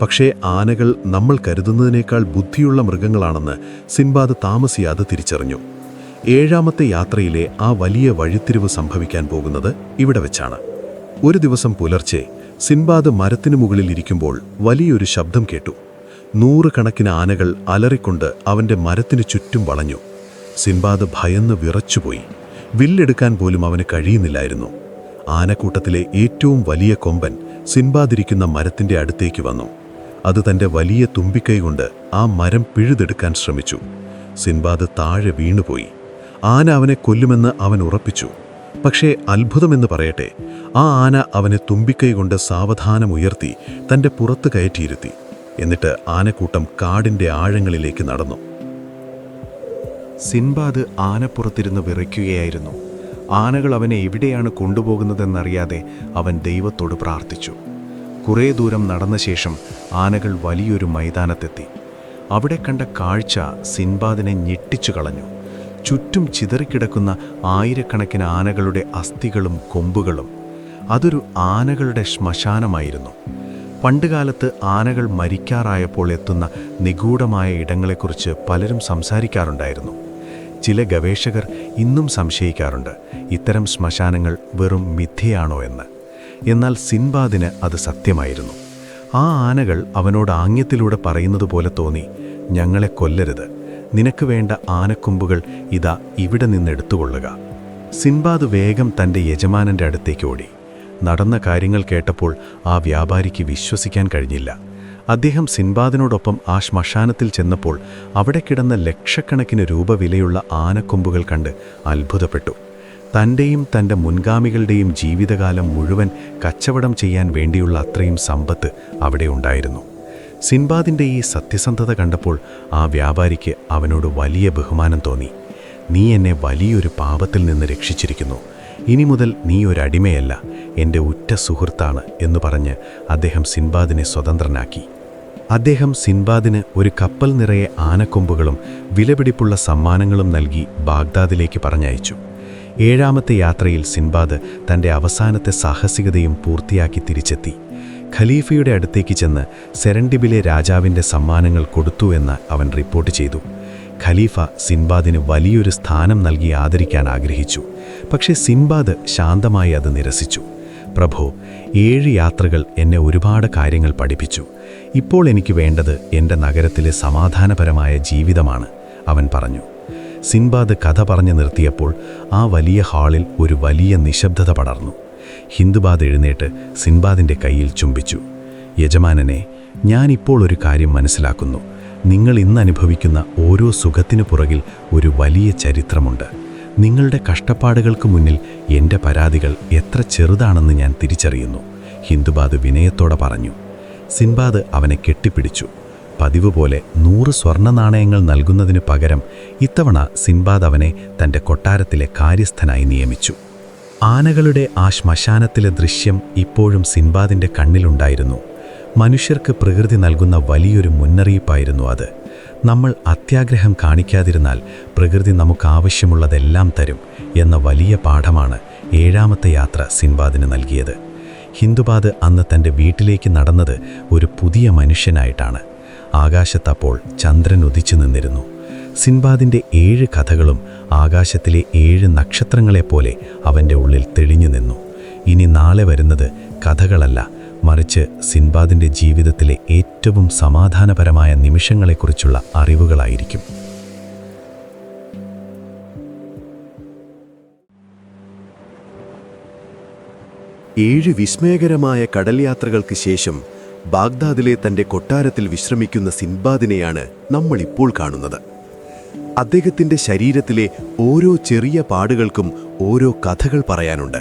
പക്ഷേ ആനകൾ നമ്മൾ കരുതുന്നതിനേക്കാൾ ബുദ്ധിയുള്ള മൃഗങ്ങളാണെന്ന് സിൻബാദ് താമസിയാതെ തിരിച്ചറിഞ്ഞു. 7ാമത്തെ യാത്രയിലെ ആ വലിയ വഴിത്തിരിവ് സംഭവിക്കാൻ പോകുന്നത് ഇവിടെ വെച്ചാണ്. ഒരു ദിവസം പുലർച്ചെ സിൻബാദ് മരത്തിനു മുകളിൽ ഇരിക്കുമ്പോൾ വലിയൊരു ശബ്ദം കേട്ടു. 100 കണക്കിന് ആനകൾ അലറിക്കൊണ്ട് അവൻ്റെ മരത്തിനു ചുറ്റും വളഞ്ഞു. സിൻബാദ് ഭയന്ന് വിറച്ചുപോയി. വില്ലെടുക്കാൻ പോലും അവന് കഴിയുന്നില്ലായിരുന്നു. ആനക്കൂട്ടത്തിലെ ഏറ്റവും വലിയ കൊമ്പൻ സിൻബാദിരിക്കുന്ന മരത്തിൻ്റെ അടുത്തേക്ക് വന്നു. അത് തൻ്റെ വലിയ തുമ്പിക്കൈ കൊണ്ട് ആ മരം പിഴുതെടുക്കാൻ ശ്രമിച്ചു. സിൻബാദ് താഴെ വീണുപോയി. ആന അവനെ കൊല്ലുമെന്ന് അവൻ ഉറപ്പിച്ചു. പക്ഷേ അത്ഭുതമെന്ന് പറയട്ടെ, ആ ആന അവനെ തുമ്പിക്കൈ കൊണ്ട് സാവധാനം ഉയർത്തി തൻ്റെ പുറത്ത് കയറ്റിയിരുത്തി. എന്നിട്ട് ആനക്കൂട്ടം കാടിൻ്റെ ആഴങ്ങളിലേക്ക് നടന്നു. സിൻബാദ് ആനപ്പുറത്തിരുന്ന് വിറയ്ക്കുകയായിരുന്നു. ആനകൾ അവനെ എവിടെയാണ് കൊണ്ടുപോകുന്നതെന്നറിയാതെ അവൻ ദൈവത്തോട് പ്രാർത്ഥിച്ചു. കുറേ ദൂരം നടന്ന ശേഷം ആനകൾ വലിയൊരു മൈതാനത്തെത്തി. അവിടെ കണ്ട കാഴ്ച സിൻബാദിനെ ഞെട്ടിച്ചു കളഞ്ഞു. ചുറ്റും ചിതറിക്കിടക്കുന്ന ആയിരക്കണക്കിന് ആനകളുടെ അസ്ഥികളും കൊമ്പുകളും. അതൊരു ആനകളുടെ ശ്മശാനമായിരുന്നു. പണ്ടുകാലത്ത് ആനകൾ മരിക്കാറായപ്പോൾ എത്തുന്ന നിഗൂഢമായ ഇടങ്ങളെക്കുറിച്ച് പലരും സംസാരിക്കാറുണ്ടായിരുന്നു. ചില ഗവേഷകർ ഇന്നും സംശയിക്കാറുണ്ട് ഇത്തരം ശ്മശാനങ്ങൾ വെറും മിഥ്യയാണോ എന്ന്. എന്നാൽ സിൻബാദിന് അത് സത്യമായിരുന്നു. ആ ആനകൾ അവനോട് ആംഗ്യത്തിലൂടെ പറയുന്നത് പോലെ തോന്നി, ഞങ്ങളെ കൊല്ലരുത്, നിനക്ക് വേണ്ട ആനക്കൊമ്പുകൾ ഇതാ ഇവിടെ നിന്നെടുത്തുകൊള്ളുക. സിൻബാദ് വേഗം തൻ്റെ യജമാനൻ്റെ അടുത്തേക്ക് ഓടി. നടന്ന കാര്യങ്ങൾ കേട്ടപ്പോൾ ആ വ്യാപാരിക്ക് വിശ്വസിക്കാൻ കഴിഞ്ഞില്ല. അദ്ദേഹം സിൻബാദിനോടൊപ്പം ആ ശ്മശാനത്തിൽ ചെന്നപ്പോൾ അവിടെ കിടന്ന ലക്ഷക്കണക്കിന് രൂപ വിലയുള്ള ആനക്കൊമ്പുകൾ കണ്ട് അത്ഭുതപ്പെട്ടു. തൻ്റെയും തൻ്റെ മുൻഗാമികളുടെയും ജീവിതകാലം മുഴുവൻ കച്ചവടം ചെയ്യാൻ വേണ്ടിയുള്ള അത്രയും സമ്പത്ത് അവിടെ ഉണ്ടായിരുന്നു. സിൻബാദിൻ്റെ ഈ സത്യസന്ധത കണ്ടപ്പോൾ ആ വ്യാപാരിക്ക് അവനോട് വലിയ ബഹുമാനം തോന്നി. നീ എന്നെ വലിയൊരു പാപത്തിൽ നിന്ന് രക്ഷിച്ചിരിക്കുന്നു. ഇനി മുതൽ നീ ഒരടിമയല്ല, എൻ്റെ ഉറ്റ സുഹൃത്താണ് എന്ന് പറഞ്ഞ് അദ്ദേഹം സിൻബാദിനെ സ്വതന്ത്രനാക്കി. അദ്ദേഹം സിൻബാദിന് ഒരു കപ്പൽ നിറയെ ആനക്കൊമ്പുകളും വിലപിടിപ്പുള്ള സമ്മാനങ്ങളും നൽകി ബാഗ്ദാദിലേക്ക് പറഞ്ഞയച്ചു. 7ാമത്തെ യാത്രയിൽ സിൻബാദ് തൻ്റെ അവസാനത്തെ സാഹസികതയും പൂർത്തിയാക്കി തിരിച്ചെത്തി. ഖലീഫയുടെ അടുത്തേക്ക് ചെന്ന് സെരൻഡിബിലെ രാജാവിൻ്റെ സമ്മാനങ്ങൾ കൊടുത്തു എന്ന് അവൻ റിപ്പോർട്ട് ചെയ്തു. ഖലീഫ സിൻബാദിന് വലിയൊരു സ്ഥാനം നൽകി ആദരിക്കാൻ ആഗ്രഹിച്ചു. പക്ഷേ സിൻബാദ് ശാന്തമായി അത് നിരസിച്ചു. പ്രഭോ, 7 യാത്രകൾ എന്നെ ഒരുപാട് കാര്യങ്ങൾ പഠിപ്പിച്ചു. ഇപ്പോൾ എനിക്ക് വേണ്ടത് എൻ്റെ നഗരത്തിലെ സമാധാനപരമായ ജീവിതമാണ്, അവൻ പറഞ്ഞു. സിൻബാദ് കഥ പറഞ്ഞു നിർത്തിയപ്പോൾ ആ വലിയ ഹാളിൽ ഒരു വലിയ നിശബ്ദത പടർന്നു. ഹിന്ദുബാദ് എഴുന്നേറ്റ് സിൻബാദിൻ്റെ കയ്യിൽ ചുംബിച്ചു. യജമാനനെ, ഞാനിപ്പോൾ ഒരു കാര്യം മനസ്സിലാക്കുന്നു. നിങ്ങൾ ഇന്ന് അനുഭവിക്കുന്ന ഓരോ സുഖത്തിനു പുറകിൽ ഒരു വലിയ ചരിത്രമുണ്ട്. നിങ്ങളുടെ കഷ്ടപ്പാടുകൾക്ക് മുന്നിൽ എൻ്റെ പരാതികൾ എത്ര ചെറുതാണെന്ന് ഞാൻ തിരിച്ചറിയുന്നു, ഹിന്ദുബാദ് വിനയത്തോടെ പറഞ്ഞു. സിൻബാദ് അവനെ കെട്ടിപ്പിടിച്ചു. പതിവ് പോലെ 100 സ്വർണ്ണ നാണയങ്ങൾ നൽകുന്നതിന് പകരം ഇത്തവണ സിൻബാദ് അവനെ തൻ്റെ കൊട്ടാരത്തിലെ കാര്യസ്ഥനായി നിയമിച്ചു. ആനകളുടെ ആ ശ്മശാനത്തിലെ ദൃശ്യം ഇപ്പോഴും സിൻബാദിൻ്റെ കണ്ണിലുണ്ടായിരുന്നു. മനുഷ്യർക്ക് പ്രകൃതി നൽകുന്ന വലിയൊരു മുന്നറിയിപ്പായിരുന്നു അത്. നമ്മൾ അത്യാഗ്രഹം കാണിക്കാതിരുന്നാൽ പ്രകൃതി നമുക്കാവശ്യമുള്ളതെല്ലാം തരും എന്ന വലിയ പാഠമാണ് 7ാമത്തെ യാത്ര സിൻബാദിന് നൽകിയത്. ഹിന്ദുബാദ് അന്ന് തൻ്റെ വീട്ടിലേക്ക് നടന്നത് ഒരു പുതിയ മനുഷ്യനായിട്ടാണ്. ആകാശത്തപ്പോൾ ചന്ദ്രൻ ഉദിച്ചു നിന്നിരുന്നു. സിൻബാദിൻ്റെ 7 കഥകളും ആകാശത്തിലെ 7 നക്ഷത്രങ്ങളെപ്പോലെ അവൻ്റെ ഉള്ളിൽ തെളിഞ്ഞു നിന്നു. ഇനി നാളെ വരുന്നത് കഥകളല്ല, മറിച്ച് സിൻബാദിൻ്റെ ജീവിതത്തിലെ ഏറ്റവും സമാധാനപരമായ നിമിഷങ്ങളെക്കുറിച്ചുള്ള അറിവുകളായിരിക്കും. 7 വിസ്മയകരമായ കടൽ യാത്രകൾക്ക് ശേഷം ബാഗ്ദാദിലെ തൻ്റെ കൊട്ടാരത്തിൽ വിശ്രമിക്കുന്ന സിൻബാദിനെയാണ് നമ്മൾ ഇപ്പോൾ കാണുന്നത്. അദ്ദേഹത്തിൻ്റെ ശരീരത്തിലെ ഓരോ ചെറിയ പാടുകൾക്കും ഓരോ കഥകൾ പറയാനുണ്ട്.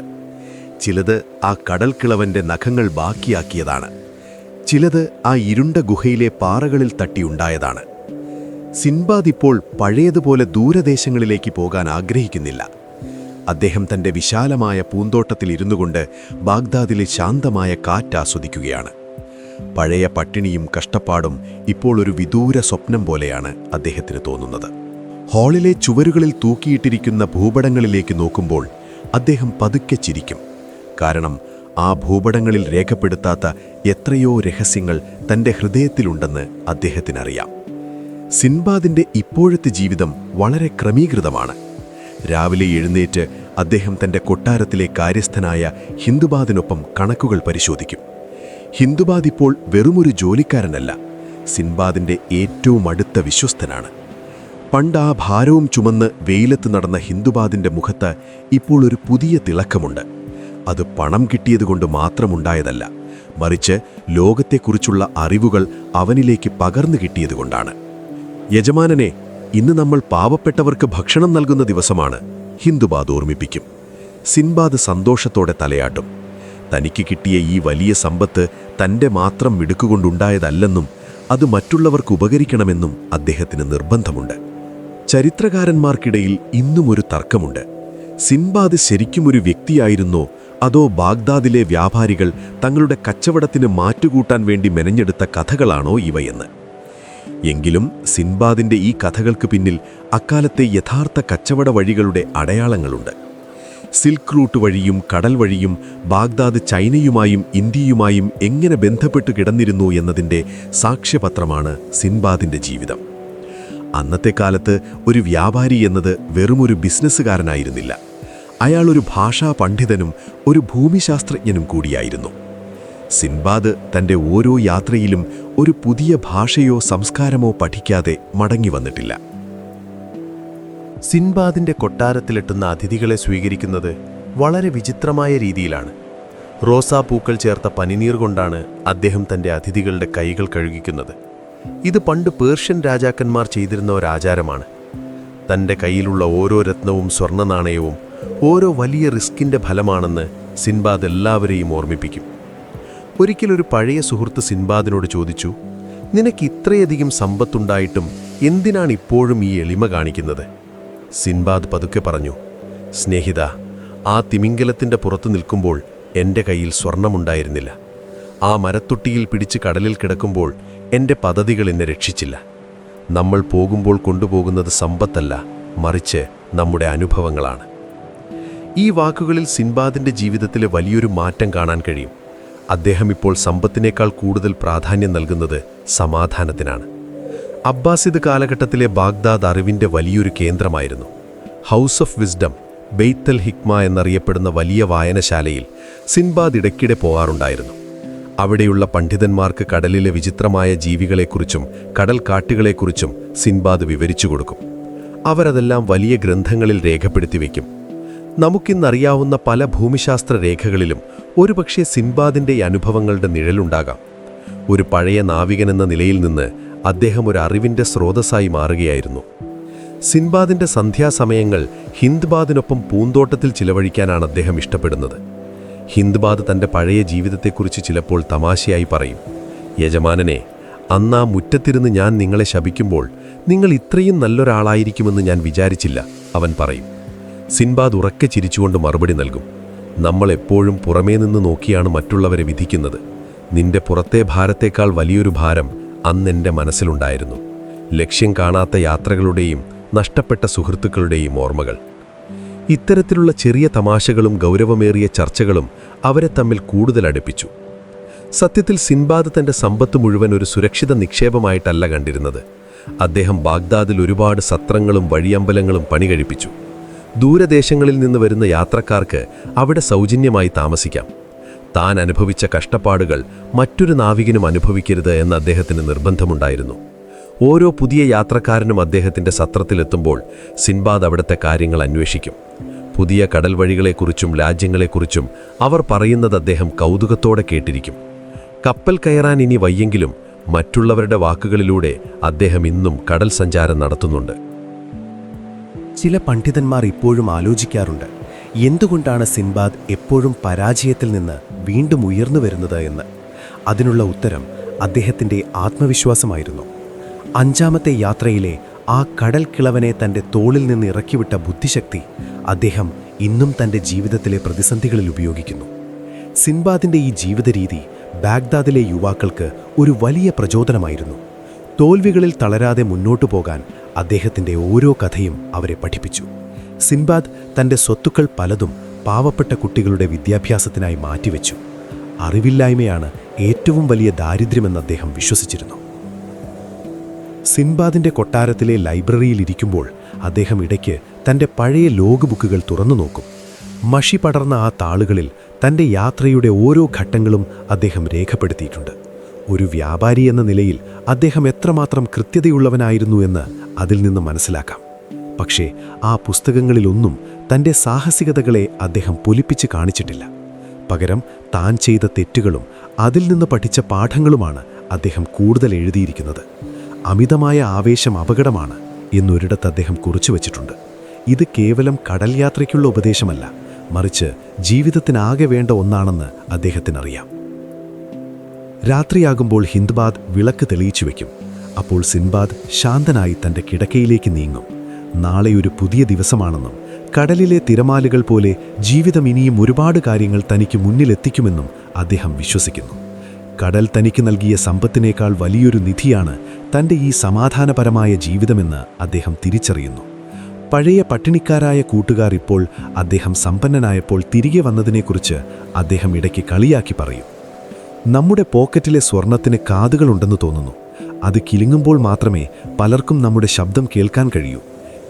ചിലത് ആ കടൽക്കിളവൻ്റെ നഖങ്ങൾ ബാക്കിയാക്കിയതാണ്, ചിലത് ആ ഇരുണ്ട ഗുഹയിലെ പാറകളിൽ തട്ടിയുണ്ടായതാണ്. സിൻബാദ് ഇപ്പോൾ പഴയതുപോലെ ദൂരദേശങ്ങളിലേക്ക് പോകാൻ ആഗ്രഹിക്കുന്നില്ല. അദ്ദേഹം തൻ്റെ വിശാലമായ പൂന്തോട്ടത്തിൽ ഇരുന്നുകൊണ്ട് ബാഗ്ദാദിലെ ശാന്തമായ കാറ്റ് ആസ്വദിക്കുകയാണ്. പഴയ പട്ടിണിയും കഷ്ടപ്പാടും ഇപ്പോൾ ഒരു വിദൂര സ്വപ്നം പോലെയാണ് അദ്ദേഹത്തിന് തോന്നുന്നത്. ഹാളിലെ ചുവരുകളിൽ തൂക്കിയിട്ടിരിക്കുന്ന ഭൂപടങ്ങളിലേക്ക് നോക്കുമ്പോൾ അദ്ദേഹം പതുക്കെ ചിരിക്കും. കാരണം ആ ഭൂപടങ്ങളിൽ രേഖപ്പെടുത്താത്ത എത്രയോ രഹസ്യങ്ങൾ തൻ്റെ ഹൃദയത്തിലുണ്ടെന്ന് അദ്ദേഹത്തിനറിയാം. സിൻബാദിൻ്റെ ഇപ്പോഴത്തെ ജീവിതം വളരെ ക്രമീകൃതമാണ്. രാവിലെ എഴുന്നേറ്റ് അദ്ദേഹം തൻ്റെ കൊട്ടാരത്തിലെ കാര്യസ്ഥനായ ഹിന്ദുബാദിനൊപ്പം കണക്കുകൾ പരിശോധിക്കും. ഹിന്ദുബാദ് ഇപ്പോൾ വെറുമൊരു ജോലിക്കാരനല്ല, സിൻബാദിൻ്റെ ഏറ്റവും അടുത്ത വിശ്വസ്തനാണ്. പണ്ട് ആ ഭാരവും ചുമന്ന് വെയിലത്ത് നടന്ന ഹിന്ദുബാദിൻ്റെ മുഖത്ത് ഇപ്പോൾ ഒരു പുതിയ തിളക്കമുണ്ട്. അത് പണം കിട്ടിയതുകൊണ്ട് മാത്രമുണ്ടായതല്ല, മറിച്ച് ലോകത്തെക്കുറിച്ചുള്ള അറിവുകൾ അവനിലേക്ക് പകർന്നു കിട്ടിയതുകൊണ്ടാണ്. യജമാനനെ, ഇന്ന് നമ്മൾ പാവപ്പെട്ടവർക്ക് ഭക്ഷണം നൽകുന്ന ദിവസമാണ്, ഹിന്ദുബാദ് ഓർമ്മിപ്പിക്കും. സിൻബാദ് സന്തോഷത്തോടെ തലയാട്ടും. തനിക്ക് കിട്ടിയ ഈ വലിയ സമ്പത്ത് തൻ്റെ മാത്രം മിടുക്കുകൊണ്ടുണ്ടായതല്ലെന്നും അത് മറ്റുള്ളവർക്ക് ഉപകരിക്കണമെന്നും അദ്ദേഹത്തിന് നിർബന്ധമുണ്ട്. ചരിത്രകാരന്മാർക്കിടയിൽ ഇന്നും ഒരു തർക്കമുണ്ട്. സിൻബാദ് ശരിക്കും ഒരു വ്യക്തിയായിരുന്നോ അതോ ബാഗ്ദാദിലെ വ്യാപാരികൾ തങ്ങളുടെ കച്ചവടത്തിന് മാറ്റുകൂട്ടാൻ വേണ്ടി മെനഞ്ഞെടുത്ത കഥകളാണോ ഇവയെന്ന്. എങ്കിലും സിൻബാദിൻ്റെ ഈ കഥകൾക്ക് പിന്നിൽ അക്കാലത്തെ യഥാർത്ഥ കച്ചവട വഴികളുടെ അടയാളങ്ങളുണ്ട്. സിൽക്ക് റൂട്ട് വഴിയും കടൽ വഴിയും ബാഗ്ദാദ് ചൈനയുമായും ഇന്ത്യയുമായും എങ്ങനെ ബന്ധപ്പെട്ടു കിടന്നിരുന്നു എന്നതിൻ്റെ സാക്ഷ്യപത്രമാണ് സിൻബാദിൻ്റെ ജീവിതം. അന്നത്തെ കാലത്ത് ഒരു വ്യാപാരി എന്നത് വെറുമൊരു ബിസിനസ്സുകാരനായിരുന്നില്ല. അയാളൊരു ഭാഷാ പണ്ഡിതനും ഒരു ഭൂമിശാസ്ത്രജ്ഞനും കൂടിയായിരുന്നു. സിൻബാദ് തൻ്റെ ഓരോ യാത്രയിലും ഒരു പുതിയ ഭാഷയോ സംസ്കാരമോ പഠിക്കാതെ മടങ്ങി വന്നിട്ടില്ല. സിൻബാദിൻ്റെ കൊട്ടാരത്തിലെത്തുന്ന അതിഥികളെ സ്വീകരിക്കുന്നത് വളരെ വിചിത്രമായ രീതിയിലാണ്. റോസാപ്പൂക്കൾ ചേർത്ത പനിനീർ കൊണ്ടാണ് അദ്ദേഹം തൻ്റെ അതിഥികളുടെ കൈകൾ കഴുകിക്കുന്നത്. ഇത് പണ്ട് പേർഷ്യൻ രാജാക്കന്മാർ ചെയ്തിരുന്ന ഒരാചാരമാണ്. തൻ്റെ കയ്യിലുള്ള ഓരോ രത്നവും സ്വർണ്ണ നാണയവും ഓരോ വലിയ റിസ്കിൻ്റെ ഫലമാണെന്ന് സിൻബാദ് എല്ലാവരെയും ഓർമ്മിപ്പിക്കും. ഒരിക്കലൊരു പഴയ സുഹൃത്ത് സിൻബാദിനോട് ചോദിച്ചു, നിനക്ക് ഇത്രയധികം സമ്പത്തുണ്ടായിട്ടും എന്തിനാണ് ഇപ്പോഴും ഈ എളിമ കാണിക്കുന്നത്? സിൻബാദ് പതുക്കെ പറഞ്ഞു, സ്നേഹിത, ആ തിമിംഗലത്തിൻ്റെ പുറത്തു നിൽക്കുമ്പോൾ എൻ്റെ കയ്യിൽ സ്വർണമുണ്ടായിരുന്നില്ല. ആ മരത്തൊട്ടിയിൽ പിടിച്ച് കടലിൽ കിടക്കുമ്പോൾ എൻ്റെ പദ്ധതികൾ എന്നെ രക്ഷിച്ചില്ല. നമ്മൾ പോകുമ്പോൾ കൊണ്ടുപോകുന്നത് സമ്പത്തല്ല, മറിച്ച് നമ്മുടെ അനുഭവങ്ങളാണ്. ഈ വാക്കുകളിൽ സിൻബാദിൻ്റെ ജീവിതത്തിലെ വലിയൊരു മാറ്റം കാണാൻ കഴിയും. അദ്ദേഹം ഇപ്പോൾ സമ്പത്തിനേക്കാൾ കൂടുതൽ പ്രാധാന്യം നൽകുന്നത് സമാധാനത്തിനാണ്. അബ്ബാസിദ് കാലഘട്ടത്തിലെ ബാഗ്ദാദ് അറിവിൻ്റെ വലിയൊരു കേന്ദ്രമായിരുന്നു. ഹൗസ് ഓഫ് വിസ്ഡം, ബെയ്ത്തൽ ഹിക്മ എന്നറിയപ്പെടുന്ന വലിയ വായനശാലയിൽ സിൻബാദ് ഇടയ്ക്കിടെ പോകാറുണ്ടായിരുന്നു. അവിടെയുള്ള പണ്ഡിതന്മാർക്ക് കടലിലെ വിചിത്രമായ ജീവികളെക്കുറിച്ചും കടൽ കാട്ടുകളെക്കുറിച്ചും സിൻബാദ് വിവരിച്ചു കൊടുക്കും. അവരതെല്ലാം വലിയ ഗ്രന്ഥങ്ങളിൽ രേഖപ്പെടുത്തി വയ്ക്കും. നമുക്കിന്നറിയാവുന്ന പല ഭൂമിശാസ്ത്ര രേഖകളിലും ഒരുപക്ഷെ സിൻബാദിൻ്റെ അനുഭവങ്ങളുടെ നിഴലുണ്ടാകാം. ഒരു പഴയ നാവികനെന്ന നിലയിൽ നിന്ന് അദ്ദേഹം ഒരു അറിവിൻ്റെ സ്രോതസ്സായി മാറുകയായിരുന്നു. സിൻബാദിൻ്റെ സന്ധ്യാസമയങ്ങൾ ഹിന്ദ്ബാദിനൊപ്പം പൂന്തോട്ടത്തിൽ ചിലവഴിക്കാനാണ് അദ്ദേഹം ഇഷ്ടപ്പെടുന്നത്. ഹിന്ദ്ബാദ് തൻ്റെ പഴയ ജീവിതത്തെക്കുറിച്ച് ചിലപ്പോൾ തമാശയായി പറയും, യജമാനനെ, അന്ന് ആ മുറ്റത്തിരുന്ന് ഞാൻ നിങ്ങളെ ശപിക്കുമ്പോൾ നിങ്ങൾ ഇത്രയും നല്ലൊരാളായിരിക്കുമെന്ന് ഞാൻ വിചാരിച്ചില്ല, അവൻ പറയും. സിൻബാദ് ഉറക്കെ ചിരിച്ചുകൊണ്ട് മറുപടി നൽകും, നമ്മൾ എപ്പോഴും പുറമേ നിന്ന് നോക്കിയാണ് മറ്റുള്ളവരെ വിധിക്കുന്നത്. നിന്റെ പുറത്തെ ഭാരത്തേക്കാൾ വലിയൊരു ഭാരം അന്നെൻ്റെ മനസ്സിലുണ്ടായിരുന്നു. ലക്ഷ്യം കാണാത്ത യാത്രകളുടെയും നഷ്ടപ്പെട്ട സുഹൃത്തുക്കളുടെയും ഓർമ്മകൾ. ഇത്തരത്തിലുള്ള ചെറിയ തമാശകളും ഗൗരവമേറിയ ചർച്ചകളും അവരെ തമ്മിൽ കൂടുതൽ അടുപ്പിച്ചു. സത്യത്തിൽ സിൻബാദ് തൻ്റെ സമ്പത്ത് മുഴുവൻ ഒരു സുരക്ഷിത നിക്ഷേപമായിട്ടല്ല കണ്ടിരുന്നത്. അദ്ദേഹം ബാഗ്ദാദിൽ ഒരുപാട് സത്രങ്ങളും വഴിയമ്പലങ്ങളും പണികഴിപ്പിച്ചു. ദൂരദേശങ്ങളിൽ നിന്ന് വരുന്ന യാത്രക്കാർക്ക് അവിടെ സൗജന്യമായി താമസിക്കാം. താൻ അനുഭവിച്ച കഷ്ടപ്പാടുകൾ മറ്റൊരു നാവികനും അനുഭവിക്കരുത് എന്ന് അദ്ദേഹത്തിന് നിർബന്ധമുണ്ടായിരുന്നു. ഓരോ പുതിയ യാത്രക്കാരനും അദ്ദേഹത്തിൻ്റെ സത്രത്തിലെത്തുമ്പോൾ സിൻബാദ് അവിടുത്തെ കാര്യങ്ങൾ അന്വേഷിക്കും. പുതിയ കടൽ വഴികളെക്കുറിച്ചും രാജ്യങ്ങളെക്കുറിച്ചും അവർ പറയുന്നത് അദ്ദേഹം കൗതുകത്തോടെ കേട്ടിരിക്കും. കപ്പൽ കയറാൻ ഇനി വയ്യെങ്കിലും മറ്റുള്ളവരുടെ വാക്കുകളിലൂടെ അദ്ദേഹം ഇന്നും കടൽ സഞ്ചാരം നടത്തുന്നുണ്ട്. ചില പണ്ഡിതന്മാർ ഇപ്പോഴും ആലോചിക്കാറുണ്ട്, എന്തുകൊണ്ടാണ് സിൻബാദ് എപ്പോഴും പരാജയത്തിൽ നിന്ന് വീണ്ടും ഉയർന്നു വരുന്നത് എന്ന്. അതിനുള്ള ഉത്തരം അദ്ദേഹത്തിൻ്റെ ആത്മവിശ്വാസമായിരുന്നു. 5ാമത്തെ യാത്രയിലെ ആ കടൽ കിളവനെ തൻ്റെ തോളിൽ നിന്ന് ഇറക്കിവിട്ട ബുദ്ധിശക്തി അദ്ദേഹം ഇന്നും തൻ്റെ ജീവിതത്തിലെ പ്രതിസന്ധികളിൽ ഉപയോഗിക്കുന്നു. സിൻബാദിൻ്റെ ഈ ജീവിത രീതി ബാഗ്ദാദിലെ യുവാക്കൾക്ക് ഒരു വലിയ പ്രചോദനമായിരുന്നു. തോൽവികളിൽ തളരാതെ മുന്നോട്ടു പോകാൻ അദ്ദേഹത്തിൻ്റെ ഓരോ കഥയും അവരെ പഠിപ്പിച്ചു. സിൻബാദ് തൻ്റെ സ്വത്തുക്കൾ പലതും പാവപ്പെട്ട കുട്ടികളുടെ വിദ്യാഭ്യാസത്തിനായി മാറ്റിവെച്ചു. അറിവില്ലായ്മയാണ് ഏറ്റവും വലിയ ദാരിദ്ര്യമെന്ന് അദ്ദേഹം വിശ്വസിച്ചിരുന്നു. സിൻബാദിൻ്റെ കൊട്ടാരത്തിലെ ലൈബ്രറിയിലിരിക്കുമ്പോൾ അദ്ദേഹം ഇടയ്ക്ക് തൻ്റെ പഴയ ലോഗ് ബുക്കുകൾ തുറന്നു നോക്കും. മഷി പടർന്ന ആ താളുകളിൽ തൻ്റെ യാത്രയുടെ ഓരോ ഘട്ടങ്ങളും അദ്ദേഹം രേഖപ്പെടുത്തിയിട്ടുണ്ട്. ഒരു വ്യാപാരി എന്ന നിലയിൽ അദ്ദേഹം എത്രമാത്രം കൃത്യതയുള്ളവനായിരുന്നു എന്ന് അതിൽ നിന്ന് മനസ്സിലാക്കാം. പക്ഷേ ആ പുസ്തകങ്ങളിലൊന്നും തൻ്റെ സാഹസികതകളെ അദ്ദേഹം പൊലിപ്പിച്ച് കാണിച്ചിട്ടില്ല. പകരം താൻ ചെയ്ത തെറ്റുകളും അതിൽ നിന്ന് പഠിച്ച പാഠങ്ങളുമാണ് അദ്ദേഹം കൂടുതൽ എഴുതിയിരിക്കുന്നത്. അമിതമായ ആവേശം അപകടമാണ് എന്നൊരിടത്ത് അദ്ദേഹം കുറിച്ചുവച്ചിട്ടുണ്ട്. ഇത് കേവലം കടൽ യാത്രയ്ക്കുള്ള ഉപദേശമല്ല, മറിച്ച് ജീവിതത്തിനാകെ വേണ്ട ഒന്നാണെന്ന് അദ്ദേഹത്തിനറിയാം. രാത്രിയാകുമ്പോൾ ഹിന്ദ്ബാദ് വിളക്ക് തെളിയിച്ചു വയ്ക്കും. അപ്പോൾ സിൻബാദ് ശാന്തനായി തൻ്റെ കിടക്കയിലേക്ക് നീങ്ങും. നാളെ ഒരു പുതിയ ദിവസമാണെന്നും കടലിലെ തിരമാലകൾ പോലെ ജീവിതം ഇനിയും ഒരുപാട് കാര്യങ്ങൾ തനിക്ക് മുന്നിലെത്തിക്കുമെന്നും അദ്ദേഹം വിശ്വസിക്കുന്നു. കടൽ തനിക്ക് നൽകിയ സമ്പത്തിനേക്കാൾ വലിയൊരു നിധിയാണ് തൻ്റെ ഈ സമാധാനപരമായ ജീവിതമെന്ന് അദ്ദേഹം തിരിച്ചറിയുന്നു. പഴയ പട്ടിണിക്കാരായ കൂട്ടുകാർ ഇപ്പോൾ അദ്ദേഹം സമ്പന്നനായപ്പോൾ തിരികെ വന്നതിനെക്കുറിച്ച് അദ്ദേഹം ഇടയ്ക്ക് കളിയാക്കി പറയും. നമ്മുടെ പോക്കറ്റിലെ സ്വർണത്തിന് കാതുകളുണ്ടെന്ന് തോന്നുന്നു. അത് കിലുങ്ങുമ്പോൾ മാത്രമേ പലർക്കും നമ്മുടെ ശബ്ദം കേൾക്കാൻ കഴിയൂ.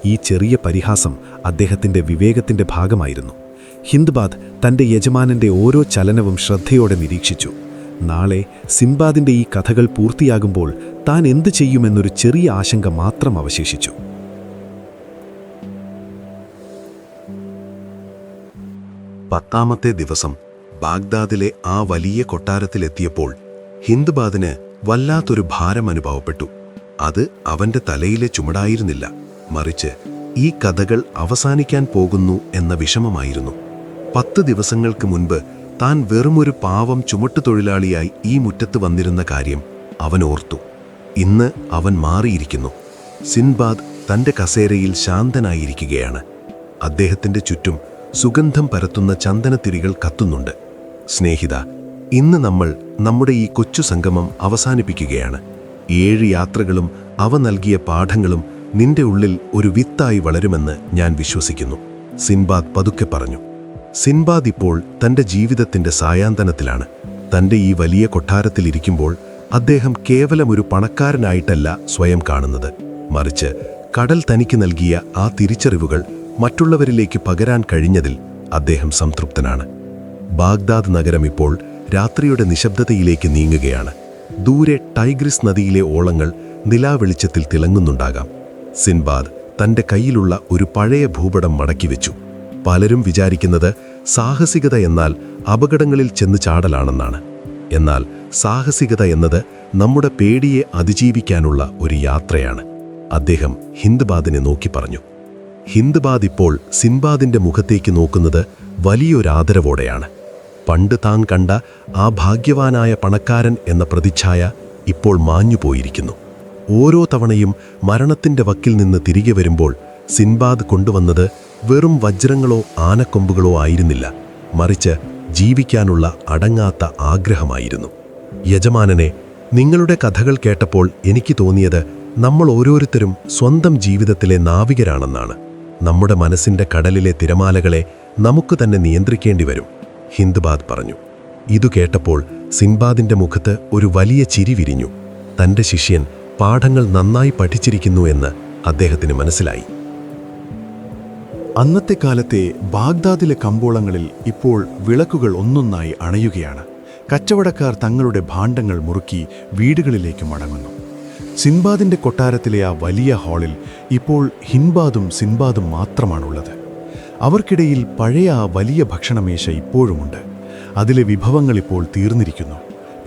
ഈ ചെറിയ പരിഹാസം അദ്ദേഹത്തിൻ്റെ വിവേകത്തിൻ്റെ ഭാഗമായിരുന്നു. ഹിന്ദ്ബാദ് തൻ്റെ യജമാനൻ്റെ ഓരോ ചലനവും ശ്രദ്ധയോടെ നിരീക്ഷിച്ചു. നാളെ സിൻബാദിൻ്റെ ഈ കഥകൾ പൂർത്തിയാകുമ്പോൾ താൻ എന്തു ചെയ്യുമെന്നൊരു ചെറിയ ആശങ്ക മാത്രം അവശേഷിച്ചു. 10ാമത്തെ ദിവസം ബാഗ്ദാദിലെ ആ വലിയ കൊട്ടാരത്തിലെത്തിയപ്പോൾ ഹിന്ദ്ബാദിന് വല്ലാത്തൊരു ഭാരം അനുഭവപ്പെട്ടു. അത് അവൻ്റെ തലയിലെ ചുമടായിരുന്നില്ല, മറിച്ച് ഈ കഥകൾ അവസാനിക്കാൻ പോകുന്നു എന്ന വിഷമമായിരുന്നു. 10 ദിവസങ്ങൾക്ക് മുൻപ് താൻ വെറുമൊരു പാവം ചുമട്ടുതൊഴിലാളിയായി ഈ മുറ്റത്ത് വന്നിരുന്ന കാര്യം അവൻ ഓർത്തു. ഇന്ന് അവൻ മാറിയിരിക്കുന്നു. സിൻബാദ് തൻ്റെ കസേരയിൽ ശാന്തനായിരിക്കുകയാണ്. അദ്ദേഹത്തിൻ്റെ ചുറ്റും സുഗന്ധം പരത്തുന്ന ചന്ദനത്തിരികൾ കത്തുന്നുണ്ട്. സ്നേഹിത, ഇന്ന് നമ്മൾ നമ്മുടെ ഈ കൊച്ചു സംഗമം അവസാനിപ്പിക്കുകയാണ്. 7 യാത്രകളും അവ നൽകിയ പാഠങ്ങളും നിന്റെ ഉള്ളിൽ ഒരു വിത്തായി വളരുമെന്ന് ഞാൻ വിശ്വസിക്കുന്നു, സിൻബാദ് പതുക്കെ പറഞ്ഞു. സിൻബാദ് ഇപ്പോൾ തൻ്റെ ജീവിതത്തിൻ്റെ സായാന്തനത്തിലാണ്. തൻ്റെ ഈ വലിയ കൊട്ടാരത്തിലിരിക്കുമ്പോൾ അദ്ദേഹം കേവലം ഒരു പണക്കാരനായിട്ടല്ല സ്വയം കാണുന്നത്, മറിച്ച് കടൽ തനിക്ക് നൽകിയ ആ തിരിച്ചറിവുകൾ മറ്റുള്ളവരിലേക്ക് പകരാൻ കഴിഞ്ഞതിൽ അദ്ദേഹം സംതൃപ്തനാണ്. ബാഗ്ദാദ് നഗരം ഇപ്പോൾ രാത്രിയുടെ നിശബ്ദതയിലേക്ക് നീങ്ങുകയാണ്. ദൂരെ ടൈഗ്രിസ് നദിയിലെ ഓളങ്ങൾ നിലാവെളിച്ചത്തിൽ തിളങ്ങുന്നുണ്ടാകാം. സിൻബാദ് തൻ്റെ കയ്യിലുള്ള ഒരു പഴയ ഭൂപടം മടക്കിവെച്ചു. പലരും വിചാരിക്കുന്നത് സാഹസികത എന്നാൽ അപകടങ്ങളിൽ ചെന്ന് ചാടലാണെന്നാണ്. എന്നാൽ സാഹസികത എന്നത് നമ്മുടെ പേടിയെ അതിജീവിക്കാനുള്ള ഒരു യാത്രയാണ്, അദ്ദേഹം ഹിന്ദ്ബാദിനെ നോക്കി പറഞ്ഞു. ഹിന്ദ്ബാദ് ഇപ്പോൾ സിൻബാദിൻ്റെ മുഖത്തേക്ക് നോക്കുന്നത് വലിയൊരാദരവോടെയാണ്. പണ്ട് താൻ കണ്ട ആ ഭാഗ്യവാനായ പണക്കാരൻ എന്ന പ്രതിച്ഛായ ഇപ്പോൾ മാഞ്ഞുപോയിരിക്കുന്നു. ഓരോ തവണയും മരണത്തിൻ്റെ വക്കിൽ നിന്ന് തിരികെ വരുമ്പോൾ സിൻബാദ് കൊണ്ടുവന്നത് വെറും വജ്രങ്ങളോ ആനക്കൊമ്പുകളോ ആയിരുന്നില്ല, മറിച്ച് ജീവിക്കാനുള്ള അടങ്ങാത്ത ആഗ്രഹമായിരുന്നു. യജമാനനെ, നിങ്ങളുടെ കഥകൾ കേട്ടപ്പോൾ എനിക്ക് തോന്നിയത് നമ്മൾ ഓരോരുത്തരും സ്വന്തം ജീവിതത്തിലെ നാവികരാണെന്നാണ്. നമ്മുടെ മനസ്സിൻ്റെ കടലിലെ തിരമാലകളെ നമുക്ക് തന്നെ നിയന്ത്രിക്കേണ്ടി വരും, ഹിന്ദ്ബാദ് പറഞ്ഞു. ഇതു കേട്ടപ്പോൾ സിൻബാദിൻ്റെ മുഖത്ത് ഒരു വലിയ ചിരി വിരിഞ്ഞു. തൻ്റെ ശിഷ്യൻ പാഠങ്ങൾ നന്നായി പഠിച്ചിരിക്കുന്നു എന്ന് അദ്ദേഹത്തിന് മനസ്സിലായി. അന്നത്തെ കാലത്തെ ബാഗ്ദാദിലെ കമ്പോളങ്ങളിൽ ഇപ്പോൾ വിളക്കുകൾ ഒന്നൊന്നായി അണയുകയാണ്. കച്ചവടക്കാർ തങ്ങളുടെ ഭാണ്ഡങ്ങൾ മുറുക്കി വീടുകളിലേക്ക് മടങ്ങുന്നു. സിൻബാദിൻ്റെ കൊട്ടാരത്തിലെ ആ വലിയ ഹാളിൽ ഇപ്പോൾ ഹിൻബാദും സിൻബാദും മാത്രമാണുള്ളത്. അവർക്കിടയിൽ പഴയ ആ വലിയ ഭക്ഷണമേശ ഇപ്പോഴുമുണ്ട്. അതിലെ വിഭവങ്ങൾ ഇപ്പോൾ തീർന്നിരിക്കുന്നു.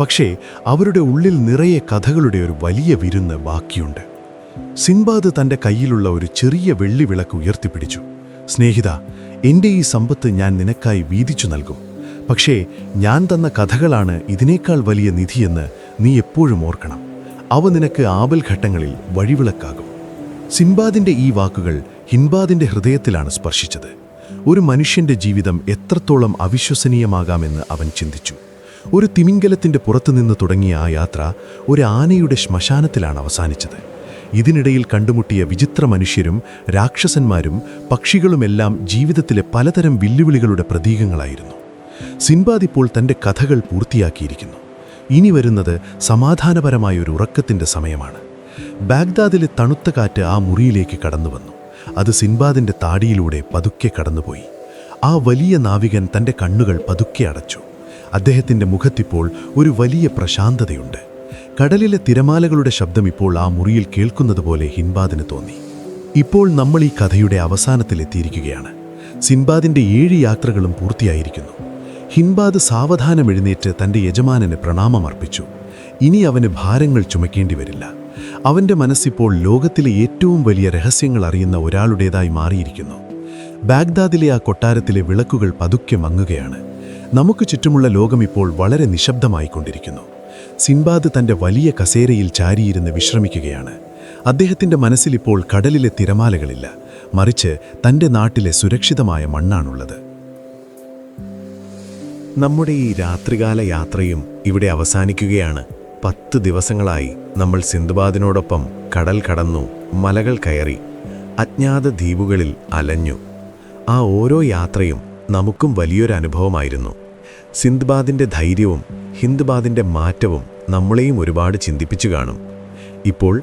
പക്ഷേ അവരുടെ ഉള്ളിൽ നിറയെ കഥകളുടെ ഒരു വലിയ വിരുന്ന് ബാക്കിയുണ്ട്. സിൻബാദ് തൻ്റെ കയ്യിലുള്ള ഒരു ചെറിയ വെള്ളി വിളക്ക് ഉയർത്തിപ്പിടിച്ചു. സ്നേഹിത, എൻ്റെ ഈ സമ്പത്ത് ഞാൻ നിനക്കായി വീതിച്ചു നൽകും. പക്ഷേ ഞാൻ തന്ന കഥകളാണ് ഇതിനേക്കാൾ വലിയ നിധിയെന്ന് നീ എപ്പോഴും ഓർക്കണം. അവ നിനക്ക് ആപൽഘട്ടങ്ങളിൽ വഴിവിളക്കാകും. സിൻബാദിൻ്റെ ഈ വാക്കുകൾ ഹിൻബാദിൻ്റെ ഹൃദയത്തിലാണ് സ്പർശിച്ചത്. ഒരു മനുഷ്യൻ്റെ ജീവിതം എത്രത്തോളം അവിശ്വസനീയമാകാമെന്ന് അവൻ ചിന്തിച്ചു. ഒരു തിമിംഗലത്തിൻ്റെ പുറത്തുനിന്ന് തുടങ്ങിയ ആ യാത്ര ഒരു ആനയുടെ ശ്മശാനത്തിലാണ് അവസാനിച്ചത്. ഇതിനിടയിൽ കണ്ടുമുട്ടിയ വിചിത്ര മനുഷ്യരും രാക്ഷസന്മാരും പക്ഷികളുമെല്ലാം ജീവിതത്തിലെ പലതരം വെല്ലുവിളികളുടെ പ്രതീകങ്ങളായിരുന്നു. സിൻബാദ് ഇപ്പോൾ തൻ്റെ കഥകൾ പൂർത്തിയാക്കിയിരിക്കുന്നു. ഇനി വരുന്നത് സമാധാനപരമായ ഒരു ഉറക്കത്തിൻ്റെ സമയമാണ്. ബാഗ്ദാദിലെ തണുത്ത കാറ്റ് ആ മുറിയിലേക്ക് കടന്നുവന്നു. അത് സിൻബാദിൻ്റെ താടിയിലൂടെ പതുക്കെ കടന്നുപോയി. ആ വലിയ നാവികൻ തൻ്റെ കണ്ണുകൾ പതുക്കെ അടച്ചു. അദ്ദേഹത്തിൻ്റെ മുഖത്തിപ്പോൾ ഒരു വലിയ പ്രശാന്തതയുണ്ട്. കടലിലെ തിരമാലകളുടെ ശബ്ദം ഇപ്പോൾ ആ മുറിയിൽ കേൾക്കുന്നതുപോലെ ഹിൻബാദിന് തോന്നി. ഇപ്പോൾ നമ്മൾ ഈ കഥയുടെ അവസാനത്തിലെത്തിയിരിക്കുകയാണ്. സിൻബാദിൻ്റെ 7 യാത്രകളും പൂർത്തിയായിരിക്കുന്നു. ഹിൻബാദ് സാവധാനം എഴുന്നേറ്റ് തൻ്റെ യജമാനന് പ്രണാമമർപ്പിച്ചു. ഇനി അവന് ഭാരങ്ങൾ ചുമക്കേണ്ടി വരില്ല. അവൻ്റെ മനസ്സിപ്പോൾ ലോകത്തിലെ ഏറ്റവും വലിയ രഹസ്യങ്ങൾ അറിയുന്ന ഒരാളുടേതായി മാറിയിരിക്കുന്നു. ബാഗ്ദാദിലെ ആ കൊട്ടാരത്തിലെ വിളക്കുകൾ പതുക്കെ മങ്ങുകയാണ്. നമുക്ക് ചുറ്റുമുള്ള ലോകം ഇപ്പോൾ വളരെ നിശബ്ദമായിക്കൊണ്ടിരിക്കുന്നു. സിൻബാദ് തൻ്റെ വലിയ കസേരയിൽ ചാരിയിരുന്ന് വിശ്രമിക്കുകയാണ്. അദ്ദേഹത്തിൻ്റെ മനസ്സിലിപ്പോൾ കടലിലെ തിരമാലകളില്ല, മറിച്ച് തൻ്റെ നാട്ടിലെ സുരക്ഷിതമായ മണ്ണാണുള്ളത്. നമ്മുടെ ഈ രാത്രികാല യാത്രയും ഇവിടെ അവസാനിക്കുകയാണ്. 10 ദിവസങ്ങളായി നമ്മൾ സിൻബാദിനോടൊപ്പം കടൽ കടന്നു, മലകൾ കയറി, അജ്ഞാത ദ്വീപുകളിൽ അലഞ്ഞു. ആ ഓരോ യാത്രയും നമുക്കും വലിയൊരു അനുഭവമായിരുന്നു. സിൻബാദിൻ്റെ ധൈര്യവും ഹിൻബാദിൻ്റെ മാറ്റവും നമ്മളെയും ഒരുപാട് ചിന്തിപ്പിച്ചു കാണും. ഇപ്പോൾ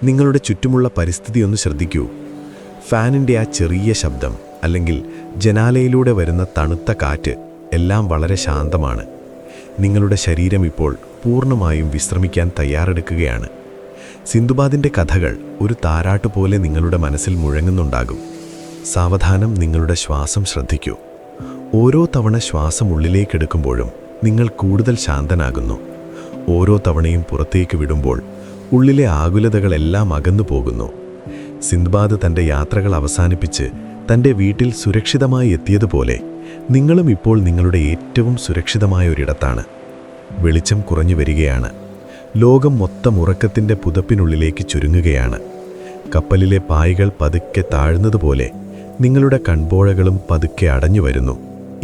നിങ്ങളുടെ ചുറ്റുമുള്ള പരിസ്ഥിതി ഒന്ന് ശ്രദ്ധിക്കൂ. ഫാനിൻ്റെ ആ ചെറിയ ശബ്ദം, അല്ലെങ്കിൽ ജനാലയിലൂടെ വരുന്ന തണുത്ത കാറ്റ് എല്ലാം വളരെ ശാന്തമാണ്. നിങ്ങളുടെ ശരീരം ഇപ്പോൾ പൂർണ്ണമായും വിശ്രമിക്കാൻ തയ്യാറെടുക്കുകയാണ്. സിൻബാദിൻ്റെ കഥകൾ ഒരു താരാട്ടുപോലെ നിങ്ങളുടെ മനസ്സിൽ മുഴങ്ങുന്നുണ്ടാകും. സാവധാനം നിങ്ങളുടെ ശ്വാസം ശ്രദ്ധിക്കൂ. ഓരോ തവണ ശ്വാസം ഉള്ളിലേക്കെടുക്കുമ്പോഴും നിങ്ങൾ കൂടുതൽ ശാന്തനാകുന്നു. ഓരോ തവണയും പുറത്തേക്ക് വിടുമ്പോൾ ഉള്ളിലെ ആകുലതകളെല്ലാം അകന്നു പോകുന്നു. സിൻബാദ് തൻ്റെ യാത്രകൾ അവസാനിപ്പിച്ച് തൻ്റെ വീട്ടിൽ സുരക്ഷിതമായി എത്തിയതുപോലെ നിങ്ങളും ഇപ്പോൾ നിങ്ങളുടെ ഏറ്റവും സുരക്ഷിതമായ ഒരിടത്താണ്. വെളിച്ചം കുറഞ്ഞു വരികയാണ്. ലോകം മൊത്തം ഉറക്കത്തിൻ്റെ പുതപ്പിനുള്ളിലേക്ക് ചുരുങ്ങുകയാണ്. കപ്പലിലെ പായകൾ പതുക്കെ താഴ്ന്നതുപോലെ നിങ്ങളുടെ കൺപോളകളും പതുക്കെ അടഞ്ഞു വരുന്നു.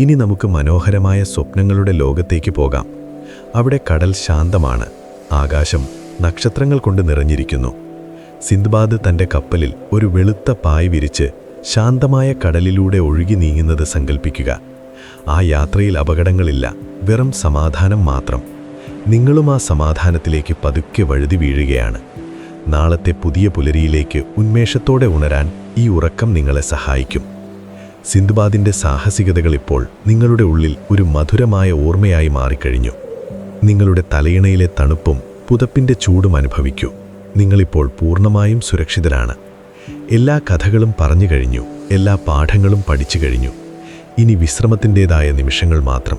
ഇനി നമുക്ക് മനോഹരമായ സ്വപ്നങ്ങളുടെ ലോകത്തേക്ക് പോകാം. അവിടെ കടൽ ശാന്തമാണ്. ആകാശം നക്ഷത്രങ്ങൾ കൊണ്ട് നിറഞ്ഞിരിക്കുന്നു. സിൻബാദ് തൻ്റെ കപ്പലിൽ ഒരു വെളുത്ത പായ് വിരിച്ച് ശാന്തമായ കടലിലൂടെ ഒഴുകി നീങ്ങുന്നത് സങ്കൽപ്പിക്കുക. ആ യാത്രയിൽ അപകടങ്ങളില്ല, വെറും സമാധാനം മാത്രം. നിങ്ങളും ആ സമാധാനത്തിലേക്ക് പതുക്കെ വഴുതി വീഴുകയാണ്. നാളത്തെ പുതിയ പുലരിയിലേക്ക് ഉന്മേഷത്തോടെ ഉണരാൻ ഈ ഉറക്കം നിങ്ങളെ സഹായിക്കും. സിൻബാദിൻ്റെ സാഹസികതകൾ ഇപ്പോൾ നിങ്ങളുടെ ഉള്ളിൽ ഒരു മധുരമായ ഓർമ്മയായി മാറിക്കഴിഞ്ഞു. നിങ്ങളുടെ തലയിണയിലെ തണുപ്പും പുതപ്പിൻ്റെ ചൂടും അനുഭവിക്കൂ. നിങ്ങളിപ്പോൾ പൂർണ്ണമായും സുരക്ഷിതരാണ്. എല്ലാ കഥകളും പറഞ്ഞു കഴിഞ്ഞു, എല്ലാ പാഠങ്ങളും പഠിച്ചു കഴിഞ്ഞു. ഇനി വിശ്രമത്തിൻ്റേതായ നിമിഷങ്ങൾ മാത്രം.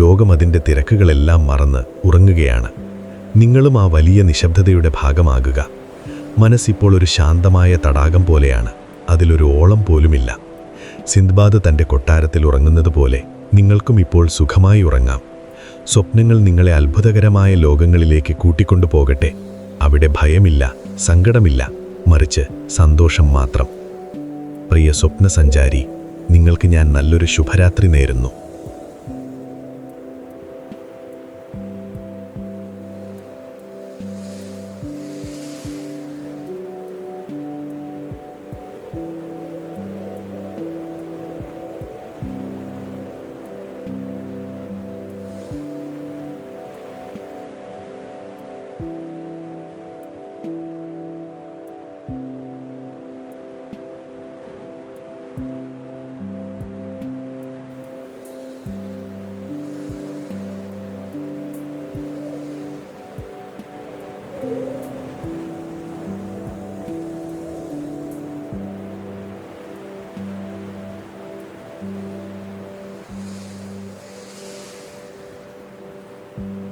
ലോകം അതിൻ്റെ തിരക്കുകളെല്ലാം മറന്ന് ഉറങ്ങുകയാണ്. നിങ്ങളും ആ വലിയ നിശബ്ദതയുടെ ഭാഗമാകുക. മനസ്സിപ്പോൾ ഒരു ശാന്തമായ തടാകം പോലെയാണ്. അതിലൊരു ഓളം പോലുമില്ല. സിൻബാദ് തൻ്റെ കൊട്ടാരത്തിൽ ഉറങ്ങുന്നത് പോലെ നിങ്ങൾക്കും ഇപ്പോൾ സുഖമായി ഉറങ്ങാം. സ്വപ്നങ്ങൾ നിങ്ങളെ അത്ഭുതകരമായ ലോകങ്ങളിലേക്ക് കൂട്ടിക്കൊണ്ടു പോകട്ടെ. അവിടെ ഭയമില്ല, സങ്കടമില്ല, മറിച്ച് സന്തോഷം മാത്രം. പ്രിയ സ്വപ്നസഞ്ചാരി, നിങ്ങൾക്ക് ഞാൻ നല്ലൊരു ശുഭരാത്രി നേരുന്നു. you.